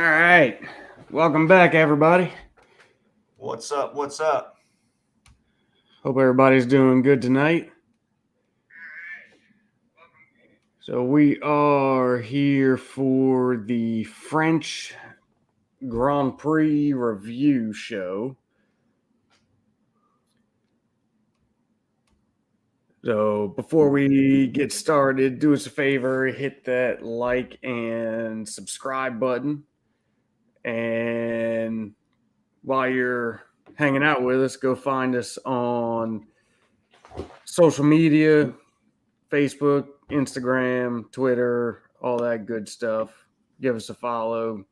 All right. Welcome back, everybody. What's up? What's up? Hope everybody's doing good tonight. So, we are here for the French Grand Prix review show. So, before we get started, do us a favor, hit that like and subscribe button. And while you're hanging out with us, go find us on social media, Facebook, Instagram, Twitter, all that good stuff. Give us a follow,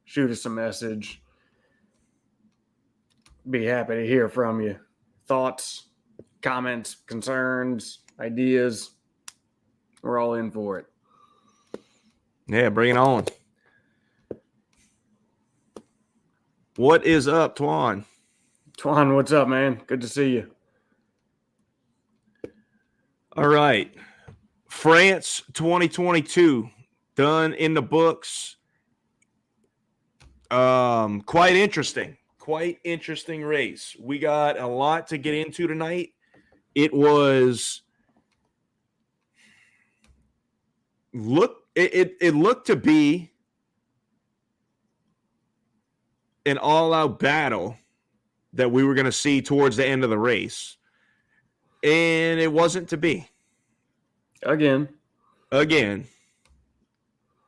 shoot us a message. Be happy to hear from you. Thoughts, comments, concerns, ideas. We're all in for it. Yeah, bring it on. What is up, Twan? Twan, what's up, man? Good to see you. All right. France 2022 done in the books. Quite interesting. Quite interesting race. We got a lot to get into tonight. It looked to be an all-out battle that we were going to see towards the end of the race. And it wasn't to be. Again.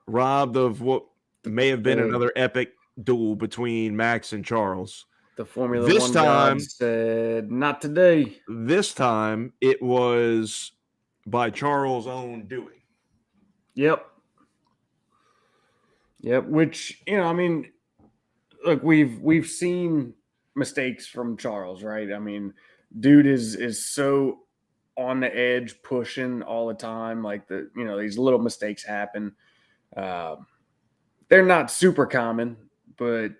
Robbed of what may have been another epic duel between Max and Charles. The Formula One god said, not today. This time, it was by Charles' own doing. Yep. Which, I mean, look, we've seen mistakes from Charles, right? I mean, dude is so on the edge, pushing all the time. Like these little mistakes happen. They're not super common, but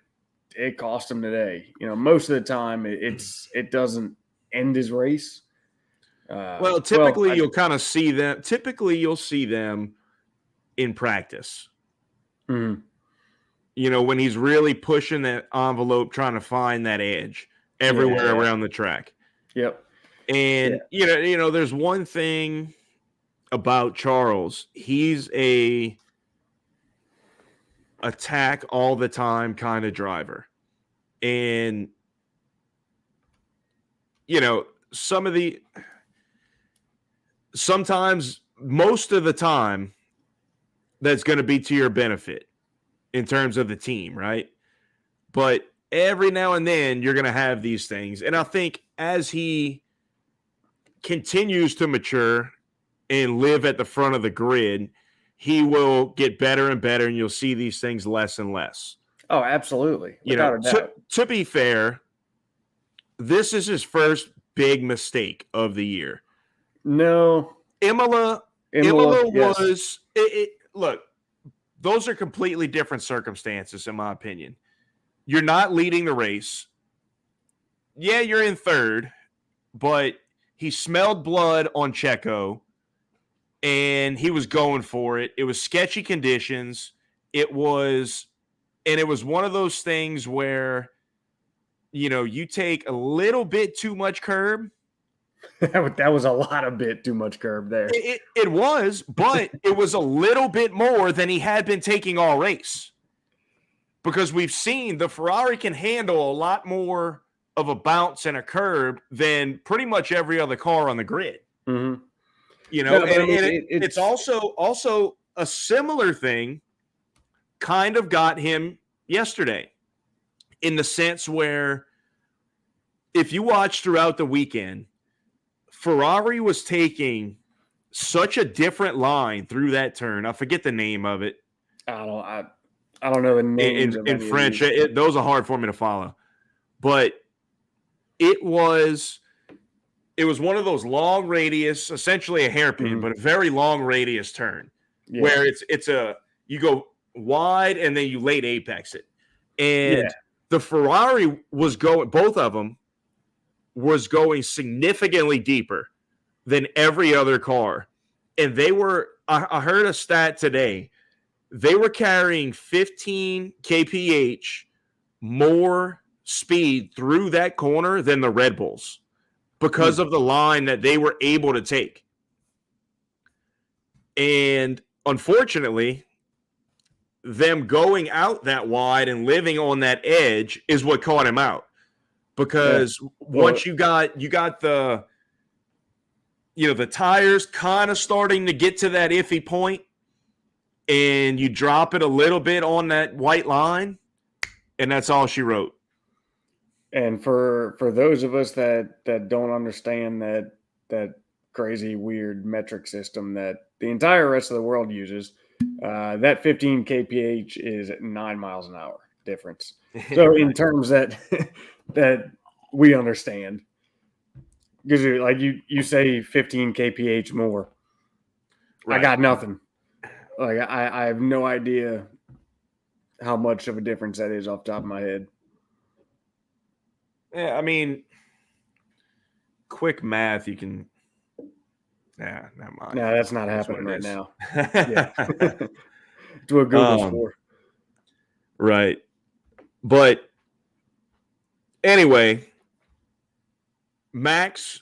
it cost him today. Most of the time it doesn't end his race. You'll kind of see them. Typically, you'll see them in practice. Mm-hmm. When he's really pushing that envelope, trying to find that edge everywhere around the track. Yep. And there's one thing about Charles. He's a attack all the time kind of driver. And sometimes most of the time that's going to be to your benefit in terms of the team, right? But every now and then you're going to have these things. And I think as he continues to mature and live at the front of the grid, he will get better and better, and you'll see these things less and less. Oh, absolutely. To be fair, this is his first big mistake of the year. No. Imola was look, those are completely different circumstances, in my opinion. You're not leading the race. Yeah, you're in third, but he smelled blood on Checo, and he was going for it. It was sketchy conditions. It was one of those things where, you take a little bit too much curb. That was a lot of bit too much curb there. It was, but it was a little bit more than he had been taking all race. Because we've seen the Ferrari can handle a lot more of a bounce and a curb than pretty much every other car on the grid. Mm-hmm. It's also a similar thing kind of got him yesterday, in the sense where if you watch throughout the weekend, Ferrari was taking such a different line through that turn. I forget the name of it. I don't know the names in French. Those are hard for me to follow, but it was one of those long radius, essentially a hairpin, but a very long radius turn, where you go wide and then you late apex it. And the Ferrari was going, both of them was going significantly deeper than every other car. And they were, I heard a stat today they were carrying 15 kph more speed through that corner than the Red Bulls because of the line that they were able to take. And unfortunately, them going out that wide and living on that edge is what caught him out. Because once you got the the tires kind of starting to get to that iffy point, and you drop it a little bit on that white line, and that's all she wrote. And for those of us that don't understand that crazy weird metric system that the entire rest of the world uses, that 15 kph is 9 miles an hour difference. So in terms that we understand, because like you say 15 kph more, right. I got nothing. Like I have no idea how much of a difference that is off the top of my head. Yeah, I mean, quick math, you can. Yeah, never mind. No, that's not happening right now. Yeah, do a Google for. Right, but anyway, Max,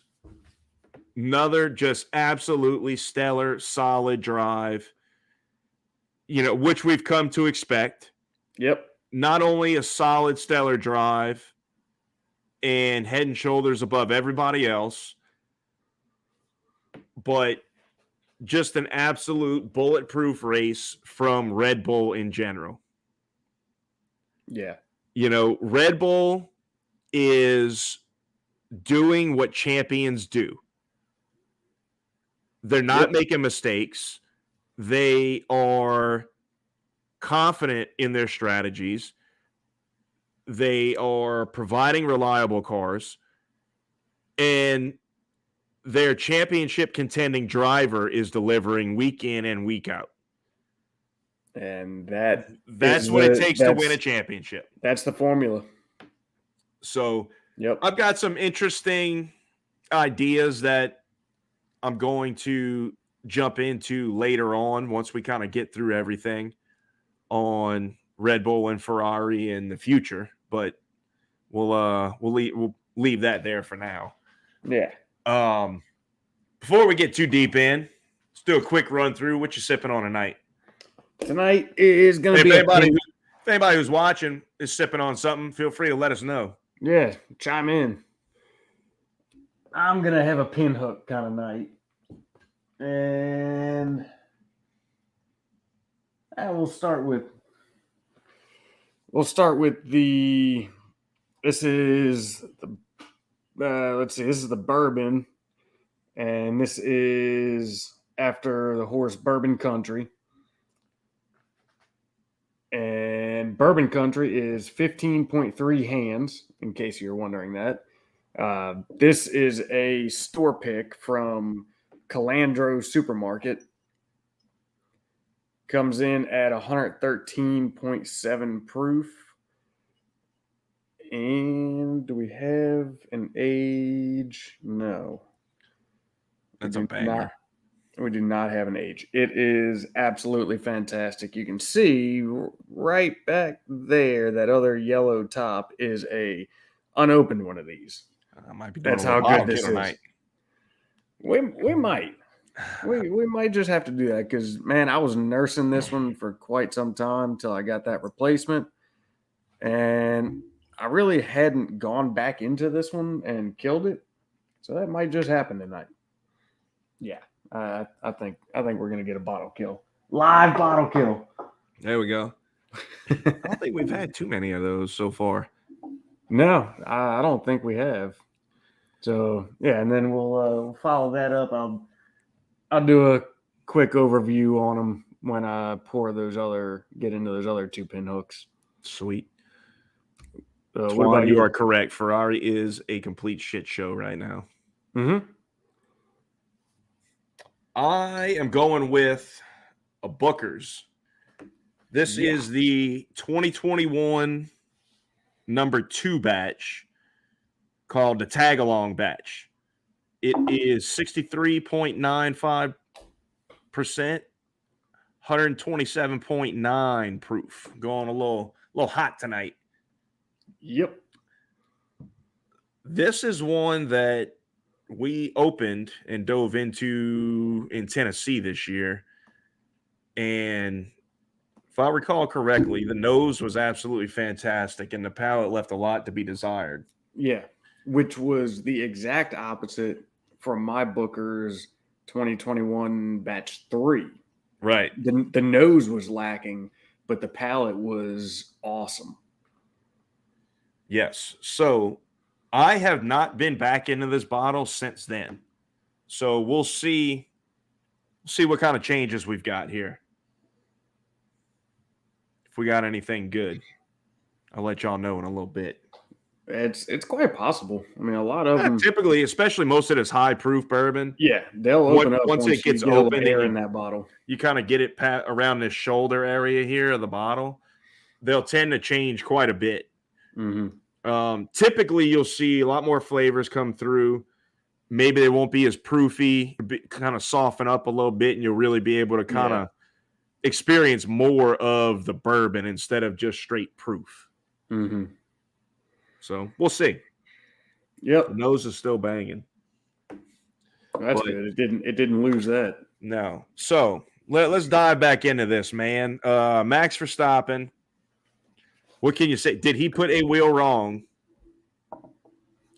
another just absolutely stellar, solid drive. Which we've come to expect. Yep. Not only a solid, stellar drive and head and shoulders above everybody else, but just an absolute bulletproof race from Red Bull in general. Yeah. Red Bull is doing what champions do. They're not making mistakes. They are confident in their strategies. They are providing reliable cars. And their championship contending driver is delivering week in and week out. And that's what it takes to win a championship. That's the formula. So I've got some interesting ideas that I'm going to jump into later on once we kind of get through everything on Red Bull and Ferrari in the future. But we'll leave that there for now. Yeah. Before we get too deep in, let's do a quick run through what you're sipping on tonight. Tonight is going to be if anybody who's watching is sipping on something, feel free to let us know. Yeah, chime in. I'm going to have a pinhook kind of night. And we'll start with this is the bourbon, and this is after the horse Bourbon Country. And Bourbon Country is 15.3 hands, in case you're wondering that. This is a store pick from Calandro Supermarket. Comes in at 113.7 proof. And do we have an age? No. That's a banger. We do not have an age. It is absolutely fantastic. You can see right back there that other yellow top is a unopened one of these. Might be That's how good this is. We might. We might just have to do that because, man, I was nursing this one for quite some time till I got that replacement. And I really hadn't gone back into this one and killed it. So that might just happen tonight. Yeah. I think we're going to get a bottle kill. Live bottle kill. There we go. I don't think we've had too many of those so far. No, I don't think we have. So, yeah, and then we'll follow that up. I'll do a quick overview on them when I get into those other two pin hooks. Sweet. Twan, you are correct. Ferrari is a complete shit show right now. Mm-hmm. I am going with a Booker's. This is the 2021 number 2 batch called the tag-along batch. It is 63.95%, 127.9 proof. Going a little hot tonight. Yep. This is one that we opened and dove into in Tennessee this year. And if I recall correctly, the nose was absolutely fantastic and the palate left a lot to be desired. Yeah, which was the exact opposite from my Booker's 2021 batch 3. Right. The nose was lacking, but the palate was awesome. Yes. So I have not been back into this bottle since then. So we'll see what kind of changes we've got here. If we got anything good, I'll let y'all know in a little bit. It's quite possible. I mean, a lot of them typically, especially most of this high proof bourbon. Yeah, they'll open up once it gets open air in that bottle. You kind of get it around this shoulder area here of the bottle. They'll tend to change quite a bit. Mm-hmm. Typically, you'll see a lot more flavors come through. Maybe they won't be as proofy, kind of soften up a little bit, and you'll really be able to kind of experience more of the bourbon instead of just straight proof. Mm-hmm. So we'll see. Yep. The nose is still banging. That's good. It didn't lose that. No. So let's dive back into this, man. Max Verstappen. What can you say? Did he put a wheel wrong?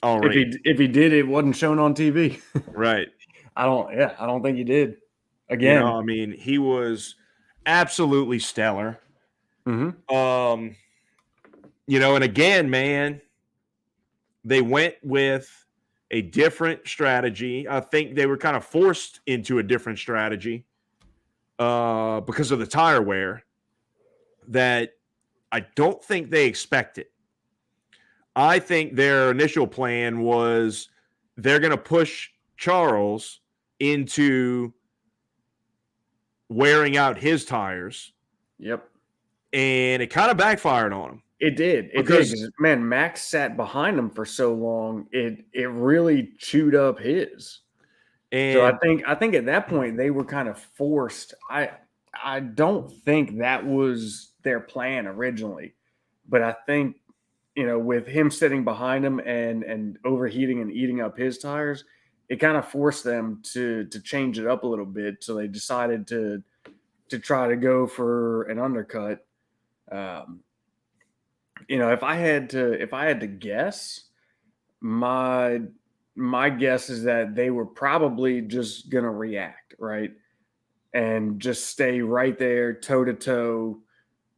All right. If he did, it wasn't shown on TV. Right. I don't think he did. Again, I mean, he was absolutely stellar. Mm-hmm. And again, man, they went with a different strategy. I think they were kind of forced into a different strategy because of the tire wear that I don't think they expected. I think their initial plan was they're going to push Charles into wearing out his tires. Yep. And it kind of backfired on him. It did. Because man, Max sat behind him for so long, it really chewed up his. And so I think at that point they were kind of forced. I don't think that was their plan originally, but I think with him sitting behind him and overheating and eating up his tires, it kind of forced them to change it up a little bit. So they decided to try to go for an undercut. If I had to guess, my guess is that they were probably just gonna react, right, and just stay right there toe to toe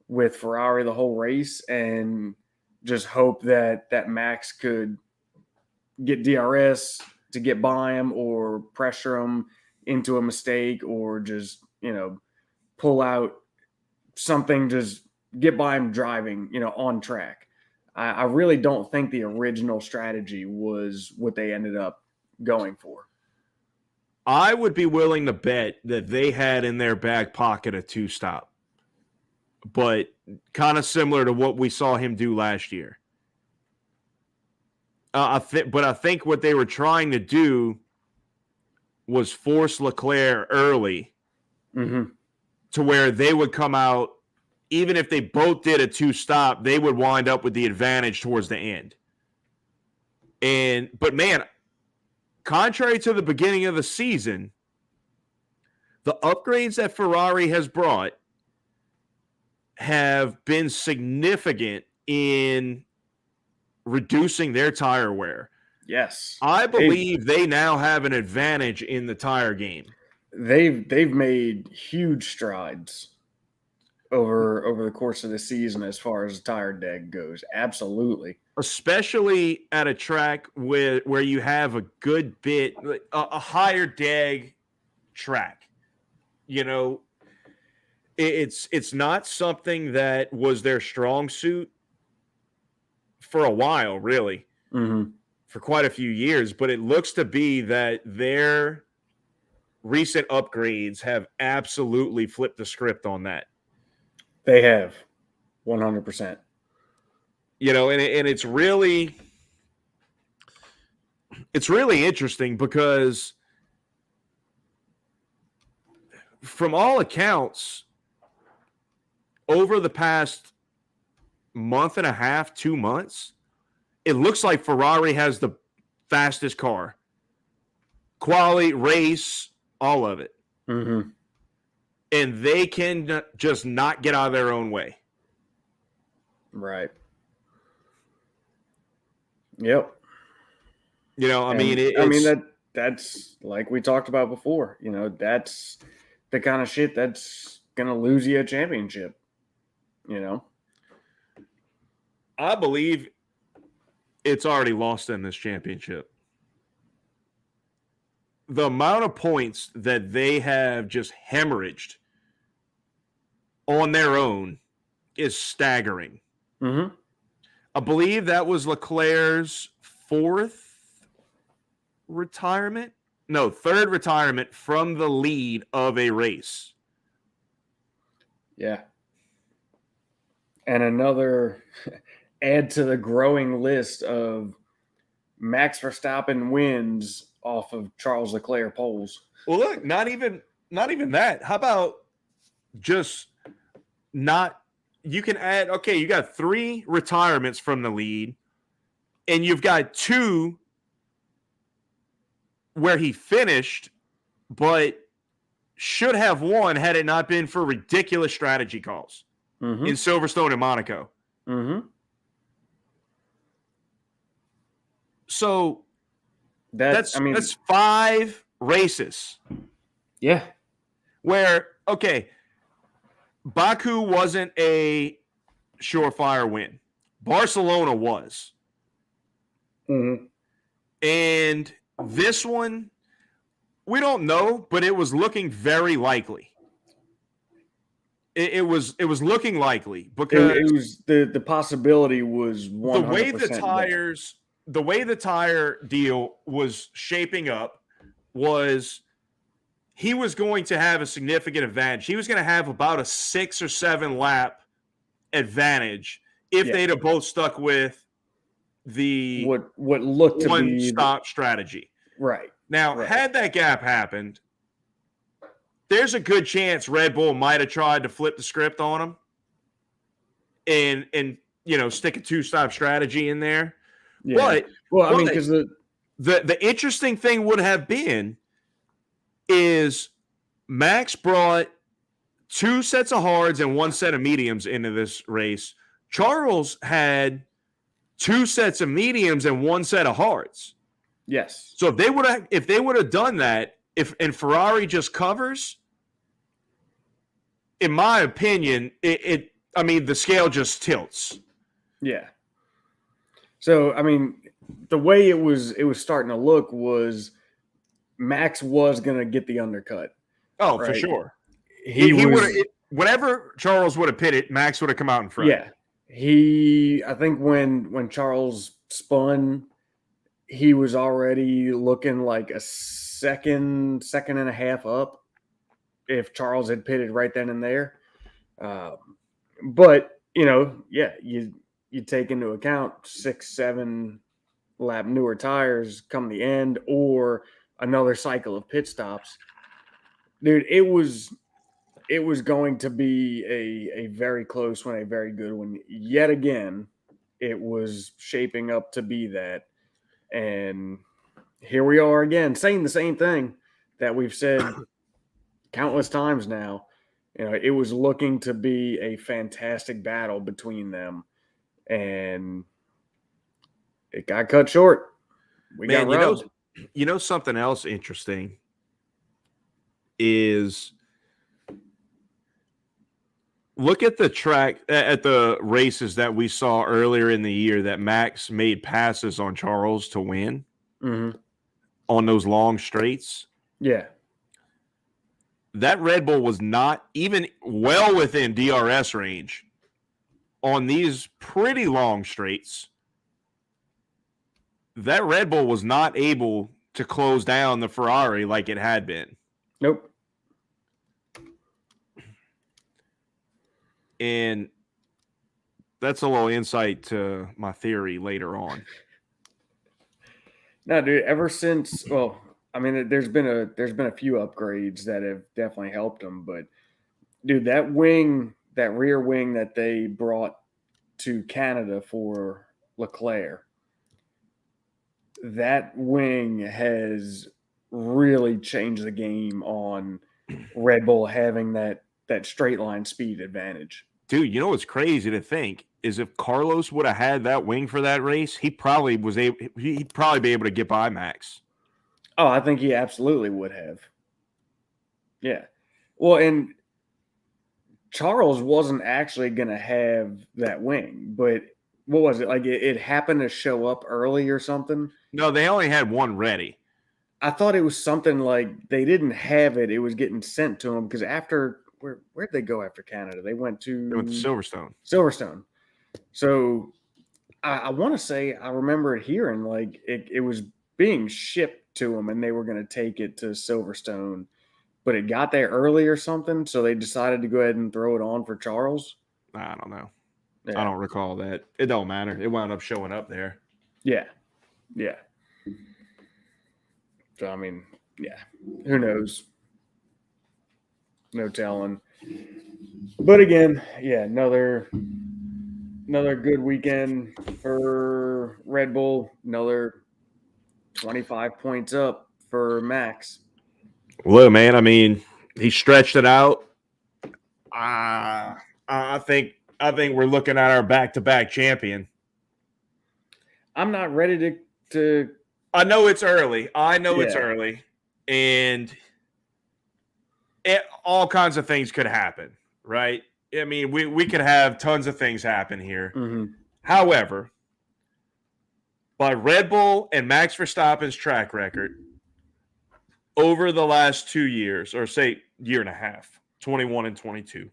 with Ferrari the whole race, and just hope that Max could get DRS to get by him or pressure him into a mistake or just pull out something, just get by him driving, on track. I really don't think the original strategy was what they ended up going for. I would be willing to bet that they had in their back pocket a two-stop, but kind of similar to what we saw him do last year. But I think what they were trying to do was force Leclerc early to where they would come out. Even if they both did a two-stop, they would wind up with the advantage towards the end. But man, contrary to the beginning of the season, the upgrades that Ferrari has brought have been significant in reducing their tire wear. Yes. I believe they now have an advantage in the tire game. They've made huge strides over the course of the season as far as the tire deg goes. Absolutely. Especially at a track where you have a good bit, a higher deg track. It's not something that was their strong suit for a while, really, for quite a few years, but it looks to be that their recent upgrades have absolutely flipped the script on that. They have 100%. And it's really interesting because from all accounts, over the past month and a half, 2 months, it looks like Ferrari has the fastest car. Quality, race, all of it. Mm-hmm. And they can just not get out of their own way. Right. Yep. That's like we talked about before. That's the kind of shit that's going to lose you a championship. I believe it's already lost in this championship. The amount of points that they have just hemorrhaged on their own is staggering. Mm-hmm. I believe that was Leclerc's third retirement from the lead of a race. Yeah. And another add to the growing list of Max Verstappen wins off of Charles Leclerc poles. Well, look, not even that. How about just not – you can add – okay, you got 3 retirements from the lead, and you've got 2 where he finished but should have won had it not been for ridiculous strategy calls in Silverstone and Monaco. Mm-hmm. So that's 5 races. Yeah. Where, okay, Baku wasn't a surefire win. Barcelona was. Mm-hmm. And this one, we don't know, but it was looking very likely. It was looking likely because it was the possibility was 100%. The way the tire deal was shaping up was he was going to have a significant advantage. He was going to have about a 6 or 7 lap advantage if they'd have both stuck with the what looked to one be stop strategy. Right. Now, had that gap happened, there's a good chance Red Bull might have tried to flip the script on him and stick a 2-stop strategy in there. Yeah. But because the interesting thing would have been is Max brought 2 sets of hards and 1 set of mediums into this race. Charles had 2 sets of mediums and 1 set of hards. Yes. So if they would have done that, and Ferrari just covers, in my opinion, the scale just tilts. Yeah. So the way it was starting to look was Max was going to get the undercut. Oh, right? For sure. He would have. Whenever Charles would have pitted, Max would have come out in front. Yeah. I think when Charles spun, he was already looking like a second and a half up if Charles had pitted right then and there. But, you take into account 6-7 lap newer tires come the end or another cycle of pit stops. Dude, it was going to be a very close one, a very good one. Yet again, it was shaping up to be that. And here we are again, saying the same thing that we've said countless times now. It was looking to be a fantastic battle between them. And it got cut short. We got robbed. Something else interesting is look at the track at the races that we saw earlier in the year that Max made passes on Charles to win on those long straights. Yeah. That Red Bull was not even well within DRS range on these pretty long straights. That Red Bull was not able to close down the Ferrari like it had been. Nope. And that's a little insight to my theory later on. No, dude, ever since, there's been a few upgrades that have definitely helped them, but dude, that wing rear wing that they brought to Canada for Leclerc, that wing has really changed the game on Red Bull having that straight line speed advantage. Dude, you know what's crazy to think is if Carlos would have had that wing for that race, he'd probably be able to get by Max. Oh, I think he absolutely would have. Yeah. Well, and Charles wasn't actually going to have that wing, but what was it? Like it happened to show up early or something? No, they only had one ready. I thought it was something like they didn't have it. It was getting sent to them because after where'd they go after Canada? They went to Silverstone. Silverstone. So I want to say I remember it hearing like it was being shipped to them and they were going to take it to Silverstone, but it got there early or something. So they decided to go ahead and throw it on for Charles. I don't know. Yeah. I don't recall that. It don't matter. It wound up showing up there. Yeah. Yeah. So, I mean, yeah, who knows? No telling. But again, yeah, another good weekend for Red Bull. Another 25 points up for Max. Look, man, I mean, he stretched it out. I think we're looking at our back-to-back champion. I'm not ready to I know it's early. It's early. And all kinds of things could happen, right? I mean, we could have tons of things happen here. Mm-hmm. However, by Red Bull and Max Verstappen's track record over the last 2 years, or say year and a half, 21 and 22,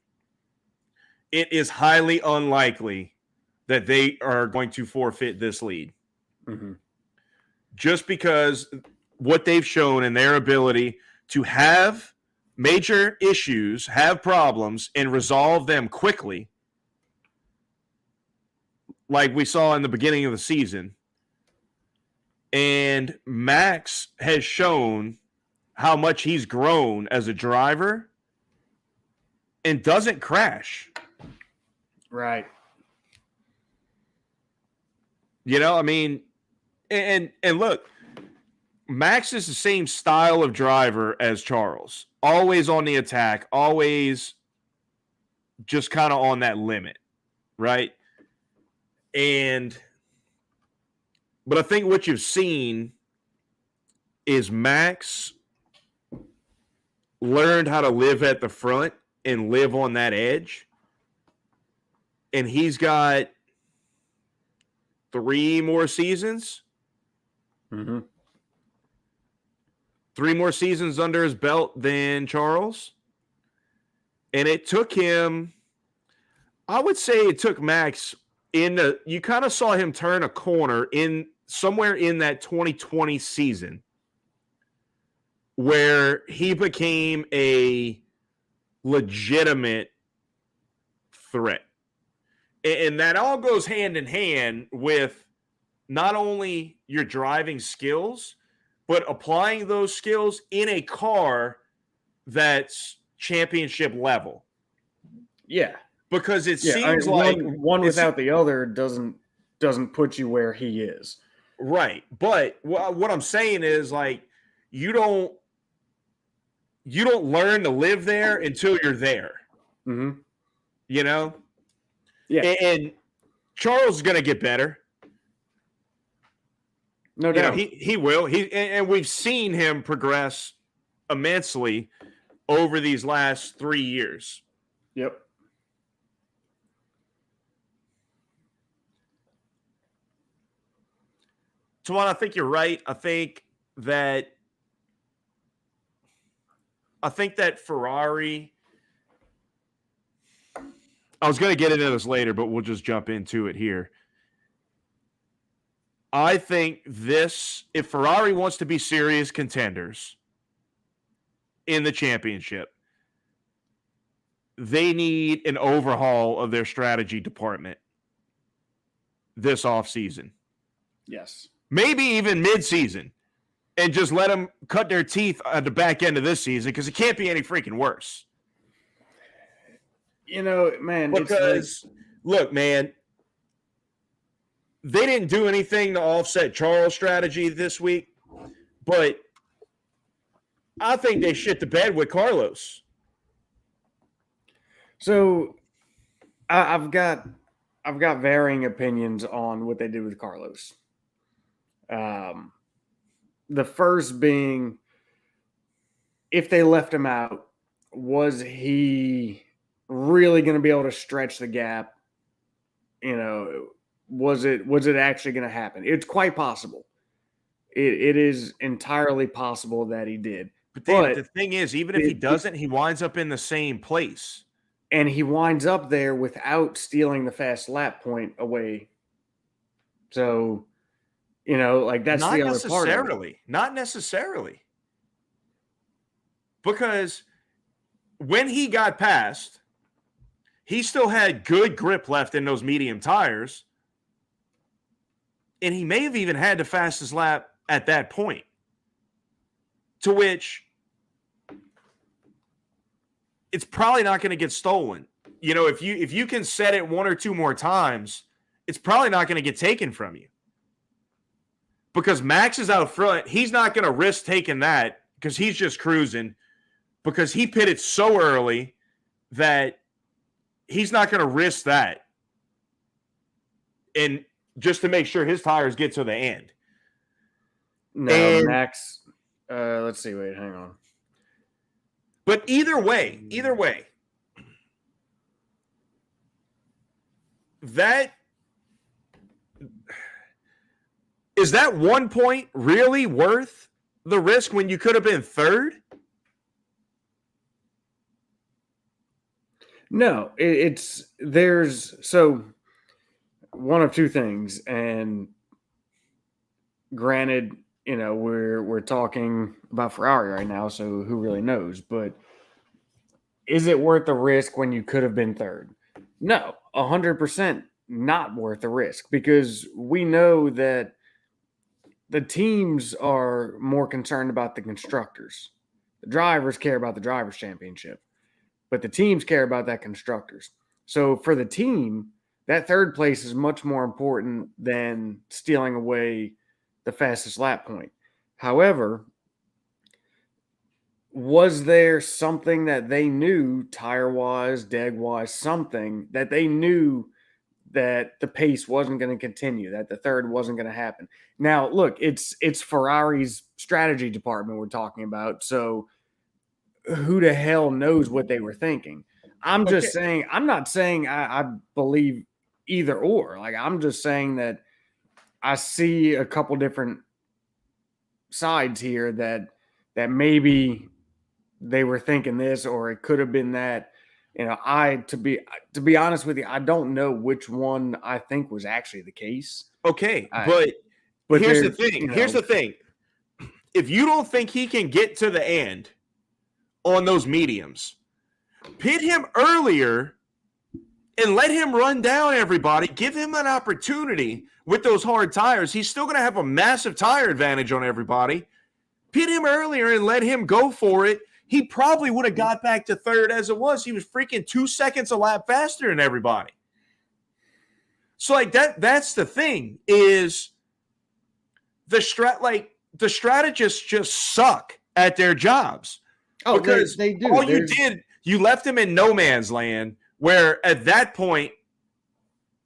it is highly unlikely that they are going to forfeit this lead. Mm-hmm. Just because what they've shown and their ability to have major issues, have problems, and resolve them quickly, like we saw in the beginning of the season. And Max has shown how much he's grown as a driver and doesn't crash. Right. You know, I mean, and look, Max is the same style of driver as Charles. Always on the attack, always just kind of on that limit, right? But I think what you've seen is Max learned how to live at the front and live on that edge. And he's got 3 more seasons. Mm-hmm. 3 more seasons under his belt than Charles. And it took him, I would say it took Max you kind of saw him turn a corner in somewhere in that 2020 season where he became a legitimate threat. And that all goes hand in hand with not only your driving skills, but applying those skills in a car that's championship level. Yeah. Because it seems like one without the other doesn't put you where he is. Right. But what I'm saying is, like, you don't learn to live there until you're there. Mm-hmm. You know? Yeah. And Charles is going to get better. No doubt. He will. And we've seen him progress immensely over these last 3 years. Yep. Tuan, I think you're right. I think that Ferrari, I was going to get into this later, but we'll just jump into it here. I think if Ferrari wants to be serious contenders in the championship, they need an overhaul of their strategy department this offseason. Yes. Maybe even mid-season, and just let them cut their teeth at the back end of this season because it can't be any freaking worse. Man, because look, man, they didn't do anything to offset Charles' strategy this week, but I think they shit the bed with Carlos. So I've got varying opinions on what they did with Carlos. The first being, if they left him out, was he really going to be able to stretch the gap? Was it actually going to happen? It's quite possible. It is entirely possible that he did. But the thing is, even if he doesn't, he winds up in the same place. And he winds up there without stealing the fast lap point away. So, that's not the other part of it. Not necessarily. Because when he got past, he still had good grip left in those medium tires. And he may have even had the fastest lap at that point. To which it's probably not going to get stolen. If you can set it one or two more times, it's probably not going to get taken from you. Because Max is out front. He's not going to risk taking that because he's just cruising. Because he pitted so early that he's not going to risk that. And just to make sure his tires get to the end. No, Max. Let's see. Wait, hang on. But either way, is that 1 point really worth the risk when you could have been third? No, there's one of two things, and granted, we're talking about Ferrari right now, so who really knows? But is it worth the risk when you could have been third? No, 100% not worth the risk, because we know that the teams are more concerned about the constructors. The drivers care about the drivers' championship, but the teams care about that constructors. So for the team, that third place is much more important than stealing away the fastest lap point. However, was there something that they knew tire-wise, deg-wise, something that they knew that the pace wasn't going to continue, that the third wasn't going to happen? Now, look, it's Ferrari's strategy department we're talking about, so who the hell knows what they were thinking? I'm just saying, I'm not saying I believe either or. Like, I'm just saying that I see a couple different sides here that maybe they were thinking this, or it could have been that. To be honest with you, I don't know which one I think was actually the case. Okay, but here's the thing. Here's the thing. If you don't think he can get to the end on those mediums, pit him earlier and let him run down everybody. Give him an opportunity with those hard tires. He's still going to have a massive tire advantage on everybody. Pit him earlier and let him go for it. He probably would have got back to third as it was. He was freaking 2 seconds a lap faster than everybody. So that's the thing, is the strategists just suck at their jobs. Oh, because they do. You left them in no man's land, where at that point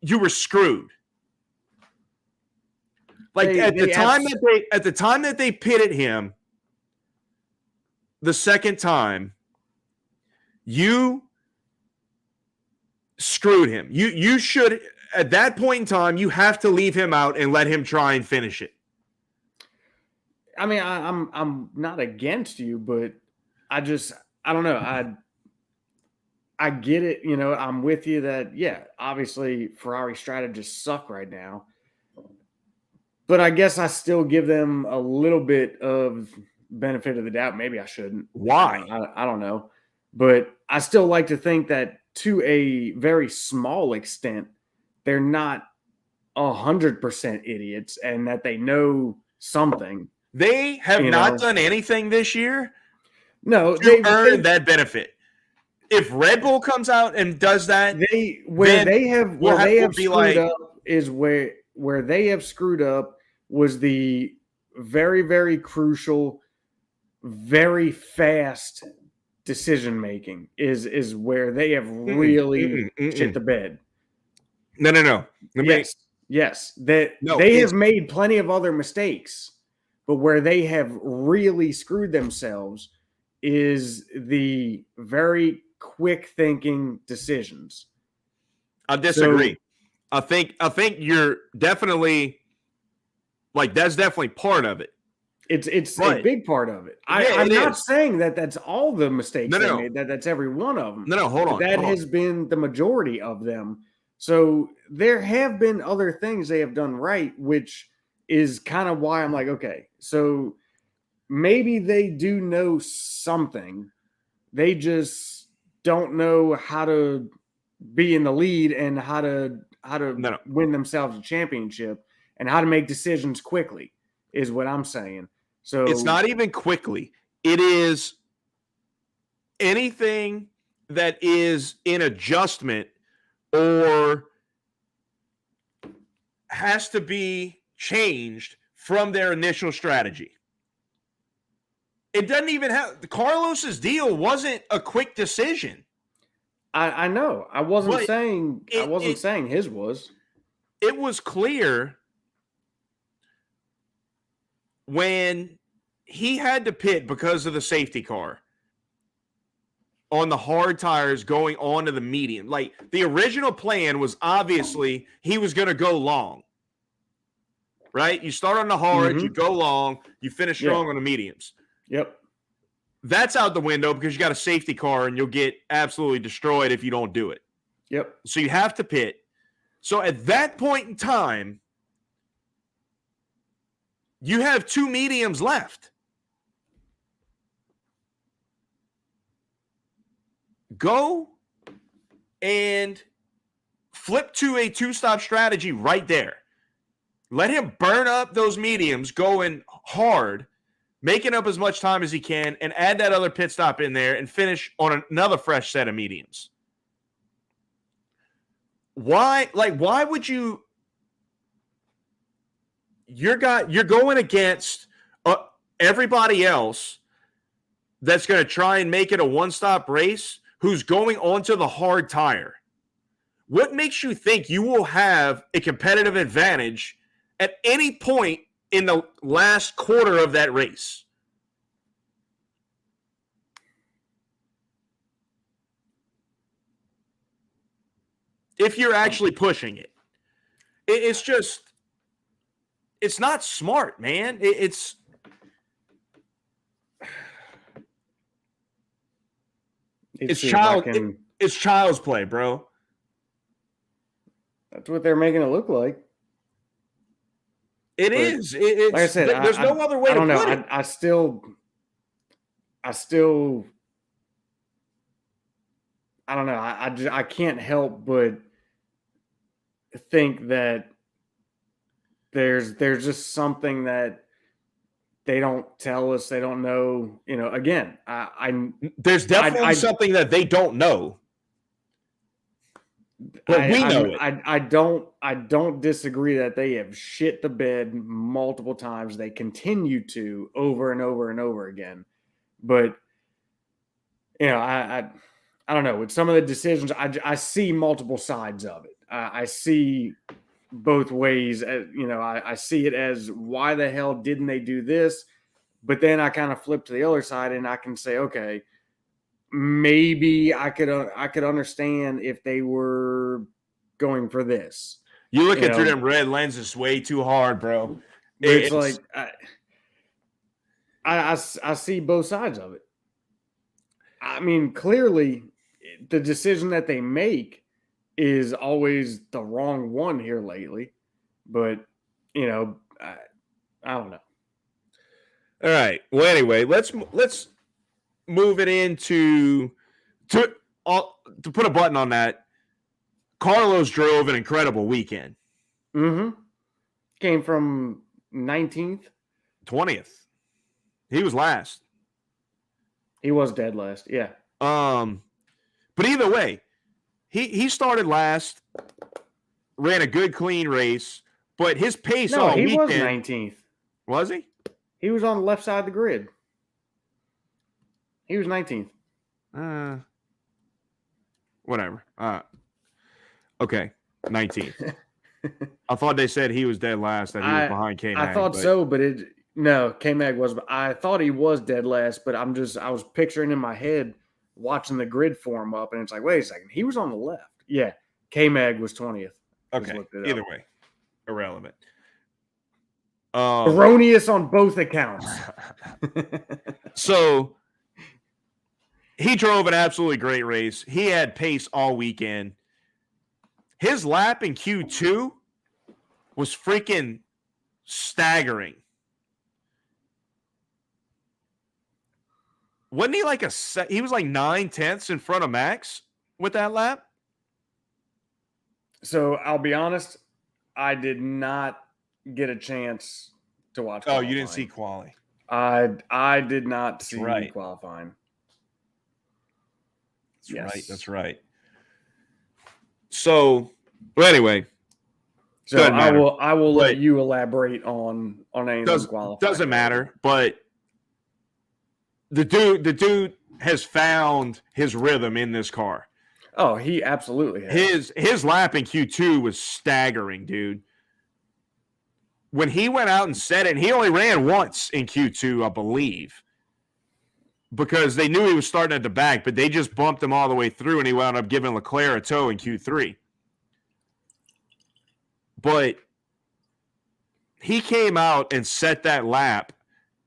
you were screwed. At the time that they pitted him the second time, you screwed him. You should, at that point in time, you have to leave him out and let him try and finish it. I mean, I'm not against you, but I don't know. I get it. I'm with you that, yeah, obviously Ferrari strategists suck right now. But I guess I still give them a little bit of benefit of the doubt. Maybe I shouldn't. Why? I don't know. But I still like to think that to a very small extent, they're not 100% idiots, and that they know something. They have not done anything this year to earn that benefit. if Red Bull comes out and does that, they have screwed up is where they have screwed up was the very, very crucial, very fast decision making is where they have really shit the bed. No. Yes. They have made plenty of other mistakes, but where they have really screwed themselves is the very quick thinking decisions. I disagree. So, I think you're definitely like that's definitely part of it. It's a big part of it. I'm not saying that that's all the mistakes they made. That's every one of them. No, hold on. That has been the majority of them. So there have been other things they have done right, which is kind of why I'm like, okay, so maybe they do know something. They just don't know how to be in the lead and how to win themselves a championship and how to make decisions quickly is what I'm saying. So it's not even quickly. It is anything that is in adjustment or has to be changed from their initial strategy. It doesn't even have Carlos's deal wasn't a quick decision. I know. I wasn't saying his was. It was clear when he had to pit because of the safety car on the hard tires going on to the medium. Like the original plan was obviously he was going to go long, right? You start on the hard, you go long, you finish strong on the mediums. Yep. That's out the window because you got a safety car and you'll get absolutely destroyed if you don't do it. Yep. So you have to pit. So at that point in time, you have 2 mediums left. Go and flip to a 2-stop strategy right there. Let him burn up those mediums going hard, making up as much time as he can, and add that other pit stop in there and finish on another fresh set of mediums. Why would you? You're going against everybody else that's going to try and make it a one-stop race who's going onto the hard tire. What makes you think you will have a competitive advantage at any point in the last quarter of that race? If you're actually pushing it. It's just, it's not smart, man. It's child's play, bro. That's what they're making it look like. It is. It's, like I said, there's no other way to put it. I still, I don't know. I can't help but think that there's just something that they don't tell us. They don't know. You know. Again, there's definitely something that they don't know. But we know it. I don't disagree that they have shit the bed multiple times. They continue to over and over and over again. But you know, I don't know. With some of the decisions, I see multiple sides of it. I see both ways. You know, I see it as why the hell didn't they do this? But then I kind of flip to the other side and I can say, okay, maybe I could understand if they were going for this. You looking through them red lenses way too hard, bro. It's like I see both sides of it. I mean, clearly, the decision that they make is always the wrong one here lately. But you know, I don't know. All right. Well, anyway, let's move it into to put a button on that. Carlos drove an incredible weekend. Came from 19th, 20th. He was last. He was dead last. Yeah. But either way, he started last, ran a good, clean race, but his pace all weekend. No, he was 19th. Was he? He was on the left side of the grid. He was 19th. Whatever. Okay, 19th. I thought they said he was dead last, that he was behind K-Mag. I thought so, but K-Mag was. I thought he was dead last, but I was picturing in my head watching the grid form up, and it's like, wait a second, he was on the left. Yeah, K-Mag was 20th. Okay, either way, irrelevant. Erroneous on both accounts. So he drove an absolutely great race. He had pace all weekend. His lap in Q2 was freaking staggering. Wasn't he like he was like 9/10 in front of Max with that lap? So I'll be honest, I did not get a chance to watch qualifying. Oh, you didn't see quali. I did not see qualifying. That's right. So, well, anyway. So I will let you elaborate on anything qualifying. Doesn't matter, but the dude has found his rhythm in this car. Oh, he absolutely has. His lap in Q2 was staggering, dude. When he went out and said it, and he only ran once in Q2, I believe, because they knew he was starting at the back, but they just bumped him all the way through, and he wound up giving Leclerc a tow in Q3. But he came out and set that lap,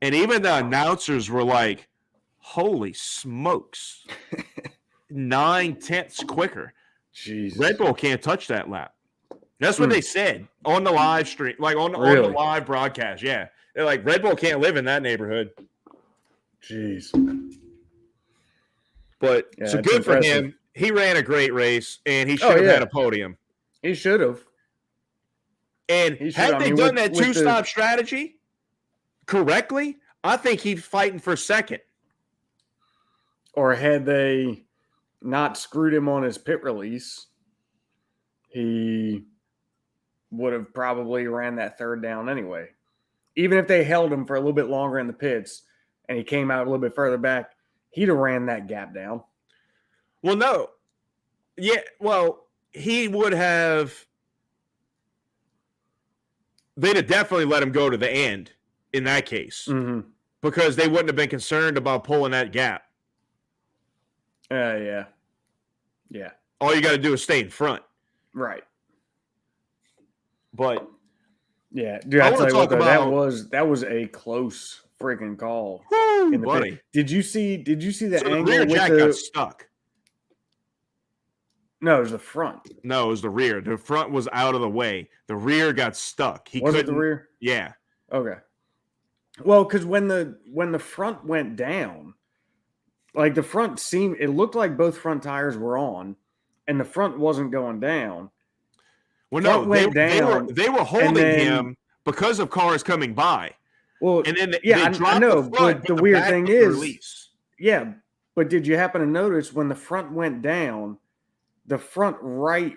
and even the announcers were like, holy smokes, 9/10 quicker. Jesus. Red Bull can't touch that lap. That's what they said on the live stream, like on the live broadcast. Yeah. They're like, Red Bull can't live in that neighborhood. Jeez. But so good impressive for him. He ran a great race, and he should have had a podium. He should have. And had they done that two-stop strategy correctly, I think he's fighting for second. Or had they not screwed him on his pit release, he would have probably ran that third down anyway. Even if they held him for a little bit longer in the pits and he came out a little bit further back, he'd have ran that gap down. Well, no. Yeah, well, he would have – they'd have definitely let him go to the end in that case because they wouldn't have been concerned about pulling that gap. Yeah. All you got to do is stay in front. Right. But yeah, dude, I tell you what, though, that was a close freaking call. Woo, buddy. Did you see the angle? The rear jack got stuck. No, it was the front. No, it was the rear. The front was out of the way. The rear got stuck. Was it the rear? Yeah. Okay. Well, because when the front went down, like the front it looked like both front tires were on, and the front wasn't going down. Well, no, they were holding him because of cars coming by. Well, and then I know, but the weird thing is, but did you happen to notice when the front went down, the front right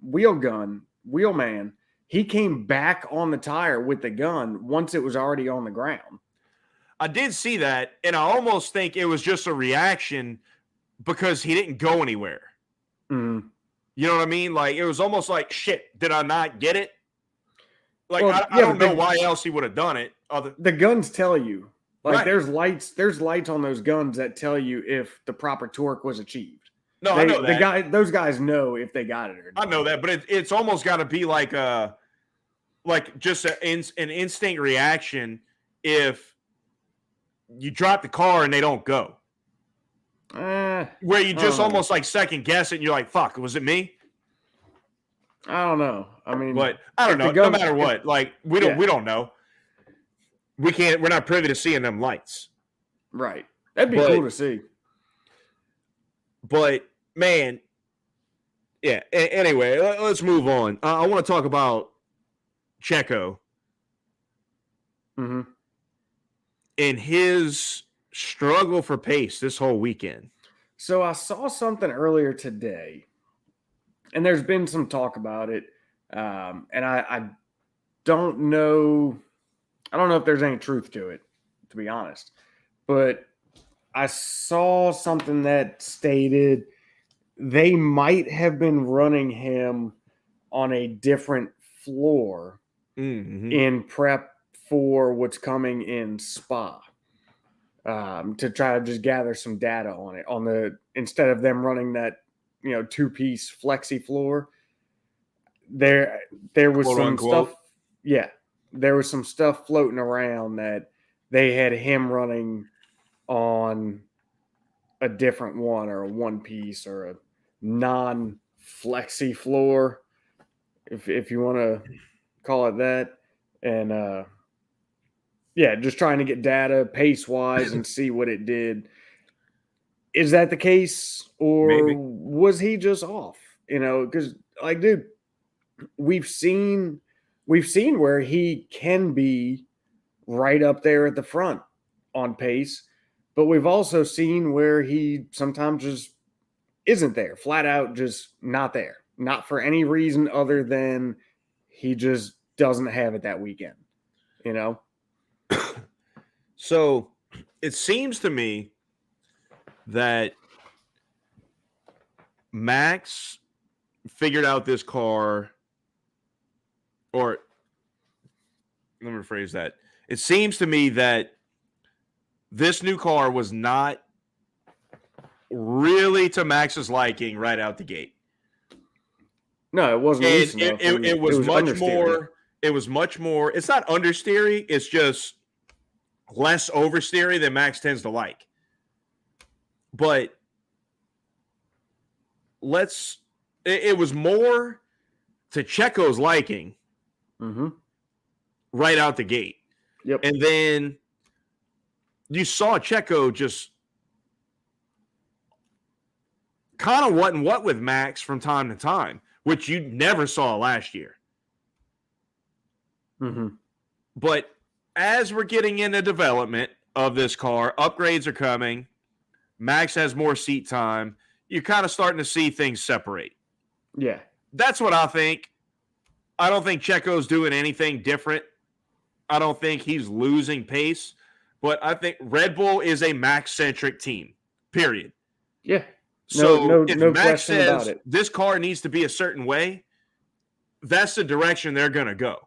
wheelman, he came back on the tire with the gun once it was already on the ground. I did see that, and I almost think it was just a reaction because he didn't go anywhere. Mm-hmm. You know what I mean? Like, it was almost like, shit, did I not get it? Like, I don't know why else he would have done it. The guns tell you. Like, there's lights on those guns that tell you if the proper torque was achieved. No, I know that. Those guys know if they got it or not. I know that, but it's almost got to be like just an instinct reaction if you drop the car and they don't go. Where you just almost like second guess it and you're like, fuck, was it me? I don't know. I mean, but I don't know. No matter what, like we don't know. We're not privy to seeing them lights. Right. That'd be cool to see. But man, yeah. Anyway, let's move on. I want to talk about Checo. Mm-hmm. And his struggle for pace this whole weekend. So I saw something earlier today, and there's been some talk about it, and I don't know. I don't know if there's any truth to it, to be honest. But I saw something that stated they might have been running him on a different floor in prep for what's coming in Spa, to try to just gather some data on it. Instead of them running that 2-piece flexi floor, there was Quote, some unquote. stuff. Yeah, there was some stuff floating around that they had him running on a different one, or a 1-piece, or a non-flexi floor, if you want to call it that. And just trying to get data pace wise and see what it did. Is that the case, or Maybe. was he just off? Because dude, we've seen where he can be right up there at the front on pace, but we've also seen where he sometimes just isn't there, flat out just not there, not for any reason other than he just doesn't have it that weekend, So it seems to me that Max figured out this car, or let me rephrase that. It seems to me that this new car was not really to Max's liking right out the gate. No, it wasn't. It was much more. It was much more. It's not understeery. It's just less oversteery than Max tends to like. But it was more to Checo's liking right out the gate. Yep. And then you saw Checo just kind of what with Max from time to time, which you never saw last year. But as we're getting into development of this car, upgrades are coming. Max has more seat time. You're kind of starting to see things separate. Yeah. That's what I think. I don't think Checo's doing anything different. I don't think he's losing pace. But I think Red Bull is a Max-centric team, period. Yeah. So if no Max question about says it. this car needs to be a certain way, that's the direction they're going to go.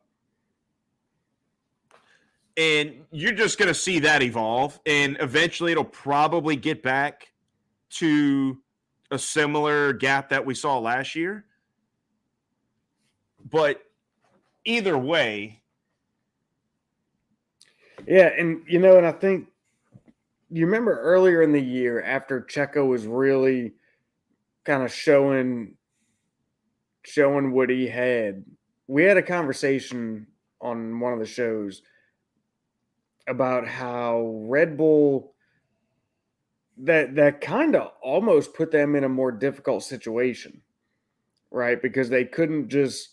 And you're just going to see that evolve. And eventually it'll probably get back to a similar gap that we saw last year. But either way. Yeah, and and I think you remember earlier in the year, after Checo was really kind of showing what he had, we had a conversation on one of the shows about how Red Bull that kind of almost put them in a more difficult situation, right? Because they couldn't just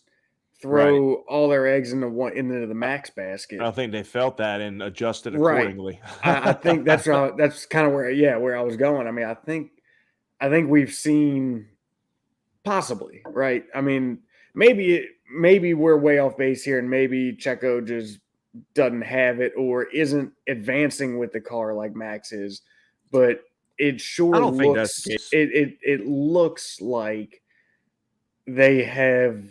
throw all their eggs into the Max basket. I think they felt that and adjusted accordingly. Right. I think that's kind of where I was going. I mean, I think we've seen possibly, right? I mean, maybe we're way off base here, and maybe Checo just doesn't have it or isn't advancing with the car like Max is, but it sure I don't think looks that's the case. It looks like they have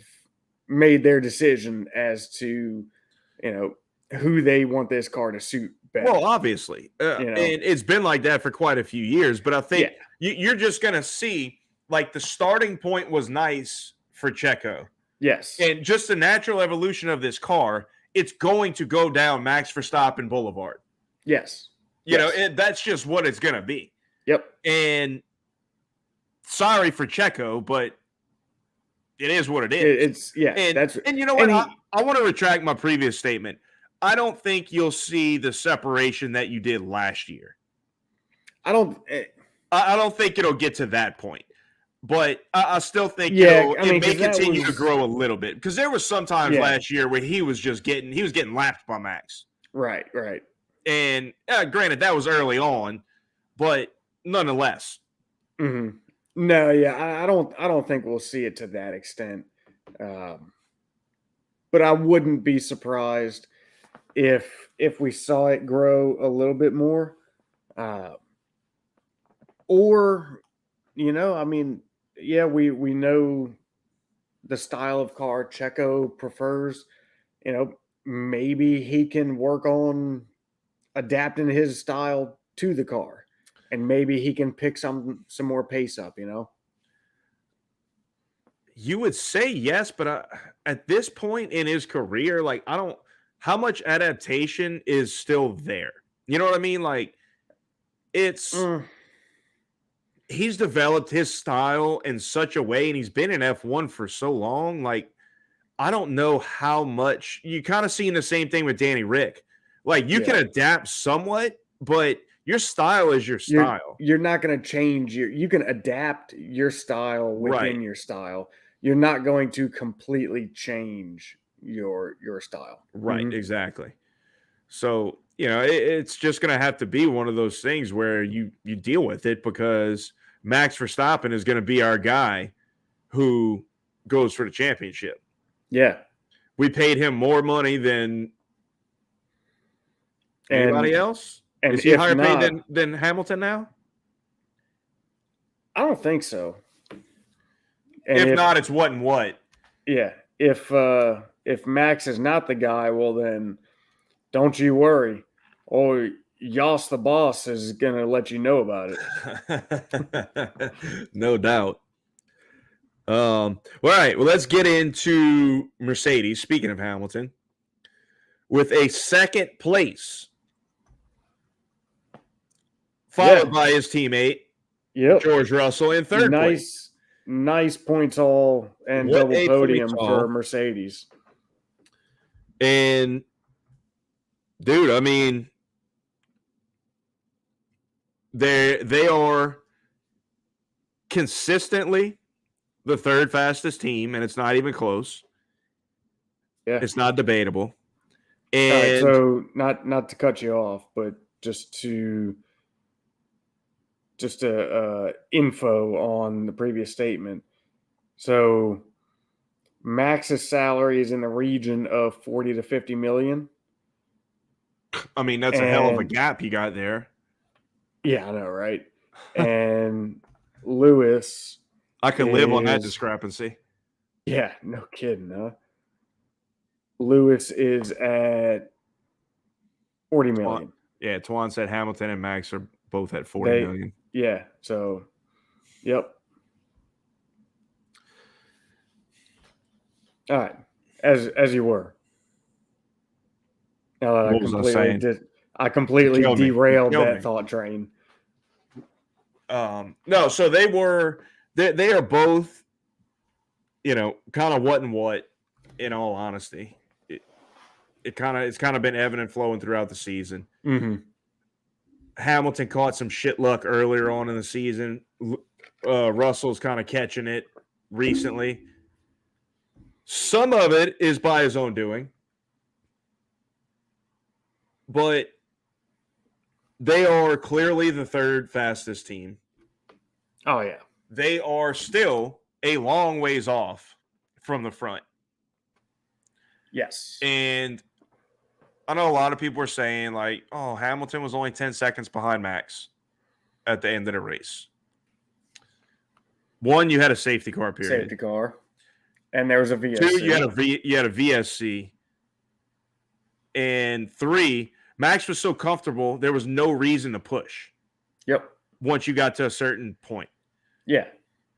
made their decision as to who they want this car to suit better. Well, obviously, and it's been like that for quite a few years. But I think you're just going to see, like, the starting point was nice for Checo. Yes, and just the natural evolution of this car, it's going to go down Max Verstappen Boulevard. Yes, that's just what it's going to be. Yep. And sorry for Checo, but it is what it is. And you know what? I want to retract my previous statement. I don't think you'll see the separation that you did last year. I don't think it'll get to that point. But I still think it may continue to grow a little bit, because there was some times last year where he was getting lapped by Max. Right. And granted, that was early on, but nonetheless, Mm-hmm. No, yeah, I don't think we'll see it to that extent. But I wouldn't be surprised if we saw it grow a little bit more. Uh, or, I mean, yeah, we know the style of car Checo prefers. Maybe he can work on adapting his style to the car, and maybe he can pick some more pace up. You would say yes, but at this point in his career, like how much adaptation is still there? You know what I mean? Like he's developed his style in such a way, and he's been in F1 for so long. Like, I don't know how much you kind of seeing the same thing with Danny Rick. Like, you can adapt somewhat, but your style is your style. You're not going to change you can adapt your style within your style. You're not going to completely change your style. Right, exactly. So, it's just going to have to be one of those things where you deal with it, because Max Verstappen is going to be our guy who goes for the championship. Yeah. We paid him more money than anybody else. And is he higher paid than Hamilton now? I don't think so. And if not, it's what and what. Yeah. If Max is not the guy, well then don't you worry. Or Yoss the boss is gonna let you know about it. No doubt. All right. Well, let's get into Mercedes. Speaking of Hamilton, with a second place, followed by his teammate, George Russell, in third place. Nice points all and double podium for Mercedes. And dude, I mean, they are consistently the third fastest team, and it's not even close. Yeah, it's not debatable. And right, so not to cut you off, but just info on the previous statement. So Max's salary is in the region of 40 to 50 million. I mean, that's a hell of a gap you got there. Yeah, I know, right? And Lewis, I can live on that discrepancy. Yeah, no kidding, huh? Lewis is at 40 million. Yeah, Twan said Hamilton and Max are both at 40 million. Yeah, so, yep. All right, as you were. Now that I completely derailed that thought train. No, so they are both, kind of what and what. In all honesty, it's kind of been evident flowing throughout the season. Mm-hmm. Hamilton caught some shit luck earlier on in the season. Russell's kind of catching it recently. Some of it is by his own doing, but they are clearly the third fastest team. Oh, yeah. They are still a long ways off from the front. Yes. And I know a lot of people are saying, like, oh, Hamilton was only 10 seconds behind Max at the end of the race. One, you had a safety car period. Safety car. And there was a VSC. Two, you had a VSC. And three, Max was so comfortable, there was no reason to push. Yep. Once you got to a certain point. Yeah.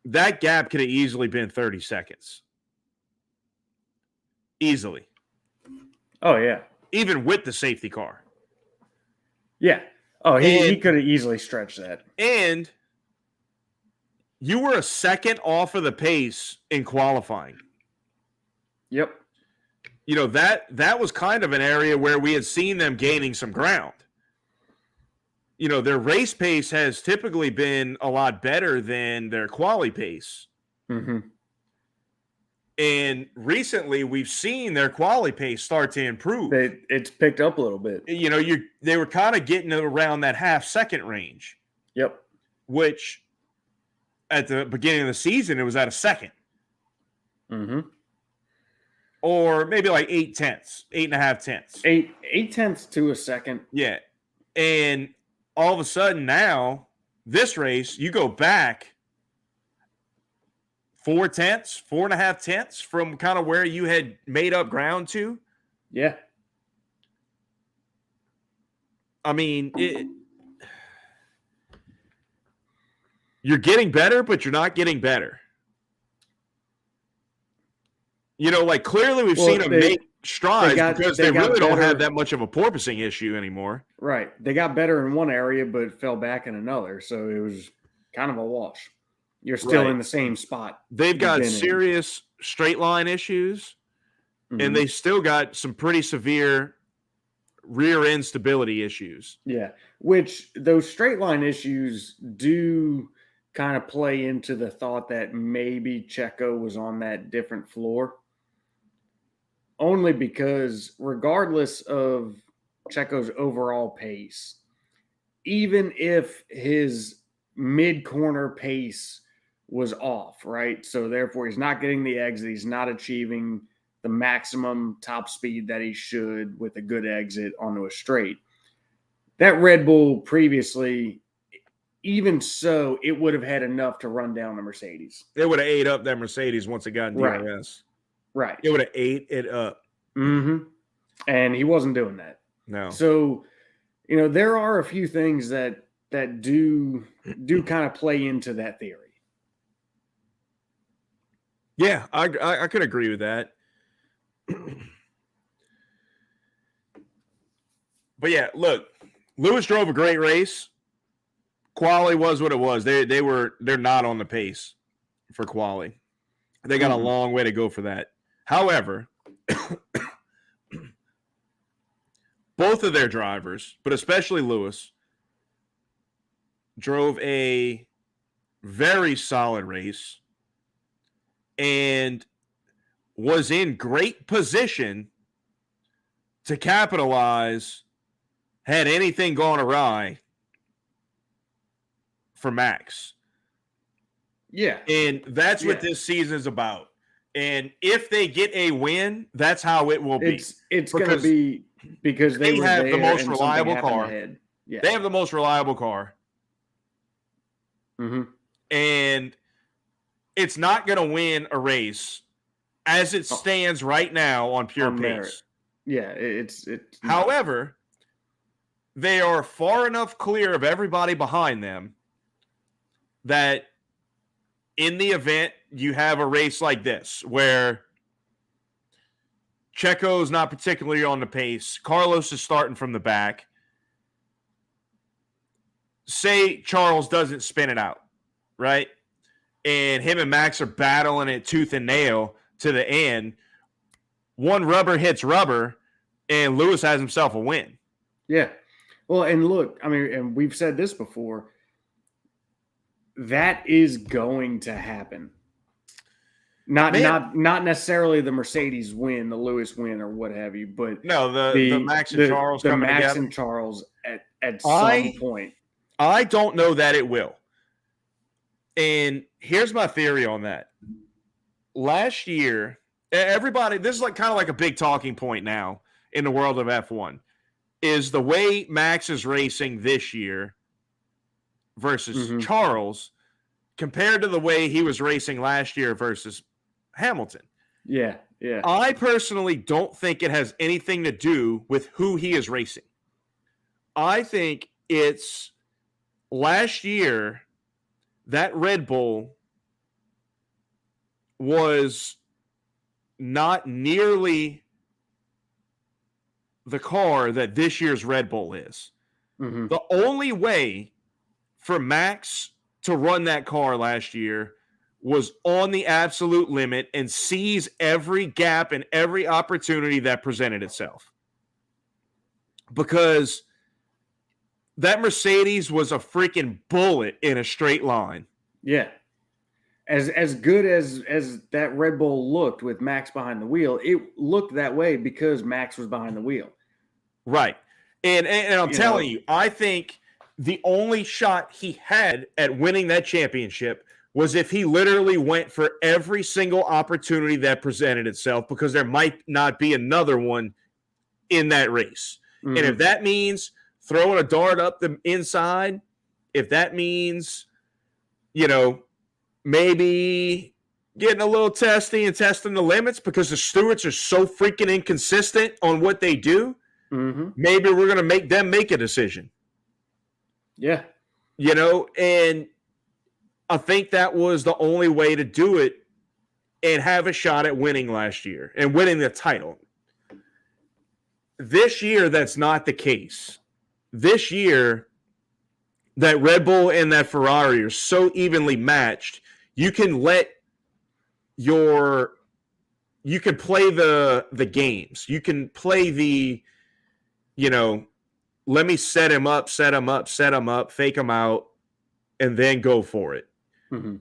That gap could have easily been 30 seconds. Easily. Oh, yeah. Even with the safety car. Yeah. Oh, he could have easily stretched that. And you were a second off of the pace in qualifying. Yep. That was kind of an area where we had seen them gaining some ground. Their race pace has typically been a lot better than their quali pace. Mm-hmm. And recently, we've seen their quali pace start to improve. It's picked up a little bit. They were kind of getting around that half-second range. Yep. Which, at the beginning of the season, it was at a second. Mm-hmm. Or maybe like 8.5 tenths. 8 tenths to a second. Yeah. And all of a sudden now, this race, you go back 4.5 tenths from kind of where you had made up ground to. Yeah. I mean, you're getting better, but you're not getting better. Like clearly we've seen them make strides because they really don't have that much of a porpoising issue anymore. Right. They got better in one area, but fell back in another. So it was kind of a wash. You're still in the same spot. They've got serious straight line issues, and they still got some pretty severe rear end stability issues. Yeah. Which those straight line issues do kind of play into the thought that maybe Checo was on that different floor. Only because regardless of Checo's overall pace, even if his mid-corner pace was off, right? So therefore he's not getting the exit. He's not achieving the maximum top speed that he should with a good exit onto a straight. That Red Bull previously, even so, it would have had enough to run down the Mercedes. It would have ate up that Mercedes once it got in DRS. Right. It would have ate it up. Mm-hmm. And he wasn't doing that. No. So, there are a few things that do kind of play into that theory. Yeah, I could agree with that. But yeah, look, Lewis drove a great race. Quali was what it was. They're not on the pace for quali. They got a long way to go for that. However, both of their drivers, but especially Lewis, drove a very solid race and was in great position to capitalize had anything gone awry for Max. Yeah. And that's what this season is about. And if they get a win, that's how it will be. It's going to be because they have the most reliable car. Yeah. They have the most reliable car. Mm-hmm. And it's not going to win a race as it stands right now on pure pace. Yeah, it's However, they are far enough clear of everybody behind them that in the event you have a race like this where Checo's not particularly on the pace, Carlos is starting from the back, say Charles doesn't spin it out, right? And him and Max are battling it tooth and nail to the end. One rubber hits rubber, and Lewis has himself a win. Yeah. Well, and look, I mean, and we've said this before, that is going to happen. Not necessarily the Mercedes win, the Lewis win, or what have you, but no, the Max and Charles coming together. The Max and Charles at some point. I don't know that it will. And here's my theory on that. Last year, everybody, this is kind of like a big talking point now in the world of F1, is the way Max is racing this year versus Charles compared to the way he was racing last year versus Hamilton. Yeah, yeah. I personally don't think it has anything to do with who he is racing. I think it's last year that Red Bull was not nearly the car that this year's Red Bull is. Mm-hmm. The only way for Max to run that car last year was on the absolute limit and seize every gap and every opportunity that presented itself. Because that Mercedes was a freaking bullet in a straight line. Yeah. As good as that Red Bull looked with Max behind the wheel, it looked that way because Max was behind the wheel. Right. And I'm telling you, I think the only shot he had at winning that championship was if he literally went for every single opportunity that presented itself, because there might not be another one in that race. Mm-hmm. And if that means throwing a dart up the inside, if that means, maybe getting a little testy and testing the limits because the stewards are so freaking inconsistent on what they do, maybe we're going to make them make a decision. Yeah. And I think that was the only way to do it and have a shot at winning last year and winning the title. This year, that's not the case. This year, that Red Bull and that Ferrari are so evenly matched, you can play the games. You can play the, let me set him up, fake him out, and then go for it. Mm-hmm.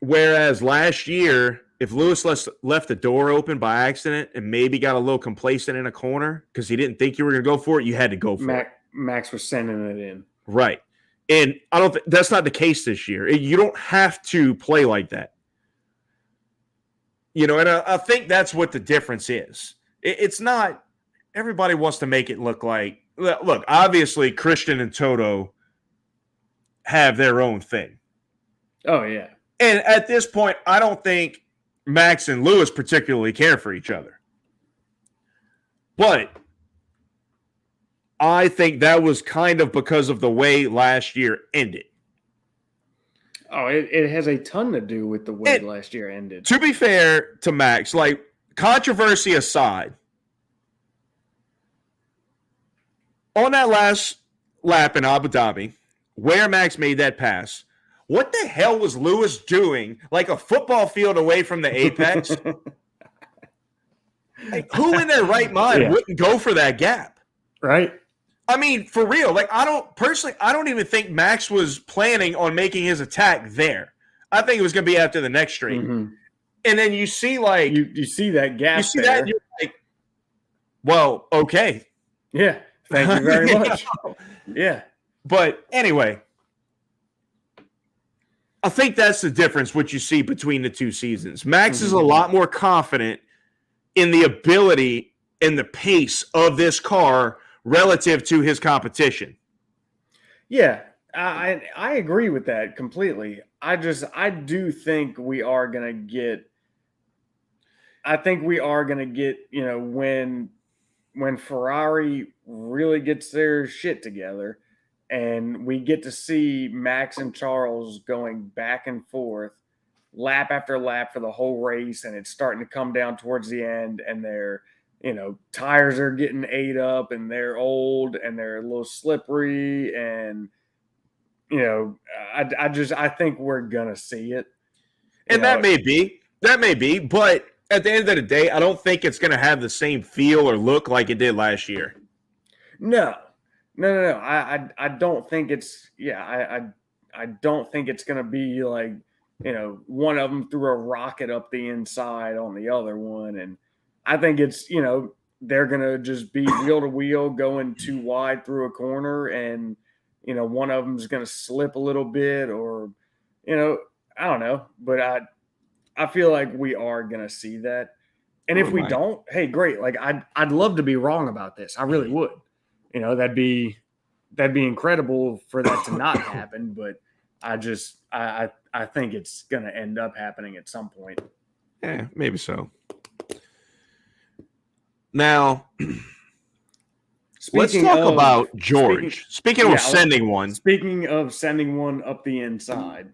Whereas last year, if Lewis left the door open by accident and maybe got a little complacent in a corner because he didn't think you were going to go for it, you had to go for it. Max was sending it in. Right. And I don't that's not the case this year. You don't have to play like that. And I think that's what the difference is. It's not – everybody wants to make it look like – look, obviously Christian and Toto have their own thing. Oh, yeah. And at this point, I don't think Max and Lewis particularly care for each other. But I think that was kind of because of the way last year ended. Oh, it has a ton to do with the way last year ended. To be fair to Max, controversy aside, on that last lap in Abu Dhabi, where Max made that pass, what the hell was Lewis doing like a football field away from the apex? Who in their right mind wouldn't go for that gap? Right. I mean, for real, I don't even think Max was planning on making his attack there. I think it was going to be after the next straight. Mm-hmm. And then you see, you see that gap. You see that, and you're like, well, okay. Yeah. Thank you very much. Yeah. But anyway, I think that's the difference, what you see between the two seasons. Max is a lot more confident in the ability and the pace of this car relative to his competition. Yeah, I agree with that completely. I do think we are going to get when Ferrari really gets their shit together and we get to see Max and Charles going back and forth lap after lap for the whole race, and it's starting to come down towards the end, and they're tires are getting ate up and they're old and they're a little slippery. And, I think we're going to see it. And that may be, but at the end of the day, I don't think it's going to have the same feel or look like it did last year. No. I don't think it's, I don't think it's going to be like, one of them threw a rocket up the inside on the other one. And I think it's, they're going to just be wheel to wheel going too wide through a corner, and, one of them is going to slip a little bit, or, I don't know, but I feel like we are going to see that. And if we don't, hey, great. I'd love to be wrong about this. I really would. That'd be incredible for that to not happen, but I think it's going to end up happening at some point. Yeah, maybe so. Now, let's talk about George. Speaking of sending one. Speaking of sending one up the inside.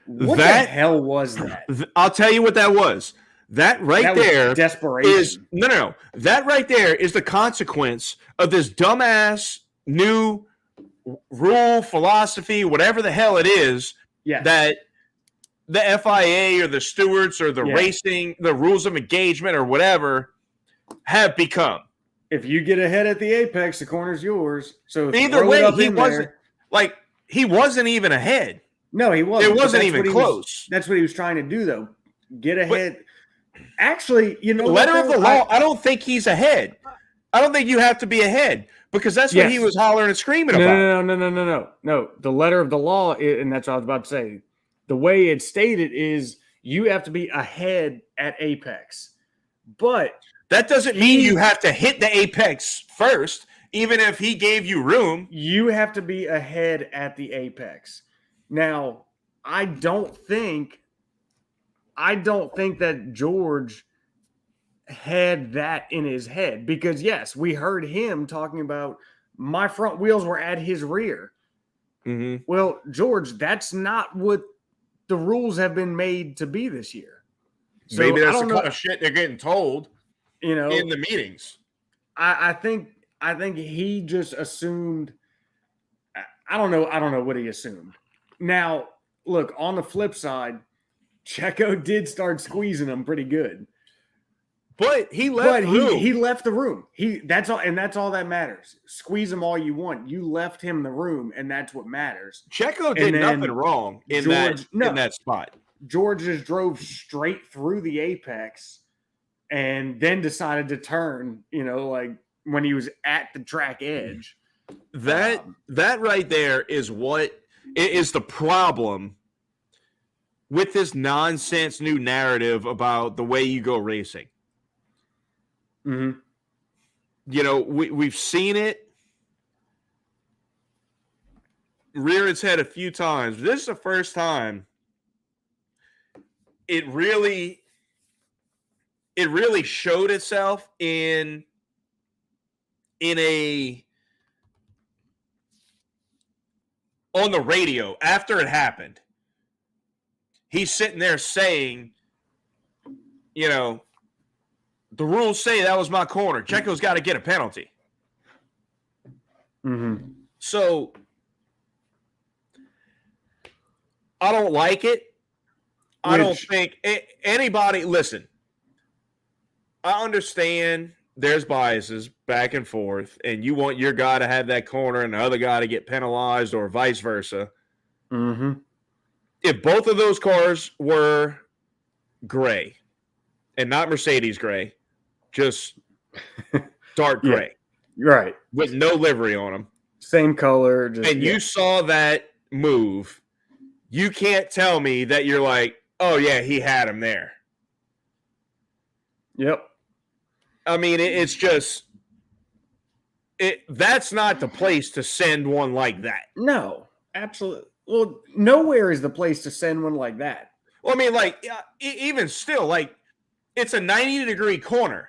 What the hell was that? I'll tell you what that was. That there was desperation. Is no. That right there is the consequence of this dumbass new rule, philosophy, whatever the hell it is, that the FIA or the stewards or the racing, the rules of engagement or whatever have become. If you get ahead at the apex, the corner's yours. So either way, he wasn't even ahead. No, he wasn't. It wasn't even close. That's what he was trying to do, though. Get ahead. Actually, the letter of the law, I don't think he's ahead. I don't think you have to be ahead, because that's what he was hollering and screaming about. No. The letter of the law, and that's what I was about to say. the way it's stated is you have to be ahead at apex. But that doesn't mean you have to hit the apex first, even if he gave you room. You have to be ahead at the apex. Now, I don't think that George had that in his head, because yes, we heard him talking about my front wheels were at his rear. Mm-hmm. Well, George, that's not what the rules have been made to be this year. So maybe that's the kind of shit they're getting told, in the meetings. I think he just assumed. I don't know what he assumed. Now, look, on the flip side, Checo did start squeezing him pretty good. But he left the room. He left the room. That's all that matters. Squeeze him all you want. You left him the room, and that's what matters. Checo did nothing wrong in that spot. George just drove straight through the apex and then decided to turn, like when he was at the track edge. That right there is what is the problem with this nonsense new narrative about the way you go racing. Mm-hmm. We've seen it rear its head a few times. This is the first time it really showed itself in on the radio after it happened. He's sitting there saying, the rules say that was my corner. Checo's got to get a penalty. Mm-hmm. So I don't like it. I don't think anybody – listen, I understand there's biases back and forth, and you want your guy to have that corner and the other guy to get penalized or vice versa. Mm-hmm. If both of those cars were gray and not Mercedes gray, just dark gray. Right. With no livery on them. Same color. You saw that move, you can't tell me that you're like, oh, yeah, he had him there. Yep. I mean, it's just that's not the place to send one like that. No, absolutely. Well, nowhere is the place to send one like that. Well, I mean, like, even still, like, it's a 90-degree corner.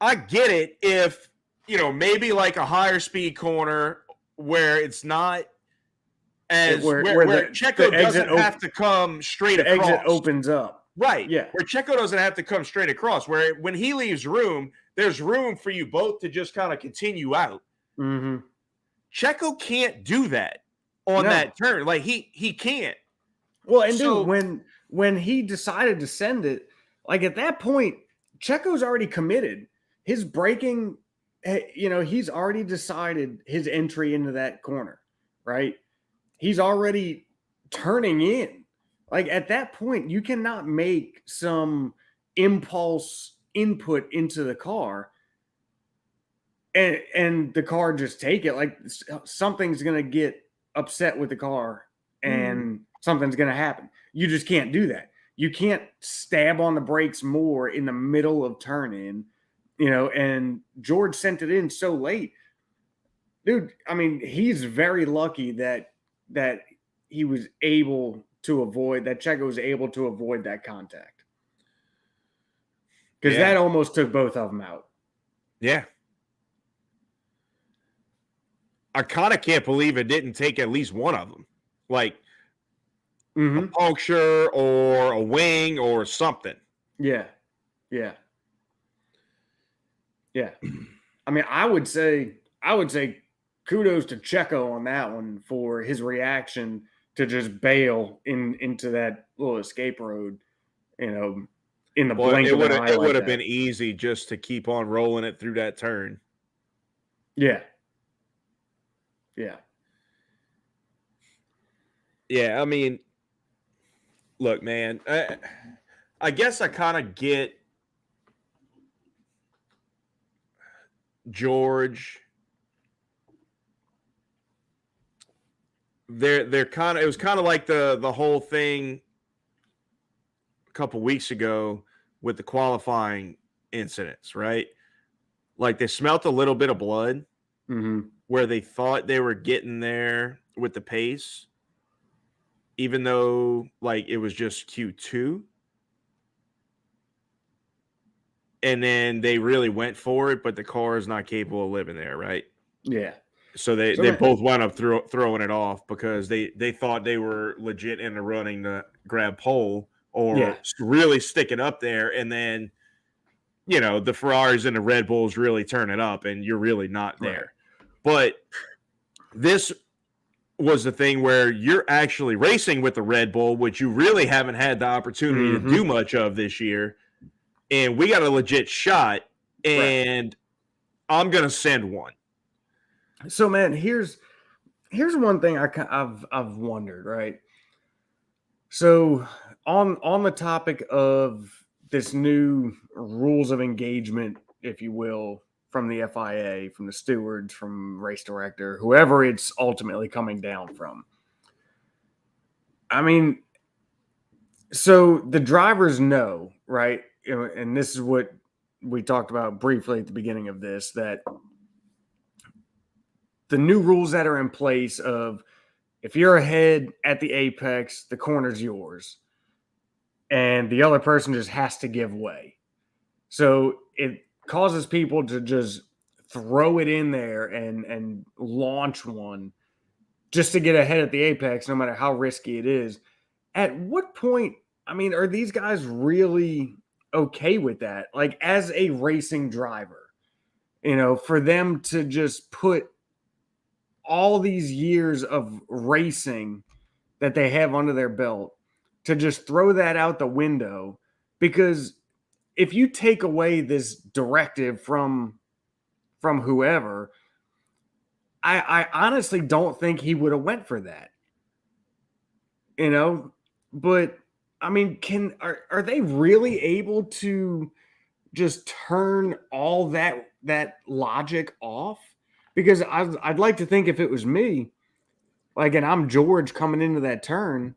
I get it if, maybe like a higher speed corner where it's not as where Checo doesn't have to come straight across. The exit opens up. Right. Yeah. Where Checo doesn't have to come straight across. Where when he leaves room, there's room for you both to just kind of continue out. Mm-hmm. Checo can't do that on that turn. Like he can't. Well, and dude, when he decided to send it, like at that point, Checo's already committed. His braking, he's already decided his entry into that corner, right? He's already turning in. Like at that point, you cannot make some impulse input into the car and the car just take it. Like something's going to get upset with the car and something's going to happen. You just can't do that. You can't stab on the brakes more in the middle of turn-in, and George sent it in so late. Dude, I mean, he's very lucky that he was able to avoid, that Checo was able to avoid that contact. Because that almost took both of them out. Yeah. I kind of can't believe it didn't take at least one of them. Like a puncture or a wing or something. Yeah. Yeah. Yeah. I mean, I would say kudos to Checo on that one for his reaction to just bail into that little escape road, in the blink of an eye. It would have been easy just to keep on rolling it through that turn. Yeah. Yeah. Yeah, I mean, look, man, I guess I kind of get George they're kind of, it was kind of like the whole thing a couple weeks ago with the qualifying incidents, right? Like they smelt a little bit of blood where they thought they were getting there with the pace, even though like it was just Q2. And then they really went for it, but the car is not capable of living there, right? Yeah. So they both wound up throwing it off because they thought they were legit in the running to grab pole or really stick it up there. And then, you know, the Ferraris and the Red Bulls really turn it up and you're really not there. Right. But this was the thing where you're actually racing with the Red Bull, which you really haven't had the opportunity to do much of this year. And we got a legit shot, and I'm going to send one. So, man, here's one thing I've wondered, right? So, on the topic of this new rules of engagement, if you will, from the FIA, from the stewards, from race director, whoever it's ultimately coming down from. I mean, so the drivers know, right? And this is what we talked about briefly at the beginning of this, that the new rules that are in place of if you're ahead at the apex, the corner's yours. And the other person just has to give way. So it causes people to just throw it in there and launch one just to get ahead at the apex, no matter how risky it is. At what point, I mean, are these guys really okay with that? Like, as a racing driver, you know, for them to just put all these years of racing that they have under their belt to just throw that out the window, because if you take away this directive from whoever, I honestly don't think he would have went for that, you know. But I mean, are they really able to just turn all that logic off? Because I'd like to think if it was me, like, and I'm George coming into that turn,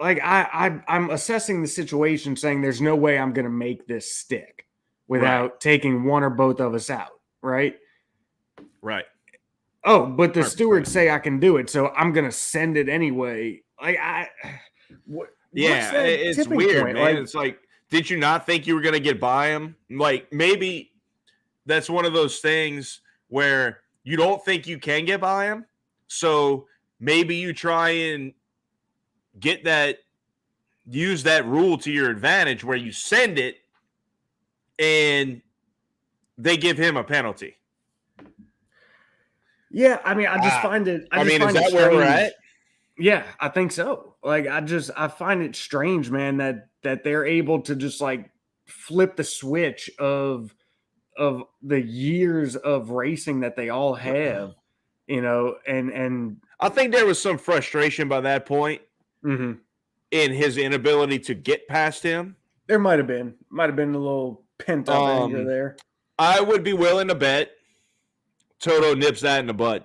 like I'm assessing the situation, saying there's no way I'm going to make this stick without taking one or both of us out, right? Right. Oh, but the 100%. Stewards say I can do it, so I'm going to send it anyway. Like, it's weird, man. Like, it's like, did you not think you were going to get by him? Like, maybe that's one of those things where you don't think you can get by him, so maybe you try and use that rule to your advantage where you send it and they give him a penalty. Yeah, I mean, I just find it. Is that where we're at? Yeah, I think so. Like, I find it strange, man, that they're able to just like flip the switch of the years of racing that they all have, you know, and I think there was some frustration by that point in his inability to get past him. There might have been a little pent up anger there. I would be willing to bet Toto nips that in the bud.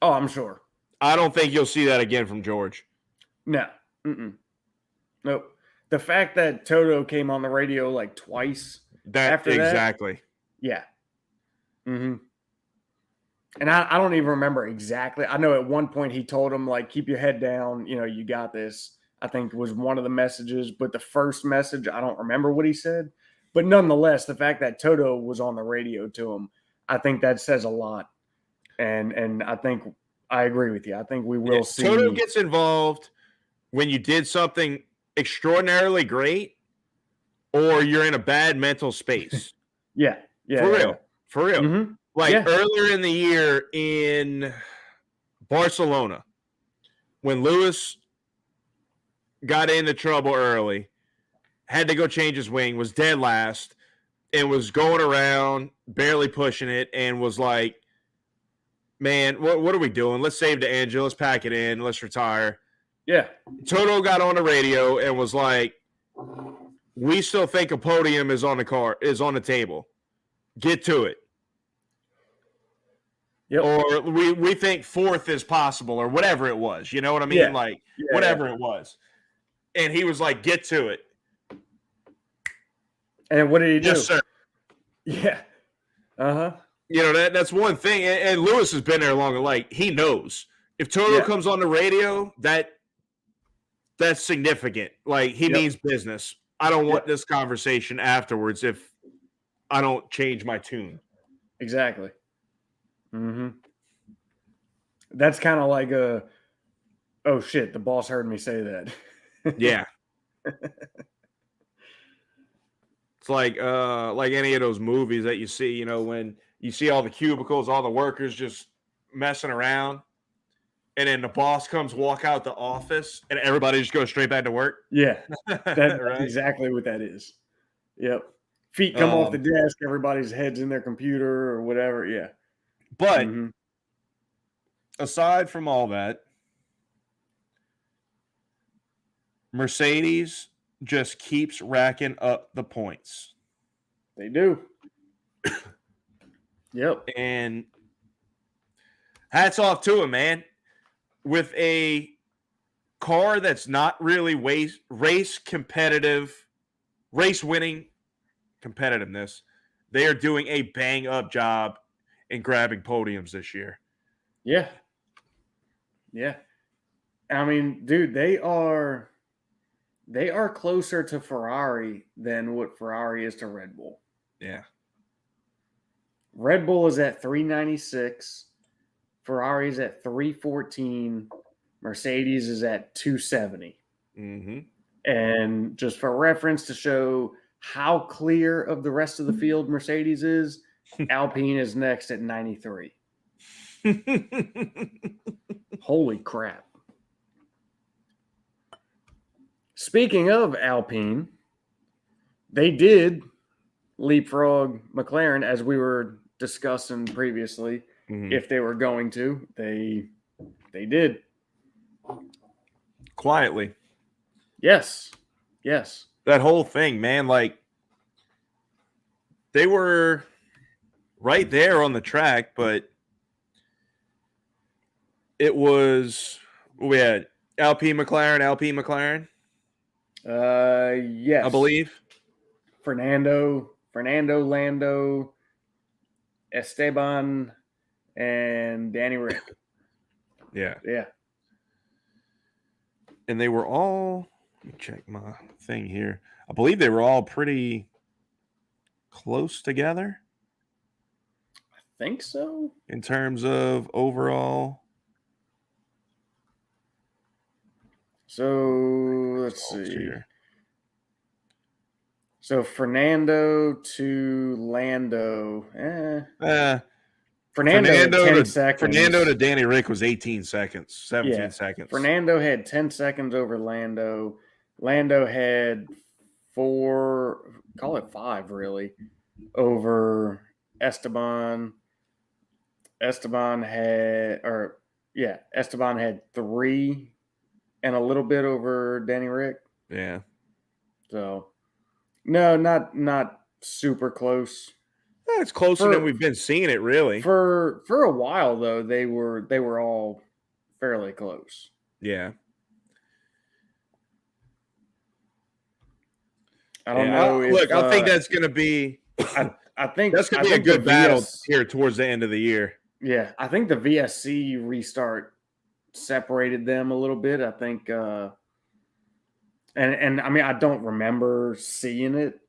Oh, I'm sure. I don't think you'll see that again from George. No. Nope. The fact that Toto came on the radio like twice after exactly. That, yeah. And I don't even remember exactly. I know at one point he told him, like, keep your head down. You know, you got this. I think was one of the messages. But the first message, I don't remember what he said. But nonetheless, the fact that Toto was on the radio to him, I think that says a lot. And I think I agree with you. I think we will see. Toto gets involved when you did something extraordinarily great or you're in a bad mental space. Yeah. For real. Earlier in the year in Barcelona, when Lewis got into trouble early, had to go change his wing, was dead last, and was going around, barely pushing it, and was like, man, what are we doing? Let's save the engine. Let's pack it in. Let's retire. Yeah. Toto got on the radio and was like, we still think a podium is on the table. Get to it. Yep. Or we think fourth is possible or whatever it was. You know what I mean? Yeah. Like, Yeah, whatever it was. And he was like, get to it. And what did he do? Yes, sir. Yeah. Uh-huh. You know, that's one thing. And Lewis has been there longer. Like, he knows. If Toto comes on the radio, that's significant. Like, he means business. I don't want this conversation afterwards if I don't change my tune. Exactly. Mm-hmm. That's kind of like oh shit, the boss heard me say that. Yeah. It's like any of those movies that you see, you know, when you see all the cubicles, all the workers just messing around, and then the boss comes walk out the office and everybody just goes straight back to work. Yeah. That's right? exactly what that is. Yep. Feet come off the desk, everybody's head's in their computer or whatever. Yeah. But aside from all that, Mercedes just keeps racking up the points. They do. Yep. And hats off to him, man. With a car that's not really race winning competitiveness, they are doing a bang up job in grabbing podiums this year. Yeah. Yeah. I mean, dude, they are closer to Ferrari than what Ferrari is to Red Bull. Yeah. Red Bull is at 396. Ferrari's at 314. Mercedes is at 270. Mm-hmm. And just for reference to show how clear of the rest of the field Mercedes is, Alpine is next at 93. Holy crap. Speaking of Alpine, they did leapfrog McLaren, as we were discussing previously. If they were going to, they did. Quietly. Yes. That whole thing, man, like they were right there on the track, but it was, we had Alpine McLaren. Yes. I believe. Fernando, Lando, Esteban, and Danny Rick. Yeah. Yeah. And they were all, let me check my thing here. I believe they were all pretty close together. I think so. In terms of overall. So let's see. Here. So Fernando to Lando. Fernando had 10 seconds. Fernando to Danny Rick was 18 seconds, 17 seconds. Fernando had 10 seconds over Lando. Lando had 4, call it 5 really, over Esteban. Esteban had 3 and a little bit over Danny Rick. Yeah. So, no, not super close. It's closer than we've been seeing it, really. For a while though, they were all fairly close. Yeah. I don't know. I think that's going to be. I think that's going to be a good battle here towards the end of the year. Yeah, I think the VSC restart separated them a little bit. I think, and I mean, I don't remember seeing it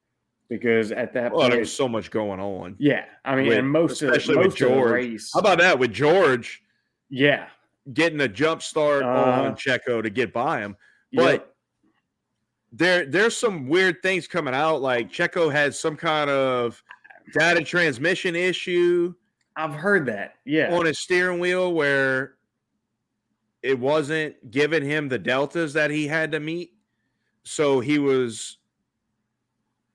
because at that point there was so much going on. Yeah, I mean, and especially with George. Of the race. How about that with George? Yeah, getting a jump start on Checo to get by him, but there's some weird things coming out. Like Checo had some kind of data transmission issue. I've heard that. Yeah, on his steering wheel where it wasn't giving him the deltas that he had to meet, so he was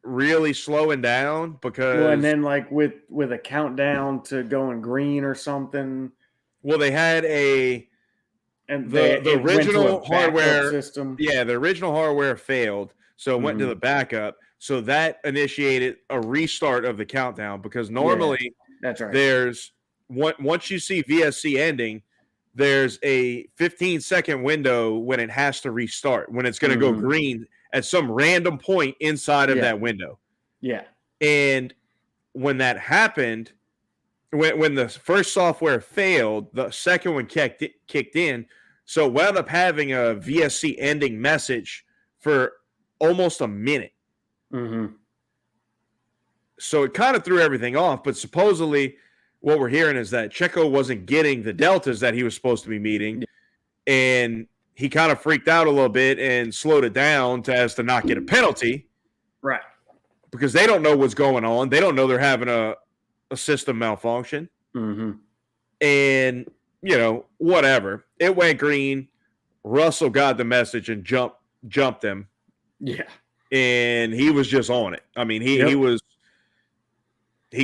really slowing down because. And then like with a countdown to going green or something. Well, they had the original hardware system. Yeah, the original hardware failed, so it went to the backup. So that initiated a restart of the countdown because normally that's right. There's once you see VSC ending, there's a 15-second window when it has to restart, when it's going to go green at some random point inside of that window. Yeah. And when that happened, when the first software failed, the second one kicked in. So it wound up having a VSC ending message for almost a minute. Mm-hmm. So it kind of threw everything off. But supposedly what we're hearing is that Checo wasn't getting the deltas that he was supposed to be meeting. And he kind of freaked out a little bit and slowed it down as to not get a penalty. Right. Because they don't know what's going on. They don't know they're having a system malfunction. Mm-hmm. And, whatever. It went green. Russell got the message and jumped him. Yeah. And he was just on it. I mean, he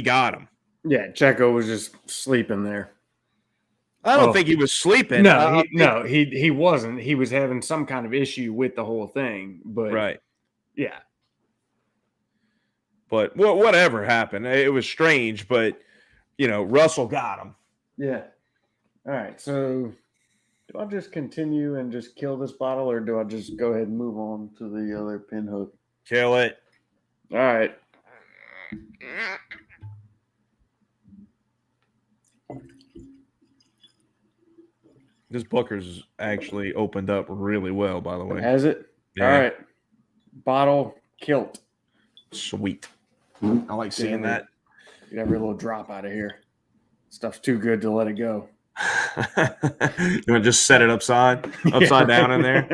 got him. Yeah, Checo was just sleeping there. I don't think he was sleeping. No, he wasn't. He was having some kind of issue with the whole thing. But right. Yeah. But whatever happened, it was strange. But Russell got him. Yeah. All right. So, do I just continue and just kill this bottle, or do I just go ahead and move on to the other pinhook? Kill it. All right. This Booker's actually opened up really well, by the way. Has it? Yeah. All right. Bottle kilt. Sweet. I like seeing that. Get every little drop out of here. Stuff's too good to let it go. You want to just set it upside down in there?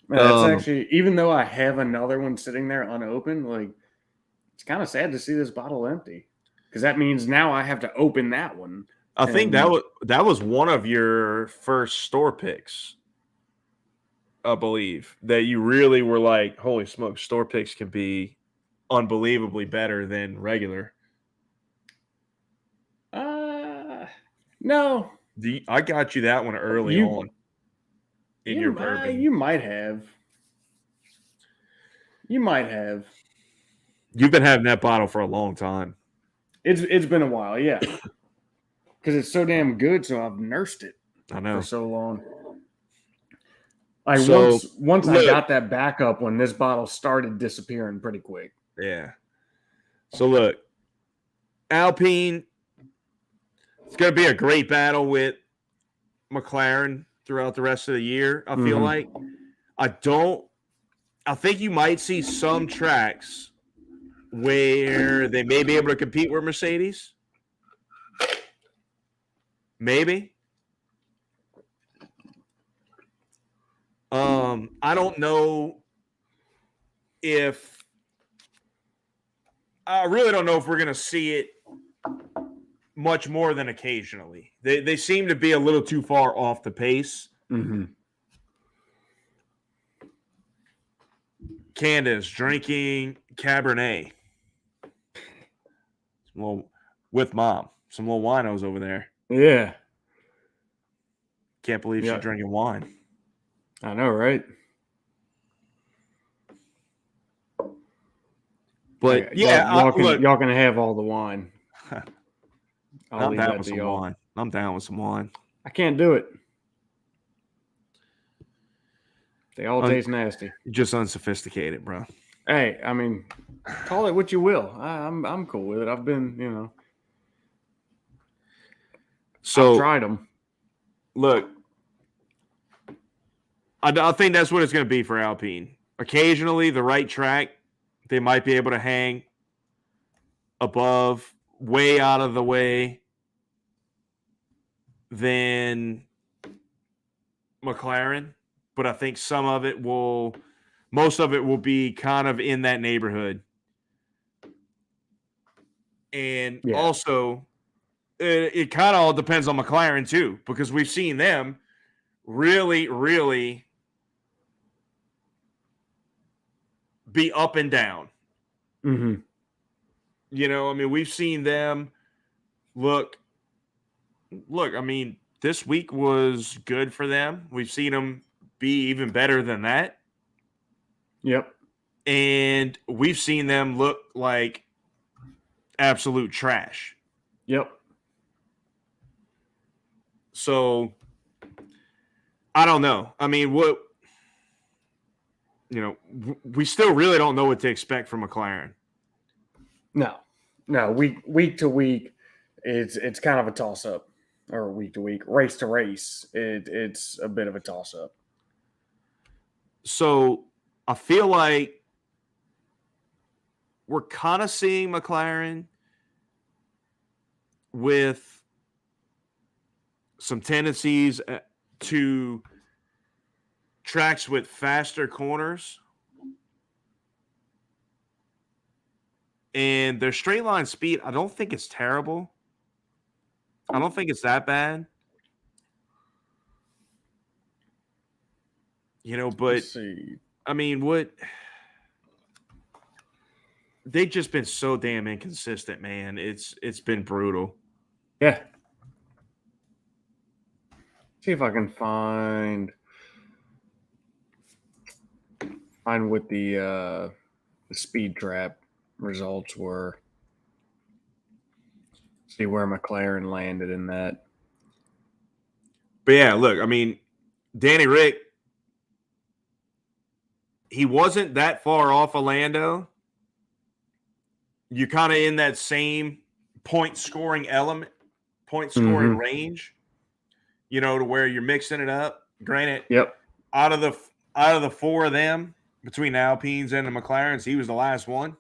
Man, that's actually, even though I have another one sitting there unopened, like, it's kind of sad to see this bottle empty, because that means now I have to open that one. I think that was one of your first store picks, I believe, that you really were like, holy smokes, store picks can be unbelievably better than regular. No. I got you that one early on in your bourbon. You might have. You've been having that bottle for a long time. It's been a while, yeah. Because it's so damn good, so I've nursed it. I know. For so long. Once I got that backup, when this bottle started disappearing pretty quick. Yeah. So look, Alpine, it's going to be a great battle with McLaren throughout the rest of the year, I feel like. I think you might see some tracks where they may be able to compete with Mercedes. Maybe. I don't know I really don't know if we're going to see it much more than occasionally. They seem to be a little too far off the pace. Mm-hmm. Candace drinking Cabernet. Well, with mom. Some little winos over there. Yeah. Can't believe she's drinking wine. I know, right? But y'all can have all the wine. I'm down with some wine. I'm down with some wine. I can't do it. They all taste nasty. Just unsophisticated, bro. Hey, I mean, call it what you will. I'm cool with it. I've been, So I've tried them. Look, I think that's what it's going to be for Alpine. Occasionally, the right track, they might be able to hang above, way out of the way than McLaren. But I think most of it will be kind of in that neighborhood. And also, it kind of all depends on McLaren too, because we've seen them really, really be up and down. Mm-hmm. I mean, we've seen them look, I mean, this week was good for them. We've seen them be even better than that. Yep. And we've seen them look like absolute trash. Yep. So I don't know. I mean, we still really don't know what to expect from McLaren. No. Week to week, it's kind of a toss up, or week to week, race to race. It's a bit of a toss up. So I feel like we're kind of seeing McLaren with some tendencies to tracks with faster corners. And their straight line speed, I don't think it's terrible. I don't think it's that bad. But I mean, they've just been so damn inconsistent, man. It's been brutal. Yeah. See if I can find what the speed trap results were. See where McLaren landed in that. But yeah, look, I mean, Danny Rick, he wasn't that far off of Lando. You're kind of in that same point scoring range, to where you're mixing it up. Granted, yep. Out of the four of them, between the Alpines and the McLarens, he was the last one.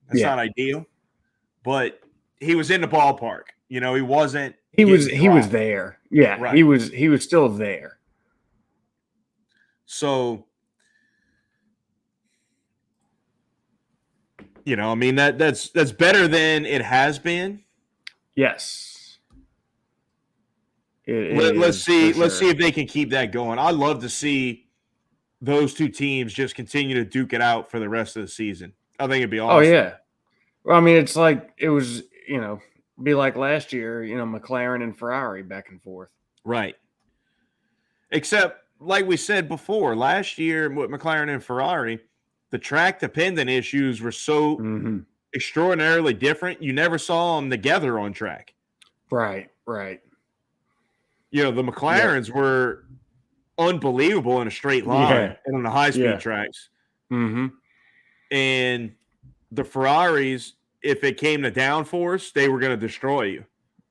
That's not ideal, but he was in the ballpark. He wasn't. He was there. Yeah, right. He was still there. So, I mean that's better than it has been. Yes. Let's see if they can keep that going. I'd love to see those two teams just continue to duke it out for the rest of the season. I think it'd be awesome. Oh yeah. Well, I mean, it's like it was, be like last year, McLaren and Ferrari back and forth. Right. Except, like we said before, last year with McLaren and Ferrari, the track dependent issues were so extraordinarily different. You never saw them together on track. Right. The McLarens were unbelievable in a straight line and on the high-speed tracks. Mm-hmm. And the Ferraris, if it came to downforce, they were going to destroy you.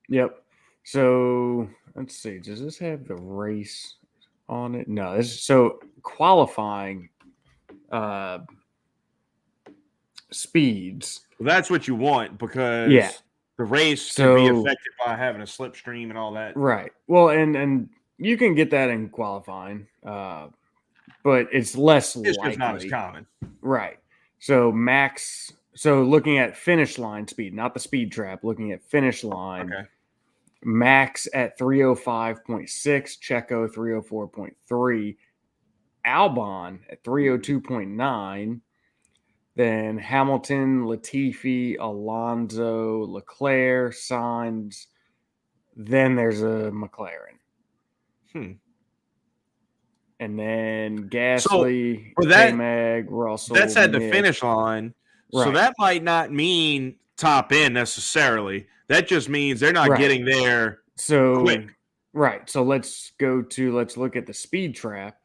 Yep. So, let's see. Does this have the race on it? No. So, qualifying speeds. Well, that's what you want because the race can be affected by having a slipstream and all that. Right. Well, and you can get that in qualifying, but it's less likely. It's just not as common. Right. So max. So looking at finish line speed, not the speed trap. Looking at finish line. Okay. Max at 305.6, Checo 304.3, Albon at 302.9. Then Hamilton, Latifi, Alonso, Leclerc, Sainz. Then there's a McLaren. And then Gasly, K-Mag, Russell. That's at the finish line. Right. So that might not mean top end necessarily. That just means they're not getting there quick. Right. So let's look at the speed trap.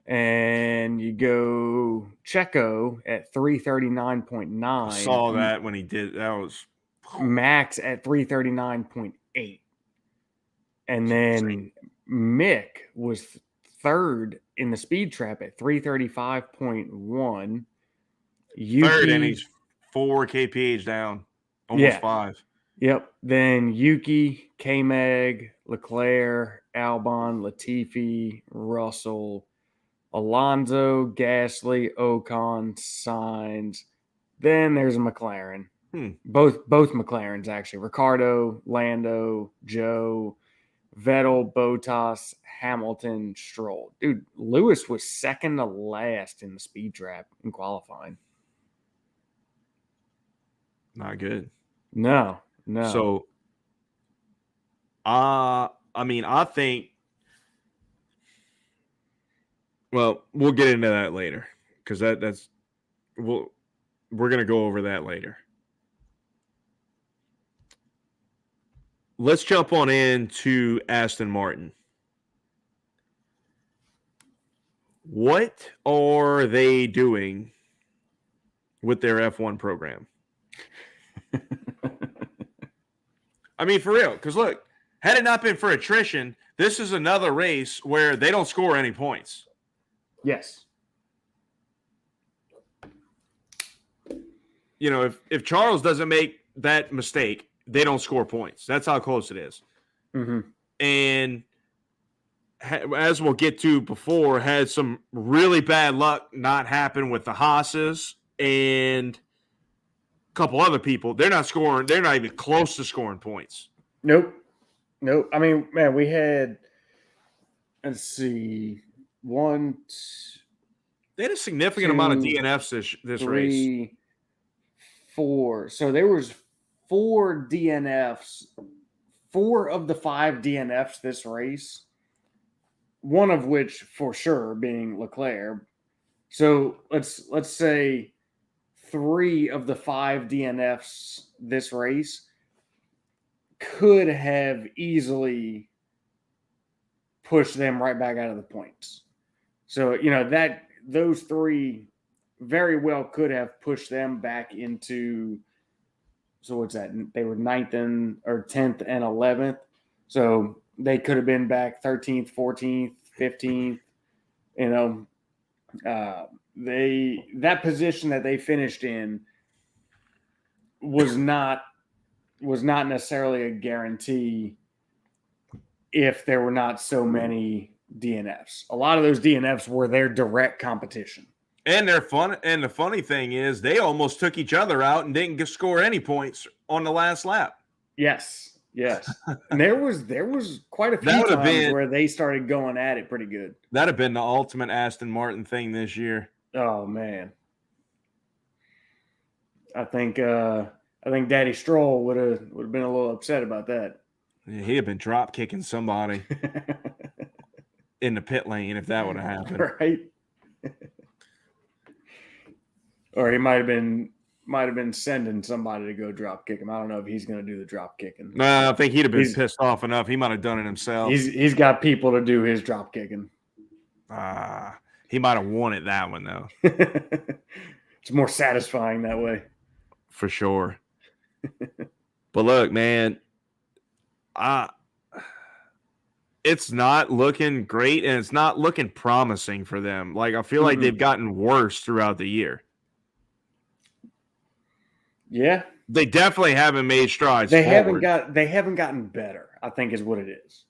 And you go Checo at 339.9. I saw that when he did. That was Max at 339.8. And then Mick was third in the speed trap at 335.1. Third, and he's 4 kph down, almost 5. Yep. Then Yuki, K-Mag, Leclerc, Albon, Latifi, Russell, Alonso, Gasly, Ocon, Sainz. Then there's a McLaren. Both McLarens, actually. Ricardo, Lando, Joe, Vettel, Bottas, Hamilton, Stroll. Dude, Lewis was second to last in the speed trap in qualifying. Not good. No. So, I mean, I think, well, we'll get into that later because we're going to go over that later. let's jump on into Aston Martin. What are they doing with their F1 program? I mean, for real, because look, had it not been for attrition, this is another race where they don't score any points. Yes. You know, if Charles doesn't make that mistake, they don't score points. That's how close it is. Mm-hmm. And as we'll get to before, had some really bad luck not happen with the Haas's and a couple other people. They're not scoring. They're not even close to scoring points. Nope. I mean, man, we had, let's see, they had a significant amount of DNFs this race. 4. So there was 4 DNFs, 4 of the 5 DNFs this race, one of which for sure being Leclerc. So let's say 3 of the 5 DNFs this race could have easily pushed them right back out of the points. So, you know, that those 3 very well could have pushed them back into, so what's that? They were 9th or 10th and 11th. So they could have been back 13th, 14th, 15th. You know, that position that they finished in was not necessarily a guarantee if there were not so many DNFs. A lot of those DNFs were their direct competition. And they're fun. And the funny thing is, they almost took each other out and didn't score any points on the last lap. Yes. And there was quite a few times where they started going at it pretty good. That'd have been the ultimate Aston Martin thing this year. Oh man, I think Daddy Stroll would have been a little upset about that. Yeah, he'd have been drop kicking somebody in the pit lane if that would have happened. Right. Or he might have been sending somebody to go drop kick him. I don't know if he's going to do the drop kicking. No, I think he'd have been pissed off enough. He might have done it himself. He's got people to do his drop kicking. He might have won it that one though. It's more satisfying that way. For sure. But look, man, it's not looking great and it's not looking promising for them. Like I feel like they've gotten worse throughout the year. Yeah, they definitely haven't made strides. They haven't gotten better, I think is what it is.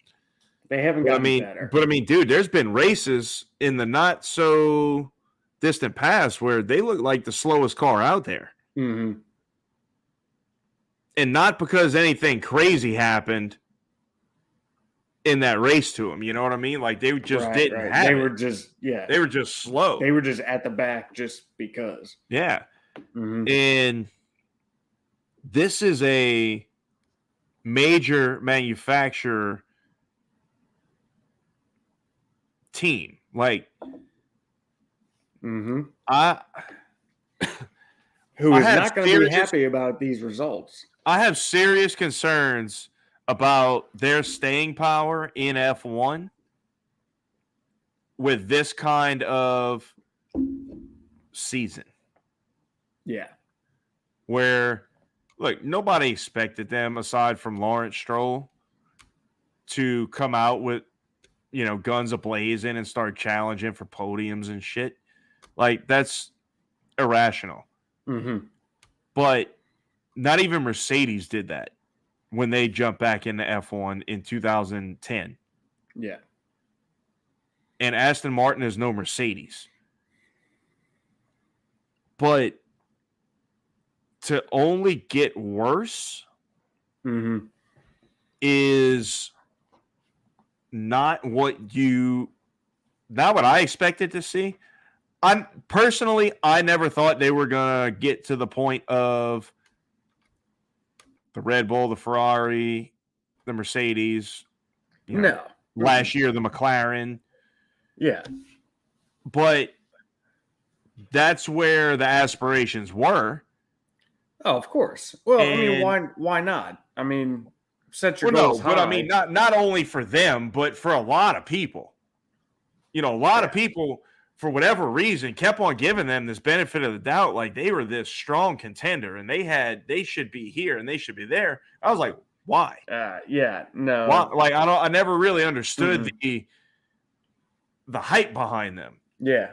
They haven't gotten better. But I mean, dude, there's been races in the not so distant past where they look like the slowest car out there. Mm-hmm. And not because anything crazy happened in that race to them. You know what I mean? Like they just didn't have it. They were just slow. They were just at the back just because. Yeah. Mm-hmm. And this is a major manufacturer team. Like, who is not going to be happy about these results. I have serious concerns about their staying power in F1 with this kind of season. Yeah. Where, look, nobody expected them, aside from Lawrence Stroll, to come out with, guns a-blazing and start challenging for podiums and shit. Like, that's irrational. Mm-hmm. But not even Mercedes did that when they jumped back into F1 in 2010. Yeah. And Aston Martin is no Mercedes. But to only get worse is not what I expected to see. I never thought they were going to get to the point of the Red Bull, the Ferrari, the Mercedes. Last year, the McLaren. Yeah. But that's where the aspirations were. Oh, of course. Well, I mean, why not? I mean, set your goals high. But I mean, not only for them, but for a lot of people. A lot of people, for whatever reason, kept on giving them this benefit of the doubt, like they were this strong contender and they should be here and they should be there. I was like, why? No. Why? Like I never really understood the hype behind them. Yeah.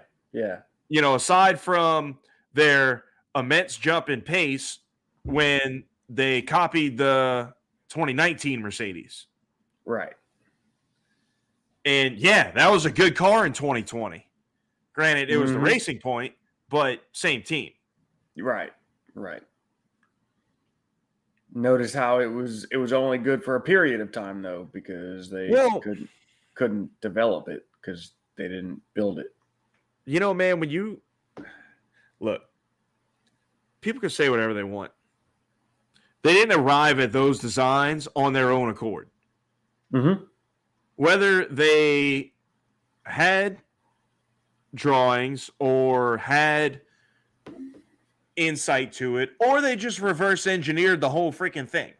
Aside from their immense jump in pace when they copied the 2019 Mercedes. Right. And that was a good car in 2020. Granted, it was the Racing Point, but same team. Right. Notice how it was only good for a period of time though, because they couldn't develop it because they didn't build it. Man, when you look, people can say whatever they want. They didn't arrive at those designs on their own accord. Mm-hmm. Whether they had drawings or had insight to it, or they just reverse engineered the whole freaking thing.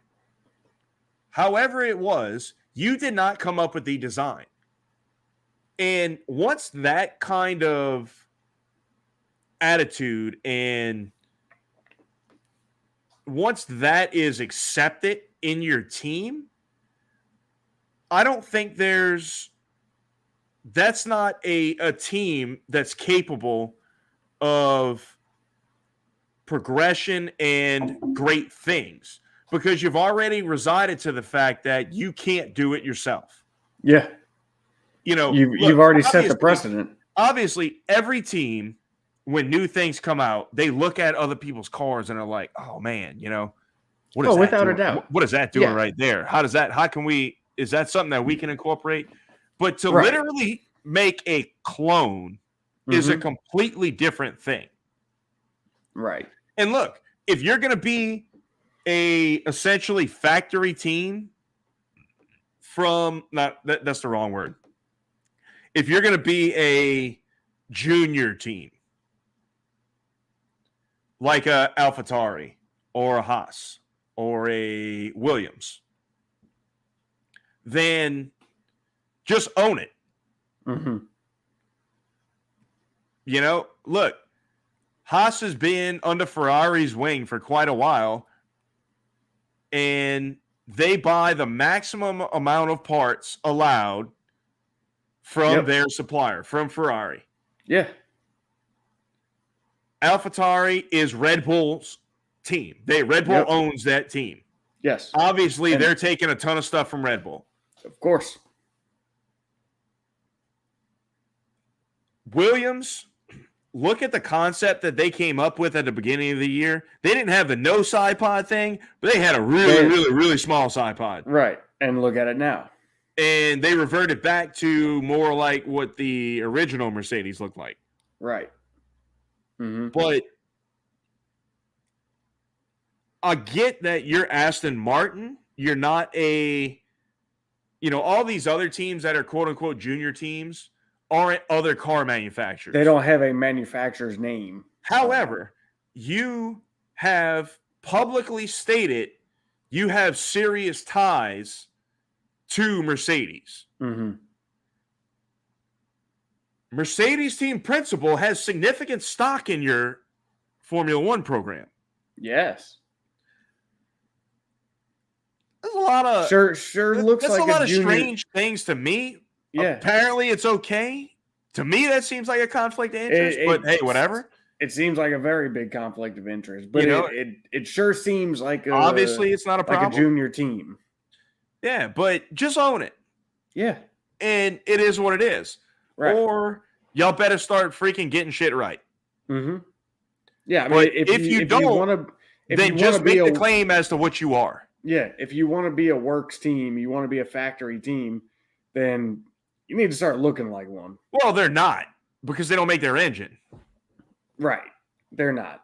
However it was, you did not come up with the design. And once that kind of attitude and once that is accepted in your team, I don't think that's not a team that's capable of progression and great things, because you've already resided to the fact that you can't do it yourself. Yeah. You've already set the precedent. Obviously, every team, when new things come out, they look at other people's cars and are like, oh man, what is that without doing? a doubt. What is that doing right there? Is that something that we can incorporate? But to literally make a clone is a completely different thing. Right. And look, if you're going to be a essentially factory team that's the wrong word. If you're going to be a junior team, like a AlphaTauri or a Haas or a Williams, then just own it. Mm-hmm. Look, Haas has been under Ferrari's wing for quite a while, and they buy the maximum amount of parts allowed from their supplier, from Ferrari. Yeah. AlphaTauri is Red Bull's team. Red Bull owns that team. Yes. Obviously, they're taking a ton of stuff from Red Bull. Of course. Williams, look at the concept that they came up with at the beginning of the year. They didn't have the no side pod thing, but they had a really small side pod. Right. And look at it now. And they reverted back to more like what the original Mercedes looked like. Right. Mm-hmm. But I get that you're Aston Martin. You're not all these other teams that are quote unquote junior teams aren't other car manufacturers. They don't have a manufacturer's name. However, you have publicly stated you have serious ties to Mercedes. Mm-hmm. Mercedes team principal has significant stock in your Formula One program. Yes. There's a lot of sure looks like a lot of junior... strange things to me. Yeah. Apparently it's okay. To me, that seems like a conflict of interest, but hey, whatever. It seems like a very big conflict of interest, but it sure seems like obviously it's not a problem. Like a junior team. Yeah, but just own it. Yeah. And it is what it is. Right. Or y'all better start freaking getting shit right. Mm-hmm. Yeah, I mean, if you don't, then just make the claim as to what you are. Yeah, if you want to be a works team, you want to be a factory team, then you need to start looking like one. Well, they're not, because they don't make their engine. Right. They're not.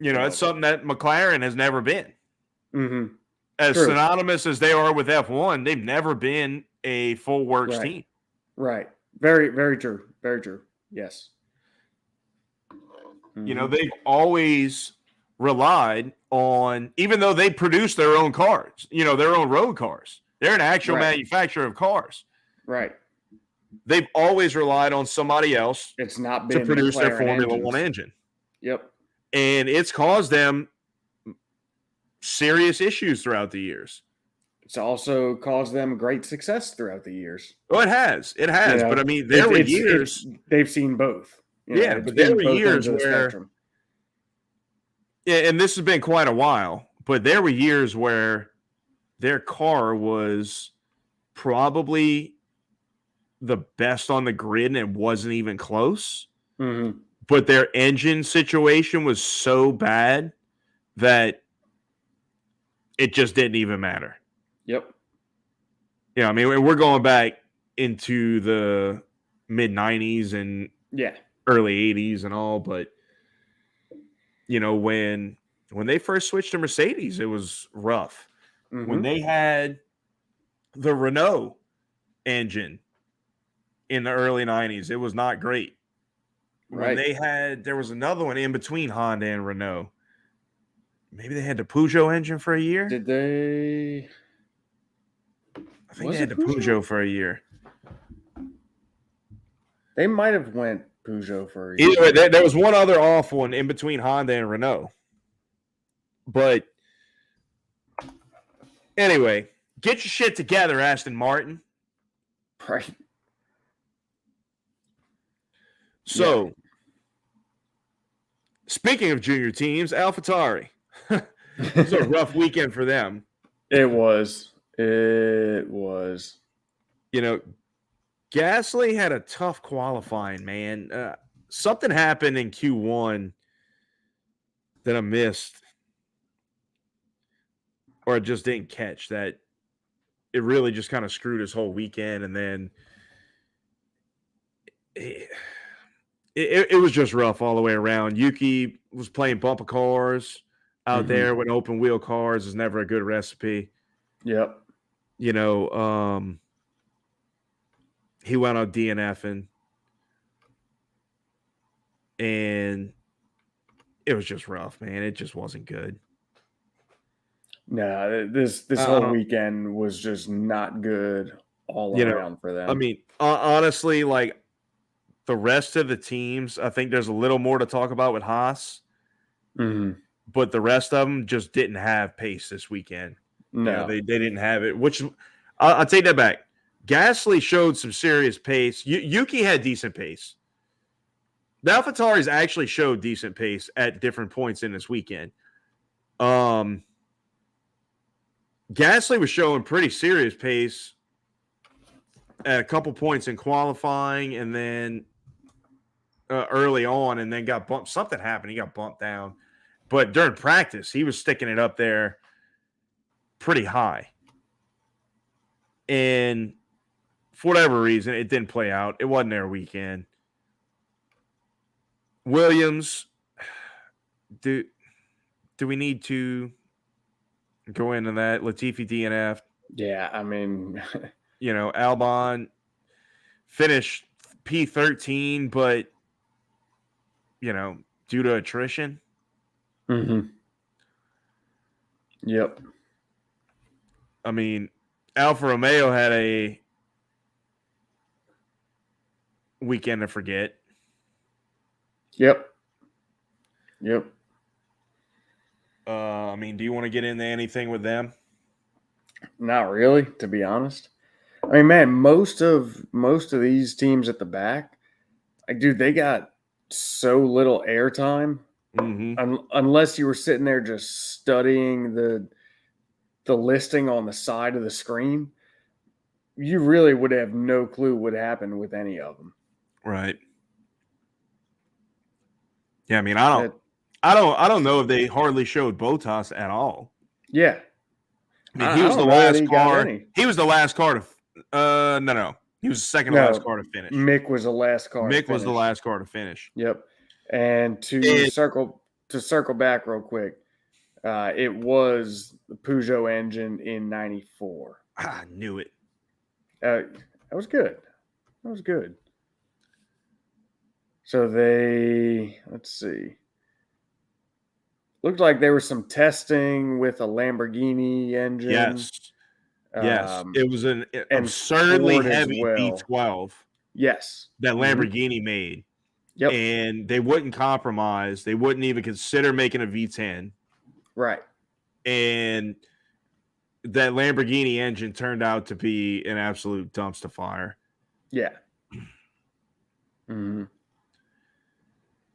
It's something that McLaren has never been. Mm-hmm. As synonymous as they are with F1, they've never been a full works team. Right. Very, very true. Very true. Yes. Mm-hmm. They've always relied on, even though they produce their own cars, their own road cars. They're an actual manufacturer of cars. Right. They've always relied on somebody else to produce their Formula One engine. Yep. And it's caused them serious issues throughout the years. It's also caused them great success throughout the years. Oh, it has. It has. But I mean, there were years. They've seen both. But there were years where. Yeah, and this has been quite a while. But there were years where their car was probably the best on the grid and it wasn't even close. Mm-hmm. But their engine situation was so bad that it just didn't even matter. Yep. Yeah, I mean, we're going back into the mid-90s and early 80s and all, but, when they first switched to Mercedes, it was rough. Mm-hmm. When they had the Renault engine in the early 90s, it was not great. When there was another one in between Honda and Renault. Maybe they had the Peugeot engine for a year. Did they? I think they had the Peugeot for a year. They might have went Peugeot for a year. Either way, there was one other off one in between Honda and Renault. But anyway, get your shit together, Aston Martin. Right. So, speaking of junior teams, AlphaTauri. It was a rough weekend for them. It was. Gasly had a tough qualifying, man. Something happened in Q1 that I missed or I just didn't catch that it really just kind of screwed his whole weekend. And then it was just rough all the way around. Yuki was playing bumper cars out there when open wheel cars is never a good recipe. Yep. He went on DNFing, and it was just rough, man. It just wasn't good. No, this whole weekend was just not good all around for them. I mean, honestly, like the rest of the teams, I think there's a little more to talk about with Haas. Mm-hmm. But the rest of them just didn't have pace this weekend. No, they didn't have it, which I'll take that back. Gasly showed some serious pace. Yuki had decent pace. The AlphaTauris actually showed decent pace at different points in this weekend. Gasly was showing pretty serious pace at a couple points in qualifying and then early on and then got bumped. Something happened. He got bumped down. But during practice, he was sticking it up there pretty high. And for whatever reason, it didn't play out. It wasn't their weekend. Williams, do we need to go into that? Latifi DNF. Yeah, I mean, Albon finished P13, but due to attrition. Mm-hmm. Yep. I mean, Alfa Romeo had a weekend to forget. Yep. I mean, do you want to get into anything with them? Not really, to be honest. I mean, man, most of these teams at the back, dude, they got so little airtime. Mm-hmm. Unless you were sitting there just studying the listing on the side of the screen, you really would have no clue what happened with any of them. Right. Yeah, I mean, I don't know if they hardly showed Bottas at all. Yeah. I mean, he was the last car. He was the last car to no. He was the second last car to finish. Mick was the last car. Mick was the last car to finish. Yep. And to circle back real quick, it was the Peugeot engine in '94. I knew it. That was good. So let's see. looked like there was some testing with a Lamborghini engine. Yes. It was an and absurdly Ford as heavy well. V12 Yes. that Lamborghini made. Yep. And they wouldn't compromise. They wouldn't even consider making a V10. Right. And that Lamborghini engine turned out to be an absolute dumpster fire. Yeah. Mm-hmm.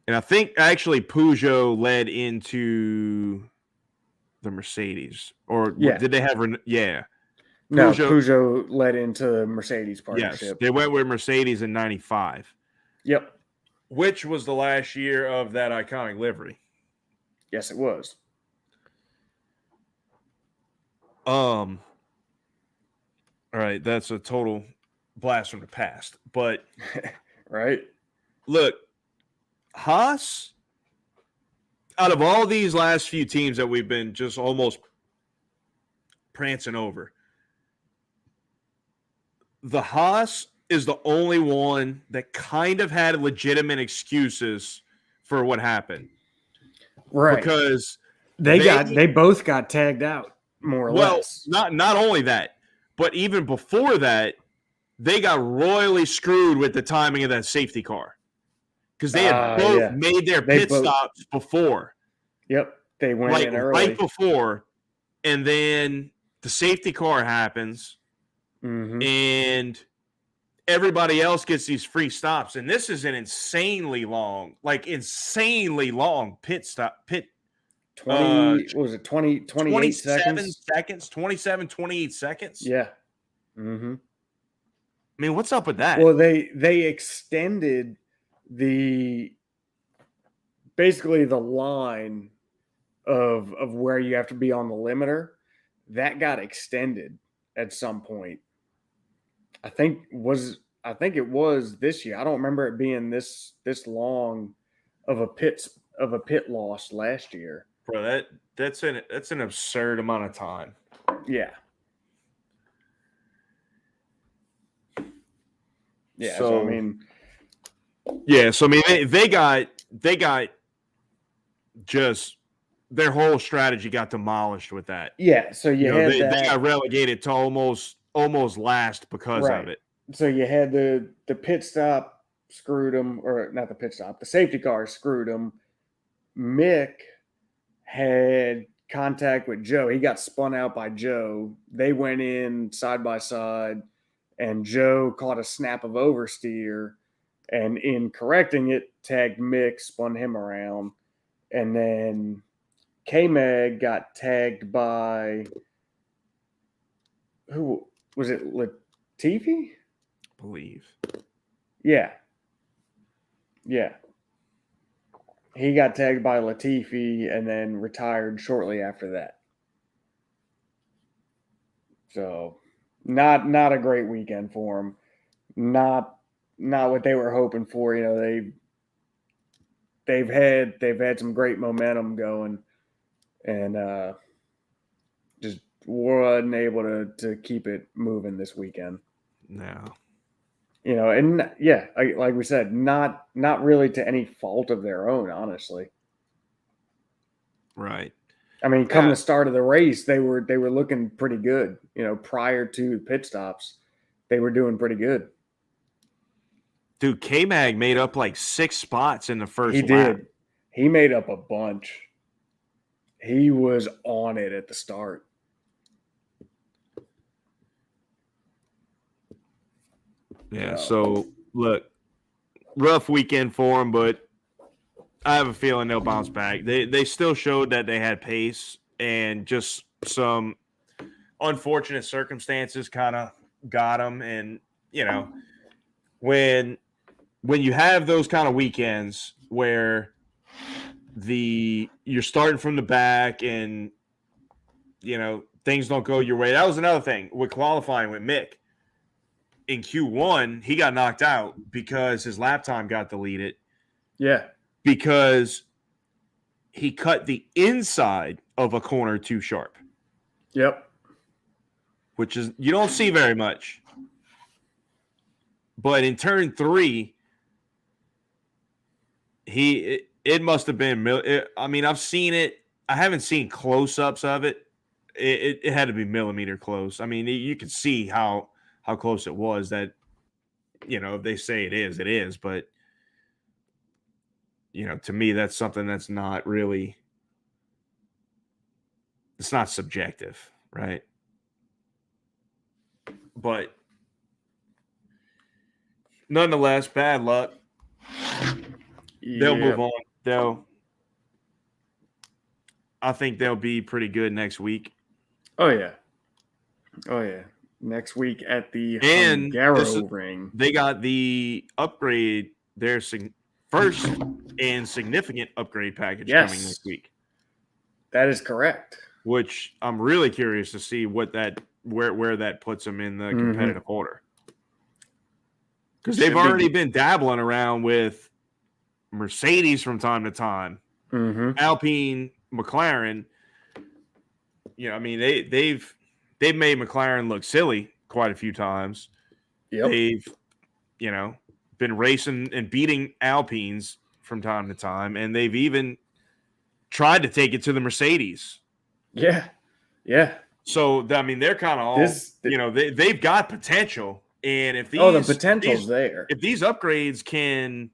And I think actually Peugeot led into the Mercedes. Or did they have... Yeah. No, Peugeot led into the Mercedes partnership. Yes, they went with Mercedes in 95. Yep. Which was the last year of that iconic livery. Yes, it was. All right, that's a total blast from the past. But right. Look, Haas, out of all these last few teams that we've been just almost prancing over, the Haas is the only one that kind of had legitimate excuses for what happened. Right. Because they both got tagged out, more or less. Not only that, but even before that, they got royally screwed with the timing of that safety car. Because they had both made their pit stops before. Yep. They went in early. Right before, and then the safety car happens. Mm-hmm. And everybody else gets these free stops, and this is an insanely long pit stop. 28 seconds? 28 seconds. Yeah. Mm-hmm. I mean, what's up with that? Well, they extended basically the line of where you have to be on the limiter. That got extended at some point. I think it was this year. I don't remember it being this long of a pit loss last year. Bro, that's an absurd amount of time. Yeah. Yeah. So I mean, they got just their whole strategy got demolished with that. Yeah. So they got relegated to almost last because of it. So you had the pit stop screwed them, or not the pit stop, the safety car screwed them. Mick had contact with Joe. He got spun out by Joe. They went in side by side, and Joe caught a snap of oversteer, and in correcting it, tagged Mick, spun him around, and then K-Mag got tagged by, who was it, Latifi? I believe. Yeah. He got tagged by Latifi and then retired shortly after that. So not a great weekend for him. Not what they were hoping for. They've had some great momentum going, and just wasn't able to keep it moving this weekend. No. And like we said, not really to any fault of their own, honestly. Right. I mean, come the start of the race, they were looking pretty good. Prior to pit stops, they were doing pretty good. Dude, K-Mag made up like 6 spots in the first lap. He did. He made up a bunch. He was on it at the start. Yeah, so look, rough weekend for them, but I have a feeling they'll bounce back. They still showed that they had pace, and just some unfortunate circumstances kind of got them. And when you have those kind of weekends where you're starting from the back and things don't go your way. That was another thing with qualifying with Mick. In Q1, he got knocked out because his lap time got deleted. Yeah. Because he cut the inside of a corner too sharp. Yep. Which is, you don't see very much. But in turn 3, it must have been, I've seen it I haven't seen close-ups of it. It had to be millimeter close. I mean, you could see how close it was. That, if they say it is. But, to me, that's something that's not really. It's not subjective, right? But nonetheless, bad luck. They'll move on. I think they'll be pretty good next week. Oh yeah. Next week at the Hungaro ring. They got the upgrade, their first and significant upgrade package coming next week. That is correct. Which I'm really curious to see where that puts them in the competitive order. Because they've already been dabbling around with Mercedes from time to time, Alpine, McLaren. I mean, they've made McLaren look silly quite a few times. Yep. They've, been racing and beating Alpines from time to time, and they've even tried to take it to the Mercedes. Yeah. So, I mean, they're kind of all, they've got potential. And if the potential's there. If these upgrades can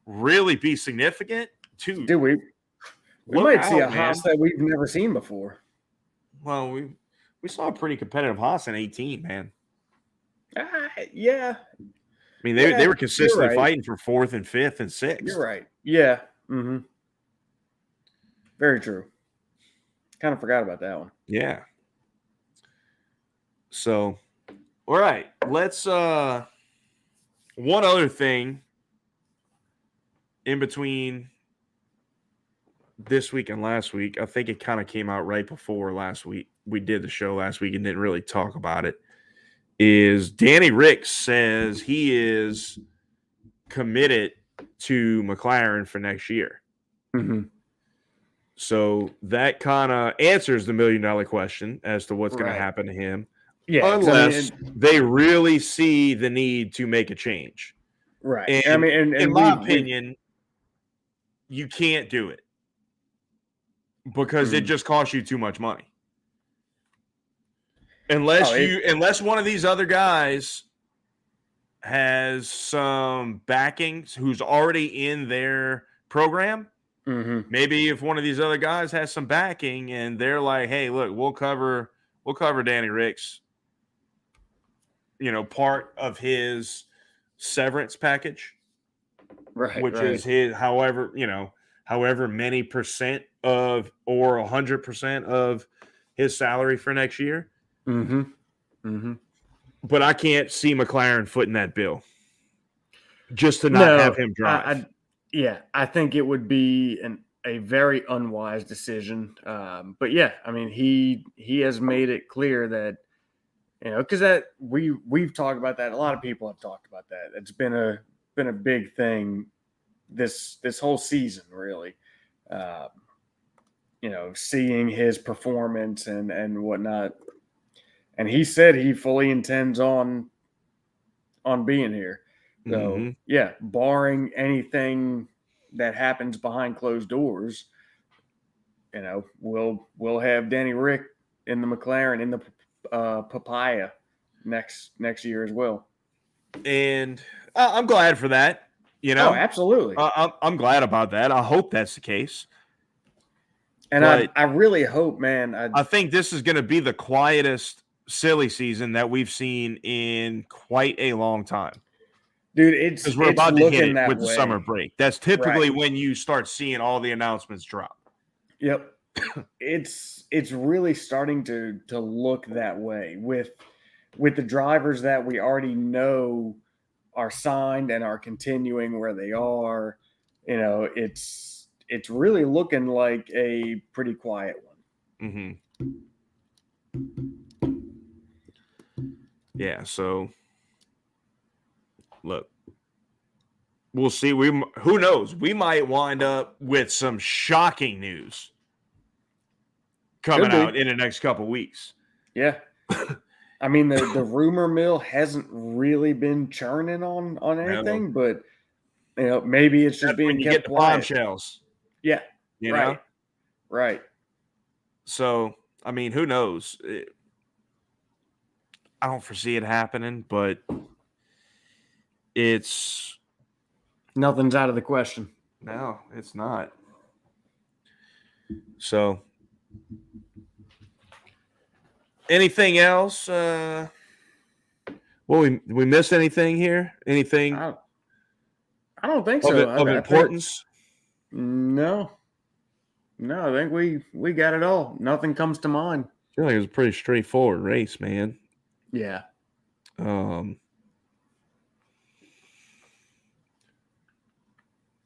really be significant, too. Dude, we might see a Haas that we've never seen before. Well, we saw a pretty competitive Haas in 18, man. Yeah. I mean, they were consistently fighting for 4th and 5th and 6th. You're right. Yeah. Very true. Kind of forgot about that one. Yeah. So, all right. Let's one other thing in between this week and last week. I think it kind of came out right before last week. We did the show last week and didn't really talk about it. Is Danny Ricks says he is committed to McLaren for next year. So that kind of answers the $1 million question as to what's going to happen to him. Yeah, unless they really see the need to make a change. Right. And in my opinion, you can't do it because it just costs you too much money. Unless one of these other guys has some backing who's already in their program. Maybe if one of these other guys has some backing and they're like, hey, look, we'll cover Danny Ricks, part of his severance package, which is his however many percent of or 100% of his salary for next year. But I can't see McLaren footing that bill just to not have him drive. I think it would be a very unwise decision. But yeah, I mean, he has made it clear that, because that we've talked about that. A lot of people have talked about that. It's been a big thing this whole season, really. Seeing his performance and whatnot. And he said he fully intends on being here. So yeah, barring anything that happens behind closed doors, we'll have Danny Rick in the McLaren in the papaya next year as well. And I'm glad for that. Oh, absolutely. I'm glad about that. I hope that's the case. And I really hope, man. I think this is going to be the quietest silly season that we've seen in quite a long time. Dude, because we're about to hit it with the summer break. That's typically when you start seeing all the announcements drop. Yep. It's really starting to look that way with the drivers that we already know are signed and are continuing where they are. It's really looking like a pretty quiet one. Yeah, so look, we'll see. Who knows? We might wind up with some shocking news coming out in the next couple weeks. Yeah. I mean, the rumor mill hasn't really been churning on anything, but maybe it's just being kept quiet. Bombshells. Yeah. Right. So, I mean, who knows? I don't foresee it happening, but nothing's out of the question. No, it's not. So, anything else? Well, we missed anything here? Anything? I don't think so. Of importance? No. I think we got it all. Nothing comes to mind. I feel like it was a pretty straightforward race, man. Yeah.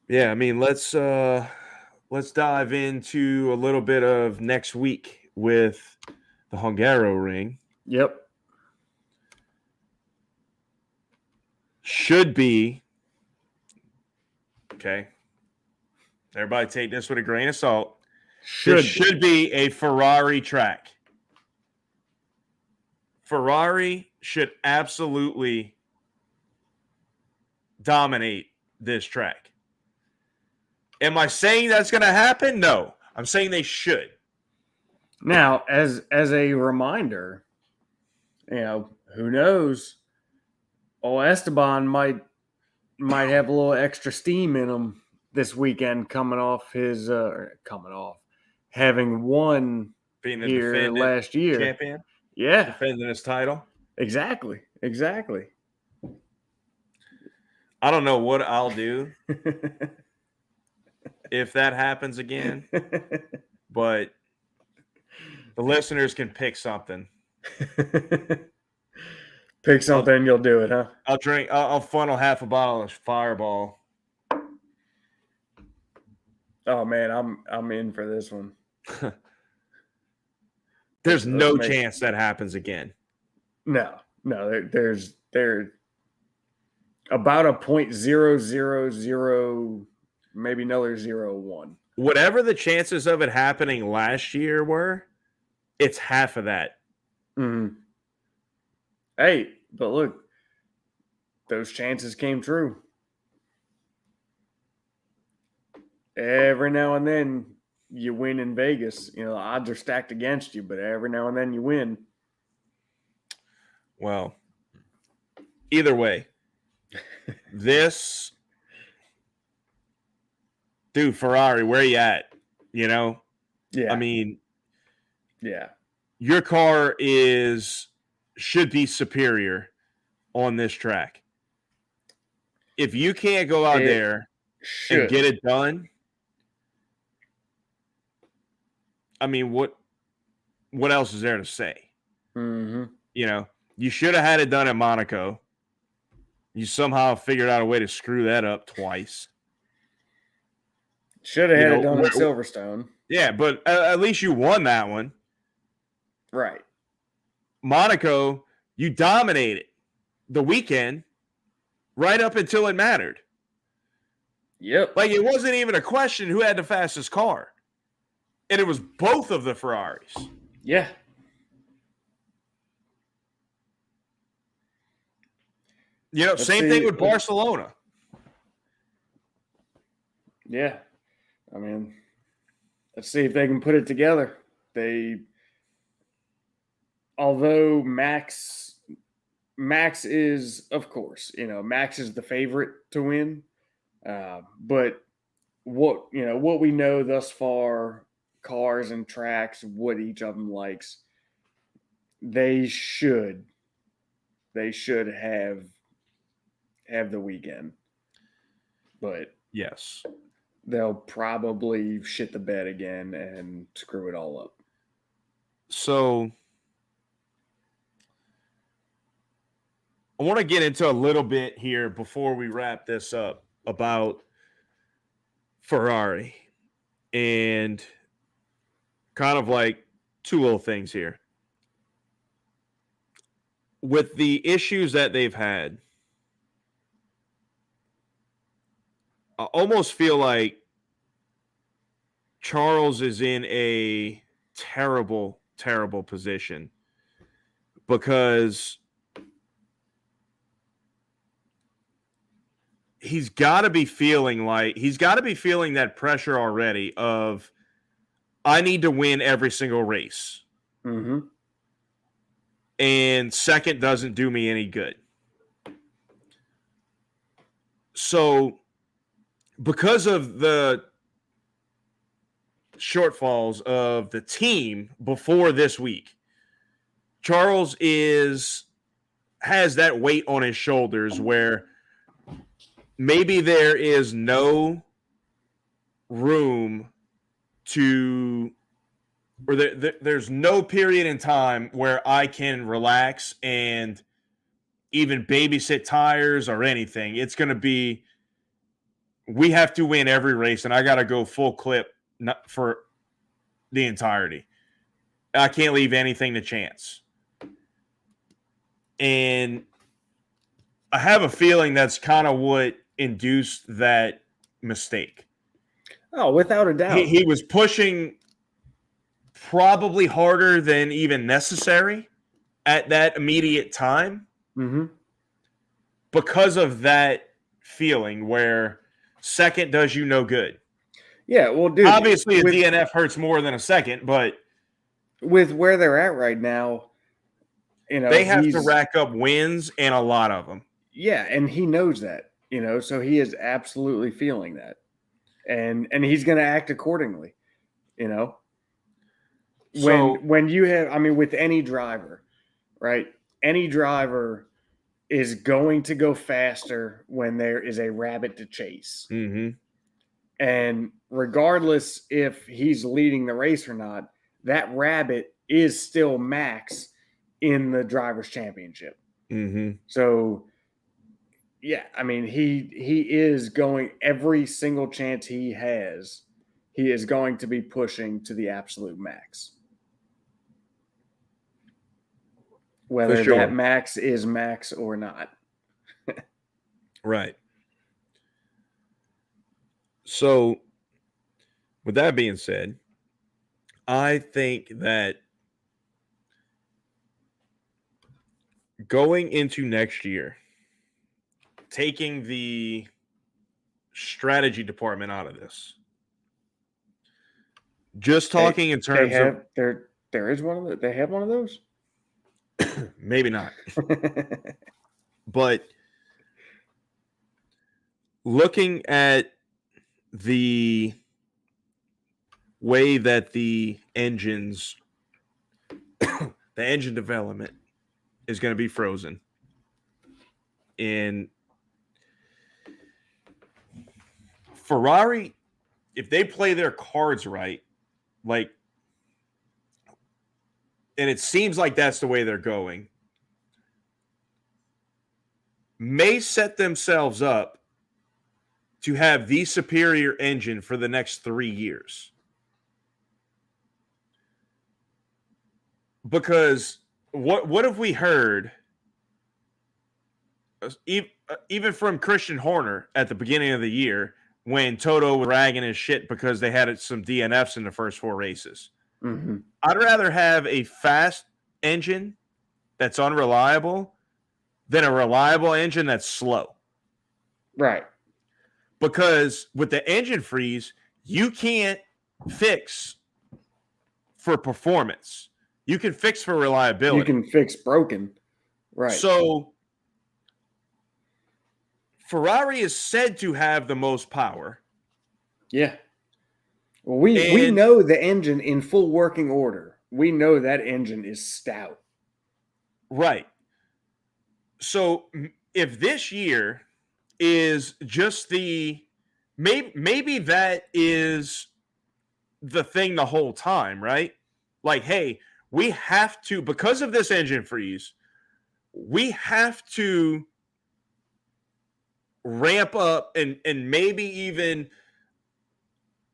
Yeah, I mean, let's dive into a little bit of next week with the Hungaroring. Yep. Should be okay. Everybody take this with a grain of salt. Should be a Ferrari track. Ferrari should absolutely dominate this track. Am I saying that's going to happen? No. I'm saying they should. Now, as a reminder, who knows? Old Esteban might have a little extra steam in him this weekend, having won being the here last year, champion, defending his title. Exactly. I don't know what I'll do if that happens again, but the listeners can pick something. Pick something, you'll do it, huh? I'll funnel half a bottle of Fireball. Oh man, I'm in for this one. There's no chance that happens again. No, there's about a 0.000, maybe another 0.1. Whatever the chances of it happening last year were, it's half of that. Mm-hmm. Hey, but look, those chances came true. Every now and then you win in Vegas. The odds are stacked against you, but every now and then you win. Well, either way, dude, Ferrari, where you at? Yeah. I mean, yeah. Your car should be superior on this track. If you can't go out there and get it done, I mean, what else is there to say? Mm-hmm. You should have had it done at Monaco. You somehow figured out a way to screw that up twice. Should have had it done at Silverstone. Yeah, but at least you won that one. Right. Monaco, you dominated the weekend right up until it mattered. Yep. Like, it wasn't even a question who had the fastest car. And it was both of the Ferraris. Yeah. Same thing with Barcelona. Yeah. I mean, let's see if they can put it together. Although Max is, of course, Max is the favorite to win. But what we know thus far, cars and tracks, what each of them likes, they should have the weekend. But yes, they'll probably shit the bed again and screw it all up. So I want to get into a little bit here before we wrap this up about Ferrari and kind of like two little things here. With the issues that they've had, I almost feel like Charles is in a terrible, terrible position because he's got to be feeling that pressure already of, I need to win every single race. Mm-hmm. And second doesn't do me any good. So, because of the shortfalls of the team before this week, Charles has that weight on his shoulders where maybe there is no room to, or there's no period in time where I can relax and even babysit tires or anything. It's going to be, we have to win every race, and I got to go full clip for the entirety. I can't leave anything to chance. And I have a feeling that's kind of what induced that mistake. Oh, without a doubt. He was pushing probably harder than even necessary at that immediate time because of that feeling where second does you no good. Yeah, well, dude. Obviously, a DNF hurts more than a second, but with where they're at right now, they have to rack up wins and a lot of them. Yeah, and he knows that, so he is absolutely feeling that. And he's going to act accordingly, When you have, with any driver, right? Any driver is going to go faster when there is a rabbit to chase. Mm-hmm. And regardless if he's leading the race or not, that rabbit is still Max in the Drivers' Championship. Mm-hmm. So, yeah, he is going every single chance he has. He is going to be pushing to the absolute max. Whether that max is max or not. Right. So, with that being said, I think that going into next year, taking the strategy department out of this, just talking in terms of there is one of those. They have one of those. Maybe not, but looking at the way that the engine development is going to be frozen, and Ferrari, if they play their cards right, and it seems like that's the way they're going, may set themselves up to have the superior engine for the next 3 years. Because what have we heard, even from Christian Horner at the beginning of the year, when Toto was ragging his shit because they had some DNFs in the first 4 races? Mm-hmm. I'd rather have a fast engine that's unreliable than a reliable engine that's slow. Right. Because with the engine freeze, you can't fix for performance. You can fix for reliability. You can fix broken. Right. So Ferrari is said to have the most power. Yeah. Well, we know the engine in full working order. We know that engine is stout. Right. So if this year is just maybe that is the thing the whole time, right? Like, hey, we have to, because of this engine freeze, we have to ramp up and maybe even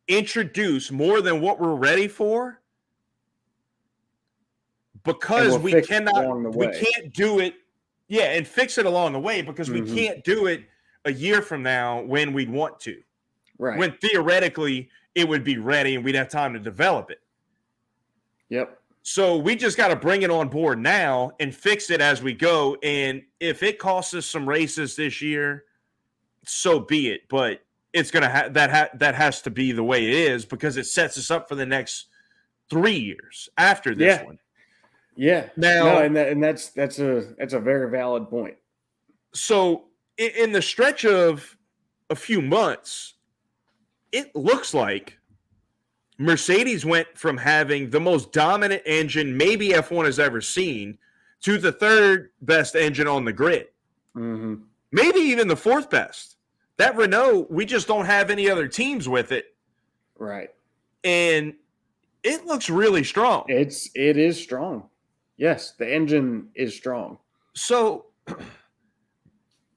introduce more than what we're ready for, because we can't do it. Yeah, and fix it along the way, because we can't do it a year from now when we'd want to. Right. When theoretically it would be ready and we'd have time to develop it. Yep. So we just got to bring it on board now and fix it as we go. And if it costs us some races this year, so be it. But it's going to that has to be the way it is, because it sets us up for the next 3 years after this one. Yeah. Now, that's a very valid point. So in the stretch of a few months, it looks like Mercedes went from having the most dominant engine maybe F1 has ever seen to the third best engine on the grid. Mm-hmm. Maybe even the fourth best. That Renault, we just don't have any other teams with it. Right. And it looks really strong. It is strong. Yes, the engine is strong. So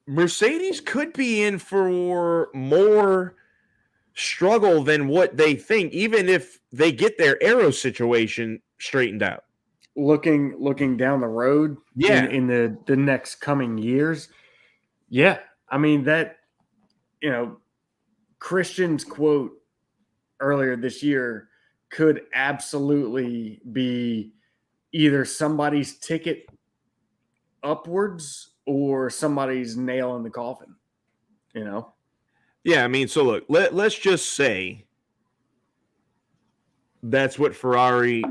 Mercedes could be in for more struggle than what they think, even if they get their aero situation straightened out. Looking down the road, in the next coming years, I mean that, Christian's quote earlier this year could absolutely be either somebody's ticket upwards or somebody's nail in the coffin, Yeah, I mean, so look, let's just say that's what Ferrari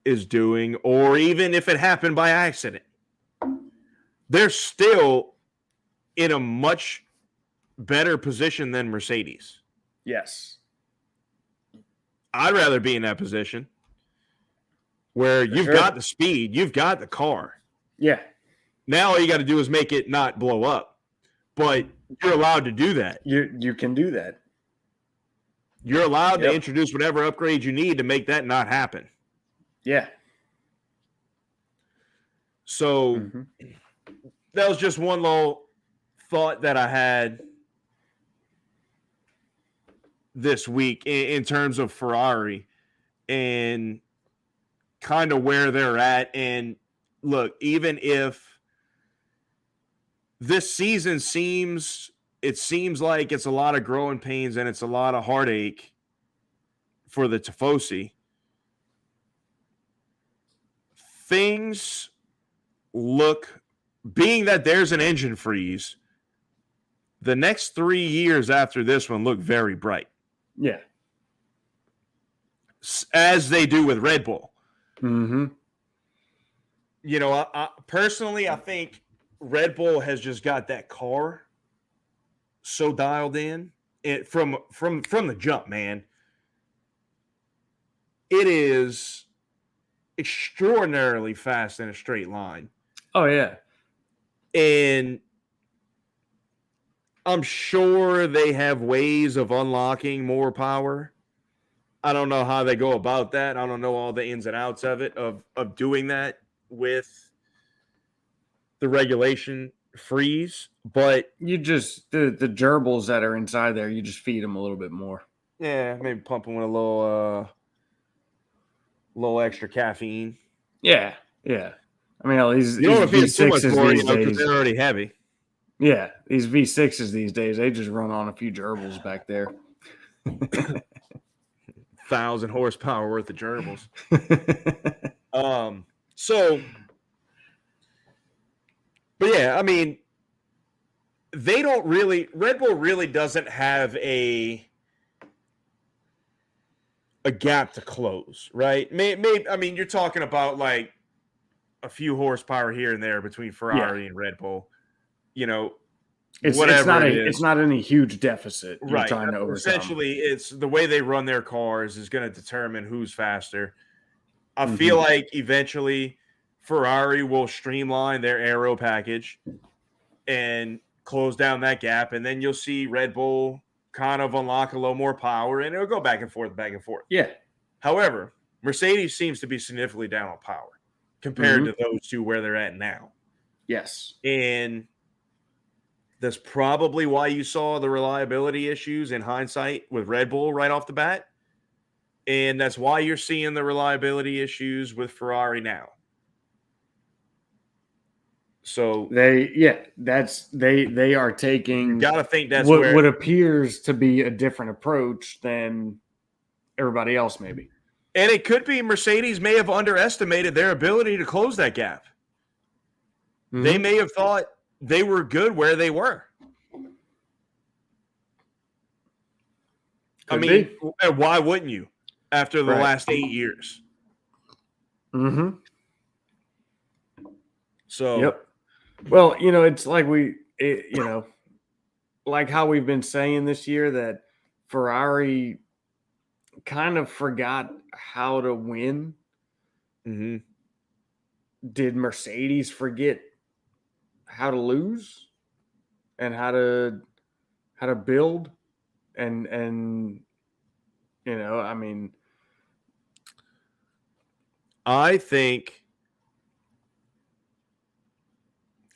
is doing, or even if it happened by accident, they're still in a much better position than Mercedes. Yes. I'd rather be in that position where you've got the speed, you've got the car. Yeah. Now all you got to do is make it not blow up. But you're allowed to do that. You can do that. You're allowed to introduce whatever upgrades you need to make that not happen. Yeah. So that was just one little thought that I had this week in terms of Ferrari and kind of where they're at. And look, even if this season seems like it's a lot of growing pains and it's a lot of heartache for the Tifosi, things look, being that there's an engine freeze, the next 3 years after this one look very bright. Yeah. As they do with Red Bull. Mm-hmm. I personally, I think Red Bull has just got that car so dialed in. From the jump, man. It is extraordinarily fast in a straight line. Oh, yeah. And I'm sure they have ways of unlocking more power. I don't know how they go about that. I don't know all the ins and outs of it, of doing that with the regulation freeze. But you just, the gerbils that are inside there, you just feed them a little bit more. Yeah, maybe pump them with a little extra caffeine. Yeah, yeah. I mean, these you don't want to feed too much more, because they're already heavy. Yeah, these V6s these days, they just run on a few gerbils back there. 1,000 horsepower worth of gerbils. But yeah, I mean, Red Bull really doesn't have a gap to close, right? Maybe, I mean, you're talking about like a few horsepower here and there between Ferrari and Red Bull. It's not any huge deficit you're trying to overcome. Essentially, it's the way they run their cars is going to determine who's faster. I feel like eventually Ferrari will streamline their aero package and close down that gap, and then you'll see Red Bull kind of unlock a little more power, and it'll go back and forth. Yeah. However, Mercedes seems to be significantly down on power compared to those two where they're at now. Yes. And that's probably why you saw the reliability issues in hindsight with Red Bull right off the bat. And that's why you're seeing the reliability issues with Ferrari now. So they are taking, you gotta think that's what appears to be a different approach than everybody else, maybe. And it could be Mercedes may have underestimated their ability to close that gap. They may have thought they were good where they were. Could be. Why wouldn't you? after the last 8 years. Mm-hmm. So, yep. Well, it's like like how we've been saying this year that Ferrari kind of forgot how to win. mm-hmm. Did Mercedes forget how to lose and how to build? And I mean, I think,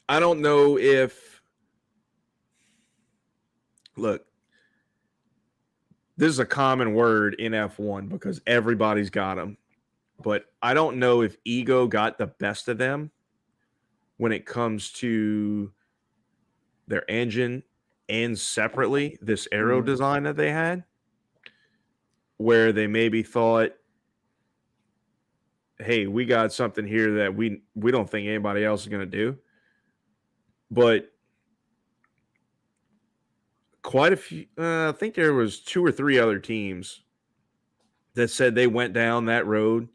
I don't know if, look, this is a common word in F1 because everybody's got them, but I don't know if ego got the best of them when it comes to their engine and separately this aero design that they had, where they maybe thought, hey, we got something here that we don't think anybody else is going to do. But quite a few, I think there was 2 or 3 other teams that said they went down that road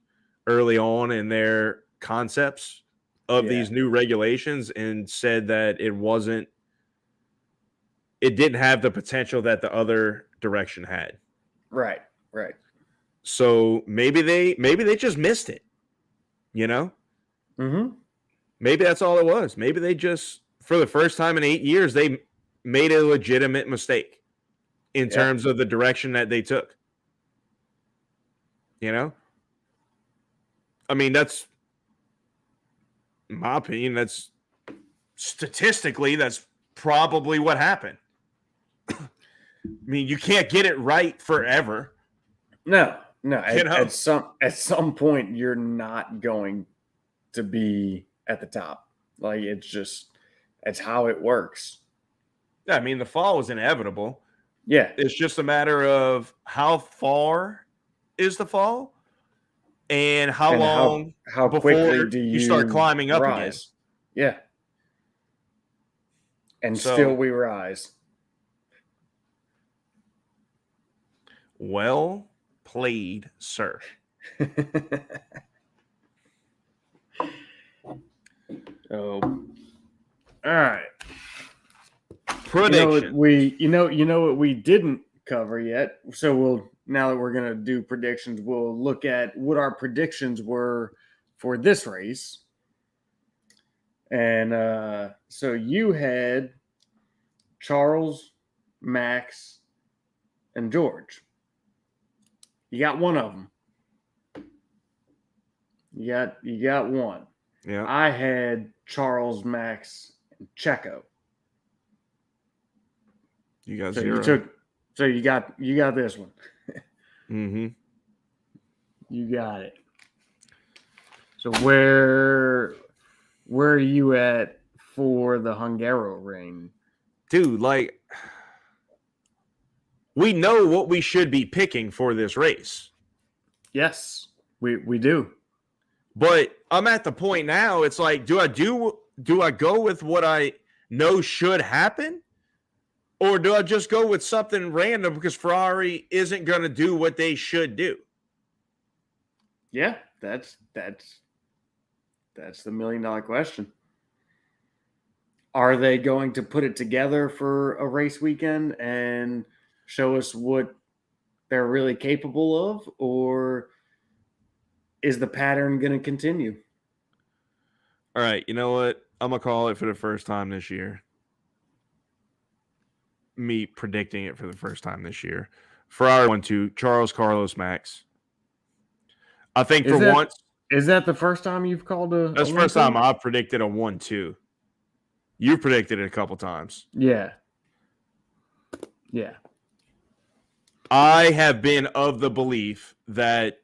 early on in their concepts of these new regulations and said that it didn't have the potential that the other direction had. Right. So maybe they just missed it, Mm-hmm. Maybe that's all it was. Maybe they just, for the first time in 8 years, they made a legitimate mistake in terms of the direction that they took. I mean, that's, in my opinion, that's statistically, that's probably what happened. I mean, you can't get it right forever. No. At some point, you're not going to be at the top. Like, it's how it works. Yeah, I mean, the fall was inevitable. Yeah. It's just a matter of how far is the fall and how long how before quickly do you start climbing up rise. again. Yeah. And still we rise. Well played, sir. Oh. All right. Prediction. You know what we didn't cover yet. So now that we're gonna do predictions, we'll look at what our predictions were for this race. And so you had Charles, Max, and George. You got one of them. You got one. Yeah. I had Charles, Max, and Checo. You got so 0. You got this one. Mm-hmm. You got it. So where are you at for the Hungaroring? Dude, like, we know what we should be picking for this race. Yes, we do. But I'm at the point now, it's like, do I go with what I know should happen? Or do I just go with something random because Ferrari isn't going to do what they should do? Yeah, that's the $1 million question. Are they going to put it together for a race weekend and show us what they're really capable of, or is the pattern going to continue? All right, you know what? I'm going to call it for the first time this year. Me predicting it for the first time this year. Ferrari 1-2, Charles, Carlos, Max. I think once. Is that the first time you've called a? That's the first time I've predicted a 1-2. You predicted it a couple times. Yeah. I have been of the belief that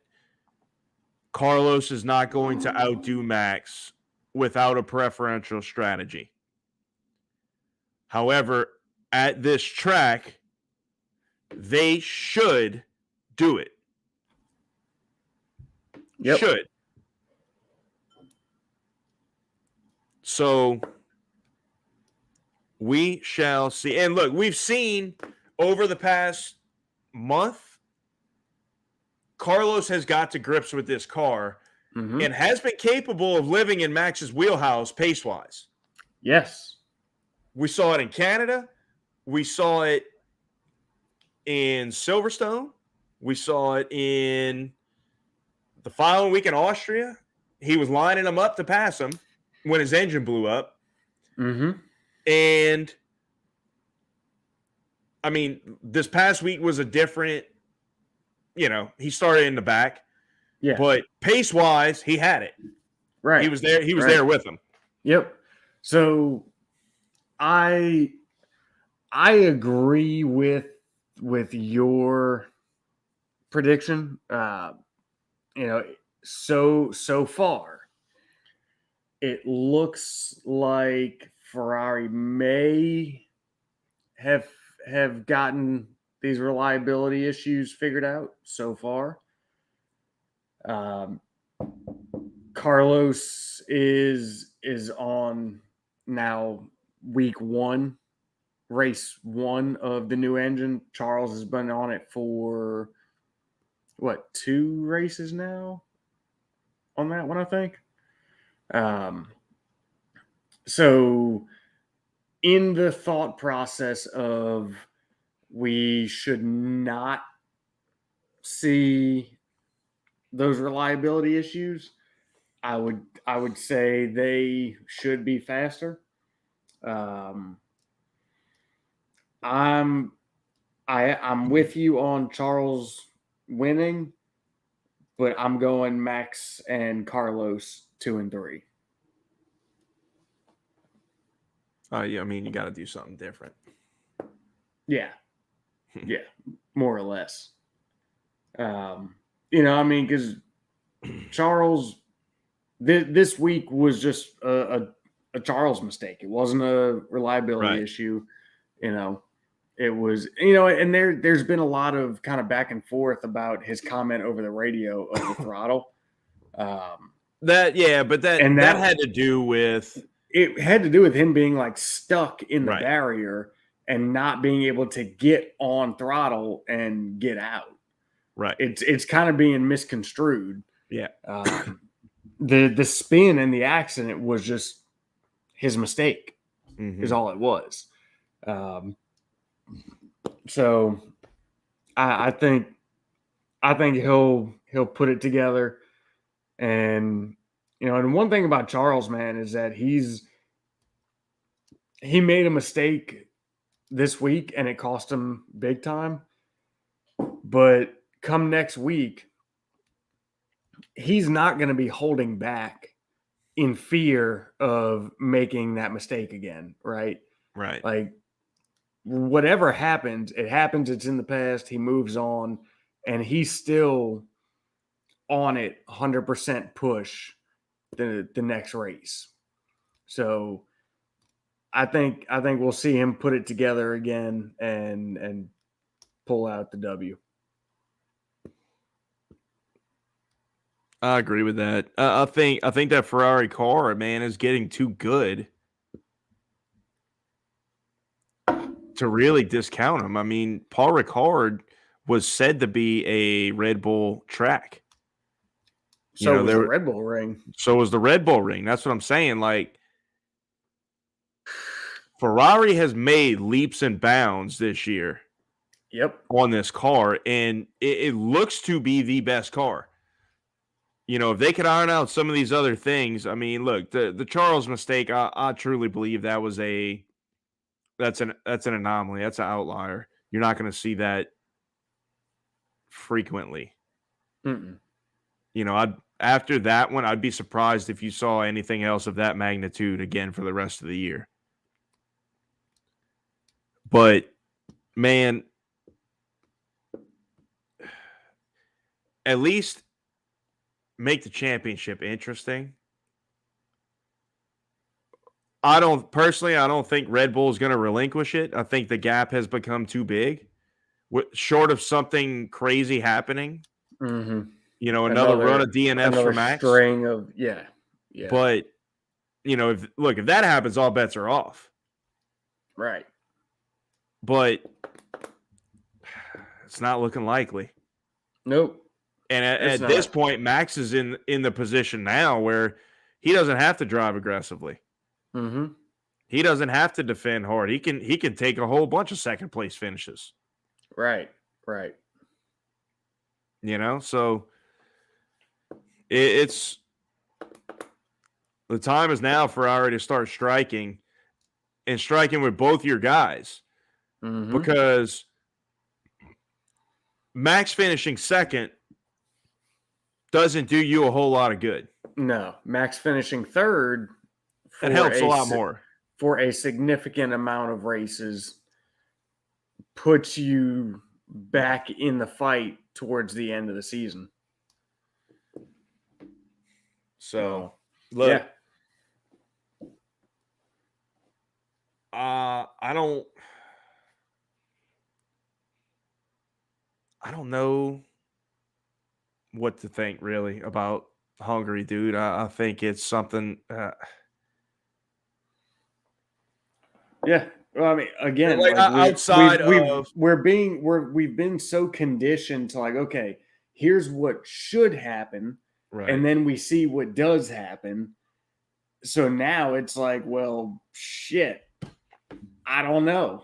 Carlos is not going to outdo Max without a preferential strategy. However, at this track, they should do it. Yep. Should. So we shall see. And look, we've seen over the past month, Carlos has got to grips with this car and has been capable of living in Max's wheelhouse pace-wise. Yes. We saw it in Canada. We saw it in Silverstone. We saw it in the following week in Austria. He was lining them up to pass him when his engine blew up. And, I mean, this past week was a different, he started in the back. Yeah. But pace-wise, he had it. Right. He was there. He was there with him. Yep. So I agree with your prediction. So far, it looks like Ferrari may have gotten these reliability issues figured out so far. Carlos is on now week 1, race 1 of the new engine. Charles has been on it for 2 races now on that one, I think. So in the thought process of we should not see those reliability issues, I would say they should be faster. I'm with you on Charles winning, but I'm going Max and Carlos 2 and 3. Yeah, I mean, you got to do something different. Yeah, more or less. Because Charles, this week was just a Charles mistake. It wasn't a reliability issue. It was, and there's been a lot of kind of back and forth about his comment over the radio of the throttle. That had to do with. It had to do with him being like stuck in the barrier and not being able to get on throttle and get out. Right. It's kind of being misconstrued. Yeah. The spin and the accident was just his mistake is all it was. So I think he'll put it together. And and one thing about Charles, man, is that he made a mistake this week and it cost him big time. But come next week, he's not going to be holding back in fear of making that mistake again, right? Right. Like whatever happens, it happens. It's in the past. He moves on, and he's still on it 100% push the next race. So I think we'll see him put it together again and pull out the W. I agree with that. I think that Ferrari car, man, is getting too good to really discount him. I mean, Paul Ricard was said to be a Red Bull track. So was the Red Bull ring. So was the Red Bull ring. That's what I'm saying. Like, Ferrari has made leaps and bounds this year. Yep. On this car, and it looks to be the best car. If they could iron out some of these other things, I mean, look, the Charles mistake, I truly believe that's an anomaly. That's an outlier. You're not going to see that frequently. After that one, I'd be surprised if you saw anything else of that magnitude again for the rest of the year. But, man, at least make the championship interesting. I don't think Red Bull is going to relinquish it. I think the gap has become too big. Short of something crazy happening. Another run of DNFs for Max. String of yeah. But if that happens, all bets are off. Right. But it's not looking likely. Nope. And at this point, Max is in the position now where he doesn't have to drive aggressively. Mm-hmm. He doesn't have to defend hard. He can take a whole bunch of second place finishes. Right. So it's the time is now for Ferrari to start striking with both your guys, because Max finishing second doesn't do you a whole lot of good. No, Max finishing third, it helps a lot more for a significant amount of races, puts you back in the fight towards the end of the season. So, look, I don't know what to think really about Hungary, dude. I think it's something. Yeah. Well, I mean, again, we've been so conditioned to like, okay, here's what should happen, right, and then we see what does happen. So now it's like, well, shit, I don't know.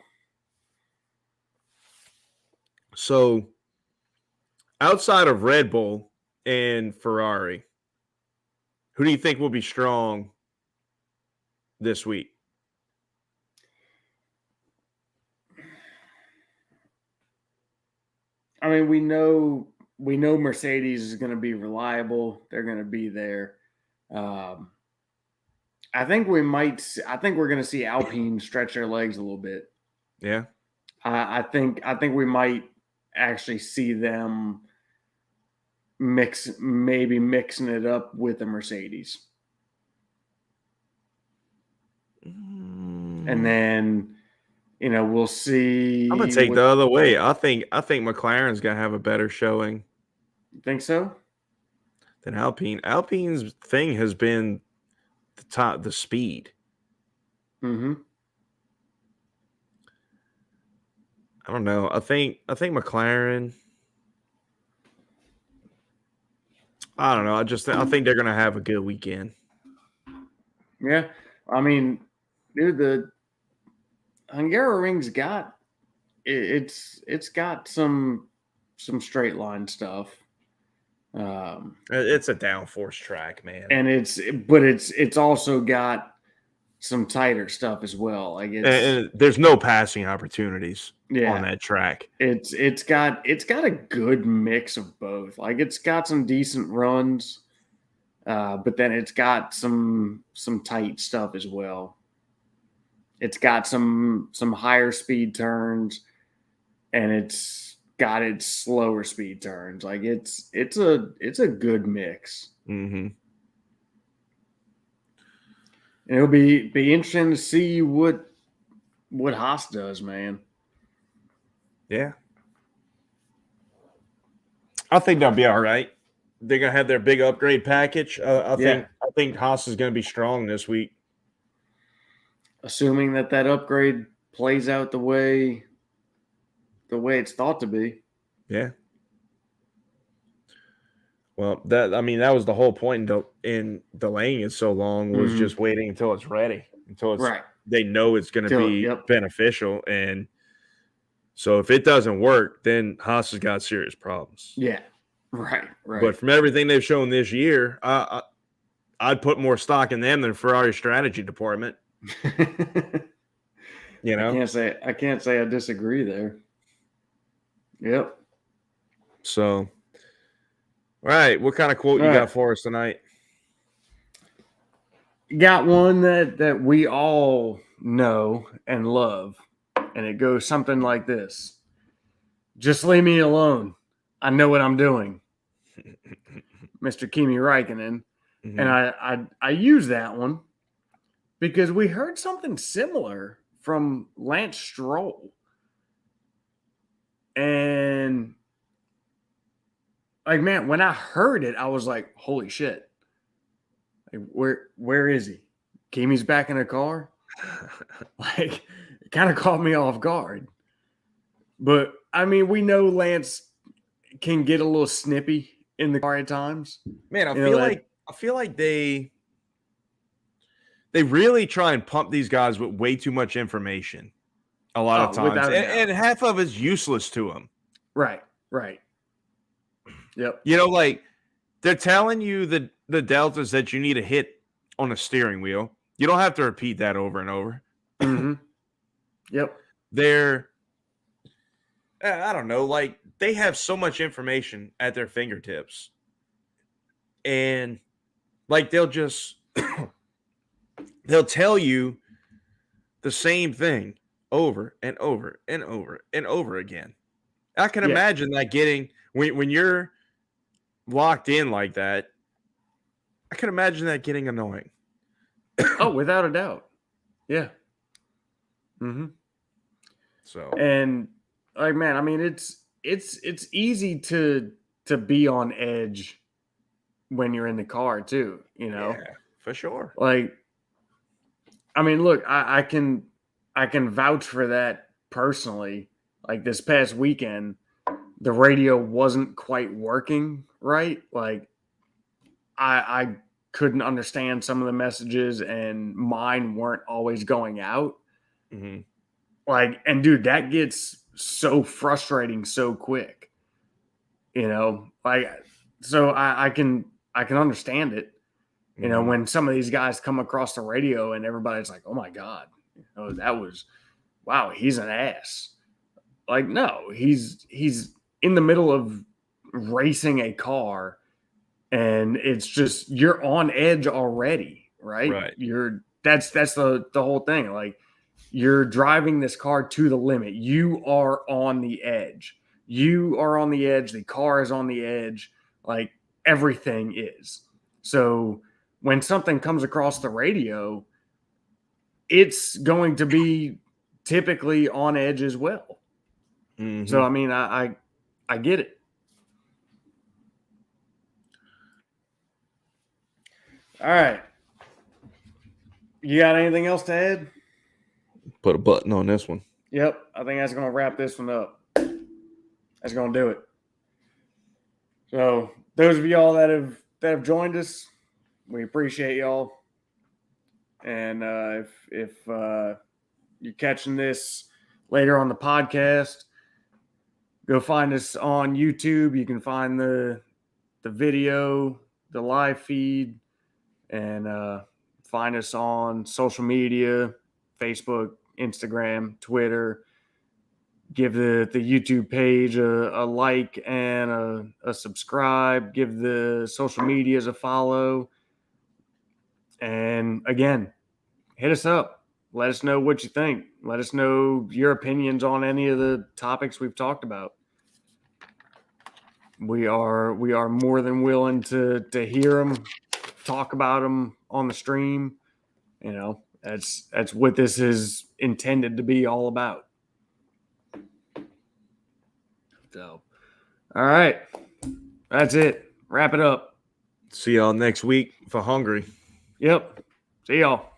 So, outside of Red Bull and Ferrari, who do you think will be strong this week? I mean, we know Mercedes is going to be reliable. They're going to be there. I think we're going to see Alpine stretch their legs a little bit. Yeah. I think we might actually see them mixing it up with the Mercedes. And then, we'll see. I'm gonna take the other way. I think McLaren's gonna have a better showing. You think so? Than Alpine. Alpine's thing has been the speed. Mm-hmm. I don't know. I think McLaren. I don't know. I think they're gonna have a good weekend. Yeah, I mean, dude, the Hungaroring's got it's got some straight line stuff. It's a downforce track, man, and it's also got some tighter stuff as well. Like and there's no passing opportunities on that track. It's got a good mix of both. Like it's got some decent runs, but then it's got some tight stuff as well. It's got some higher speed turns, and it's got its slower speed turns. Like it's a good mix. Mm-hmm. And it'll be interesting to see what Haas does, man. Yeah. I think they'll be all right. They're gonna have their big upgrade package. I think Haas is gonna be strong this week. Assuming that upgrade plays out the way it's thought to be. Yeah. Well, that was the whole point in delaying it so long was just waiting until it's ready, until it's right. They know it's going to be beneficial, and so if it doesn't work, then Haas has got serious problems. Yeah, right. But from everything they've shown this year, I'd put more stock in them than Ferrari strategy department. I can't say I disagree there. Yep. So, all right, what kind of quote you got for us tonight? Got one that we all know and love, and it goes something like this: "Just leave me alone. I know what I'm doing." Mr. Kimi Räikkönen. Mm-hmm. And I use that one because we heard something similar from Lance Stroll. And like, man, when I heard it, I was like, holy shit. Like, where is he? Kimi's back in the car? Like, it kind of caught me off guard. But I mean, we know Lance can get a little snippy in the car at times. Man, I feel like they really try and pump these guys with way too much information a lot of times, and half of it's useless to them. Right. Yep. You know, like they're telling you the deltas that you need to hit on the steering wheel. You don't have to repeat that over and over. Mm-hmm. Yep. I don't know, like they have so much information at their fingertips. And like they'll tell you the same thing over and over and over and over again. I can imagine that getting when you're locked in like that, I can imagine that getting annoying. Oh, without a doubt. Yeah. Mm-hmm. So, and like, man, I mean, it's easy to be on edge when you're in the car too, you know? Yeah, for sure. Like, I mean, look, I can vouch for that personally. Like this past weekend, the radio wasn't quite working right. Like I couldn't understand some of the messages and mine weren't always going out. Mm-hmm. Like, and dude, that gets so frustrating so quick, you know, like, so I can understand it, you know, when some of these guys come across the radio and everybody's like, oh my God, you know, wow, he's an ass. Like, no, he's in the middle of racing a car and it's just, you're on edge already, right? That's the whole thing. Like, you're driving this car to the limit. You are on the edge. The car is on the edge. Like, everything is. So when something comes across the radio, it's going to be typically on edge as well. Mm-hmm. So, I mean, I get it. All right. You got anything else to add? Put a button on this one. Yep. I think that's going to wrap this one up. That's going to do it. So those of y'all that have joined us, we appreciate y'all. And if you're catching this later on the podcast, go find us on YouTube. You can find the video, the live feed, and find us on social media, Facebook, Instagram, Twitter. Give the YouTube page a like and a subscribe. Give the social medias a follow. And again, hit us up. Let us know what you think. Let us know your opinions on any of the topics we've talked about. We are more than willing to hear them, talk about them on the stream. You know, that's what this is intended to be all about. So, all right. That's it. Wrap it up. See y'all next week for Hungary. Yep. See y'all.